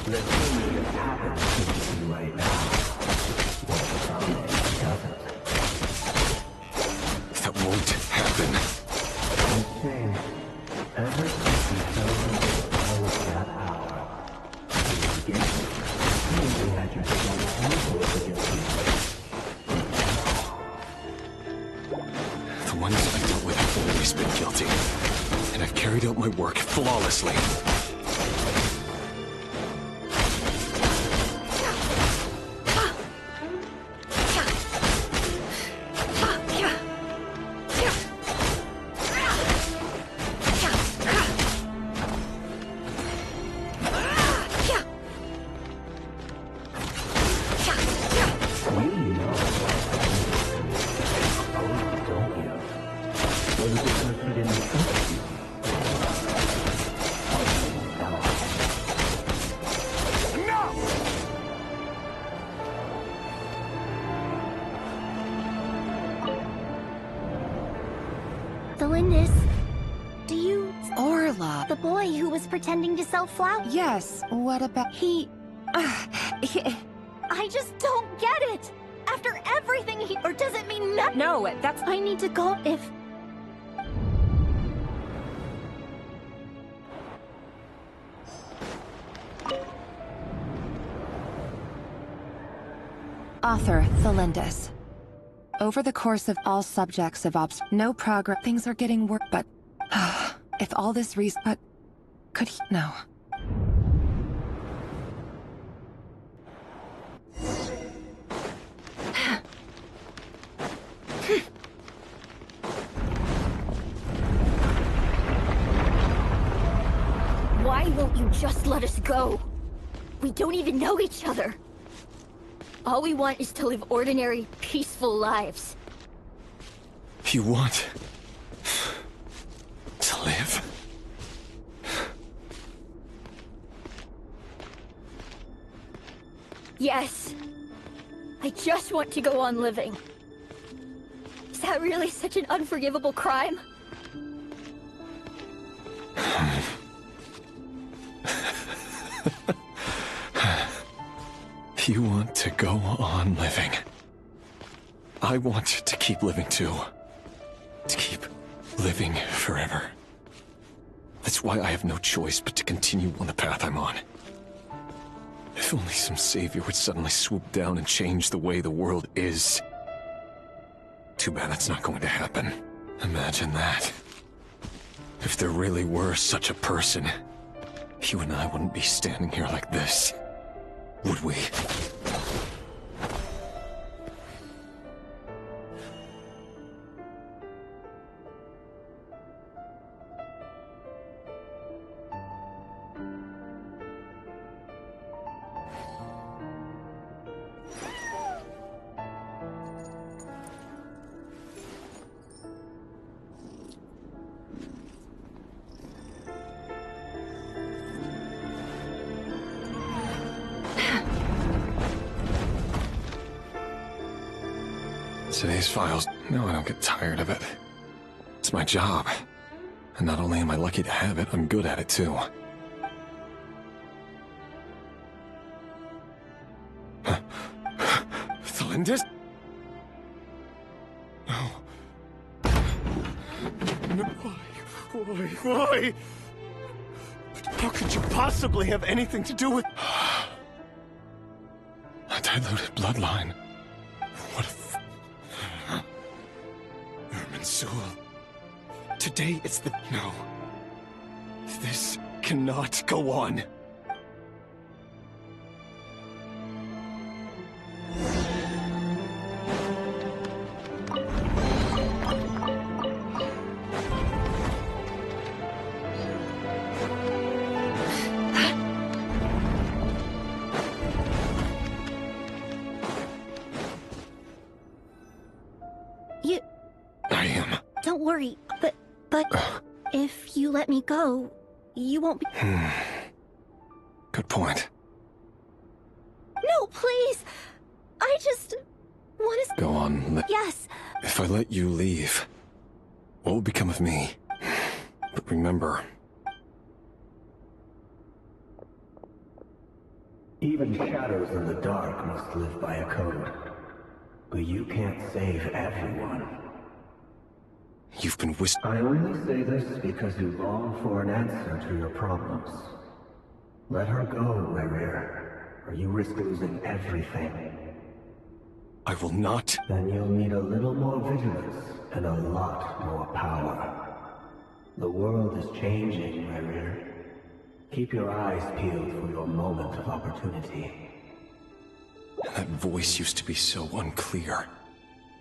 The thing that happens to you right now. What doesn't?
That won't happen.
Insane. Ever since you fell into that hour, you had your strong against you.
The ones I've dealt with have always been guilty. And I've carried out my work flawlessly.
Pretending to sell flowers?
Yes, what about—
I just don't get it! After everything he— Or does it mean nothing?
No, that's—
I need to go if—
Author, Thelindis. Over the course of all subjects of no progress, things are getting worse, but— if all this reason— But— Could he— No.
Why won't you just let us go? We don't even know each other. All we want is to live ordinary, peaceful lives.
You want to live?
Yes. I just want to go on living. Is that
that really such an unforgivable crime?
You want to go on living. I want to keep living too. To keep living forever. That's why I have no choice but to continue on the path I'm on. If only some savior would suddenly swoop down and change the way the world is. Too bad that's not going to happen. Imagine that. If there really were such a person, you and I wouldn't be standing here like this, would we? Today's files. No, I don't get tired of it. It's my job. And not only am I lucky to have it, I'm good at it too. Thalindis? No. No. Why? How could you possibly have anything to do with... A diluted bloodline. What if... Mansul. Today it's the... No. This cannot go on.
Don't worry, but if you let me go, you won't be...
Good point.
No, please! I just want to...
Go on.
Yes.
If I let you leave, what will become of me? But remember...
Even shadows in the dark must live by a code. But you can't save everyone.
You've been
I only say this because you long for an answer to your problems. Let her go, Rerir, or you risk losing everything.
I will not.
Then you'll need a little more vigilance and a lot more power. The world is changing, Rerir. Keep your eyes peeled for your moment of opportunity.
That voice used to be so unclear.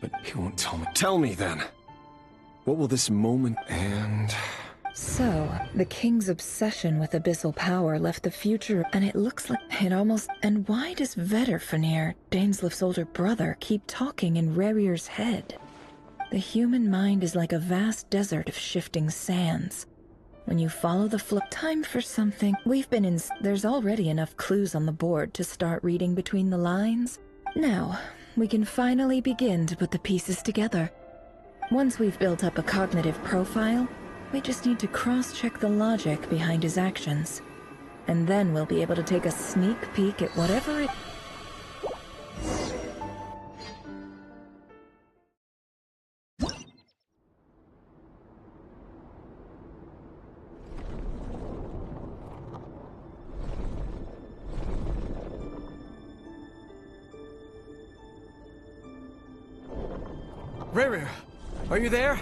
But he won't tell me. Tell me then! What will this moment and...
So, the king's obsession with abyssal power left the future, and it looks like it almost... And why does Vedderfanir, Daneslif's older brother, keep talking in Rerir's head? The human mind is like a vast desert of shifting sands. When you follow the flow... Time for something... We've been in... There's already enough clues on the board to start reading between the lines. Now, we can finally begin to put the pieces together. Once we've built up a cognitive profile, we just need to cross-check the logic behind his actions. And then we'll be able to take a sneak peek at whatever it...
Rerir, are you there?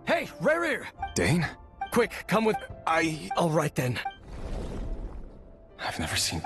Hey, Rerir!
Dane?
Quick, come with... All right then.
I've never seen...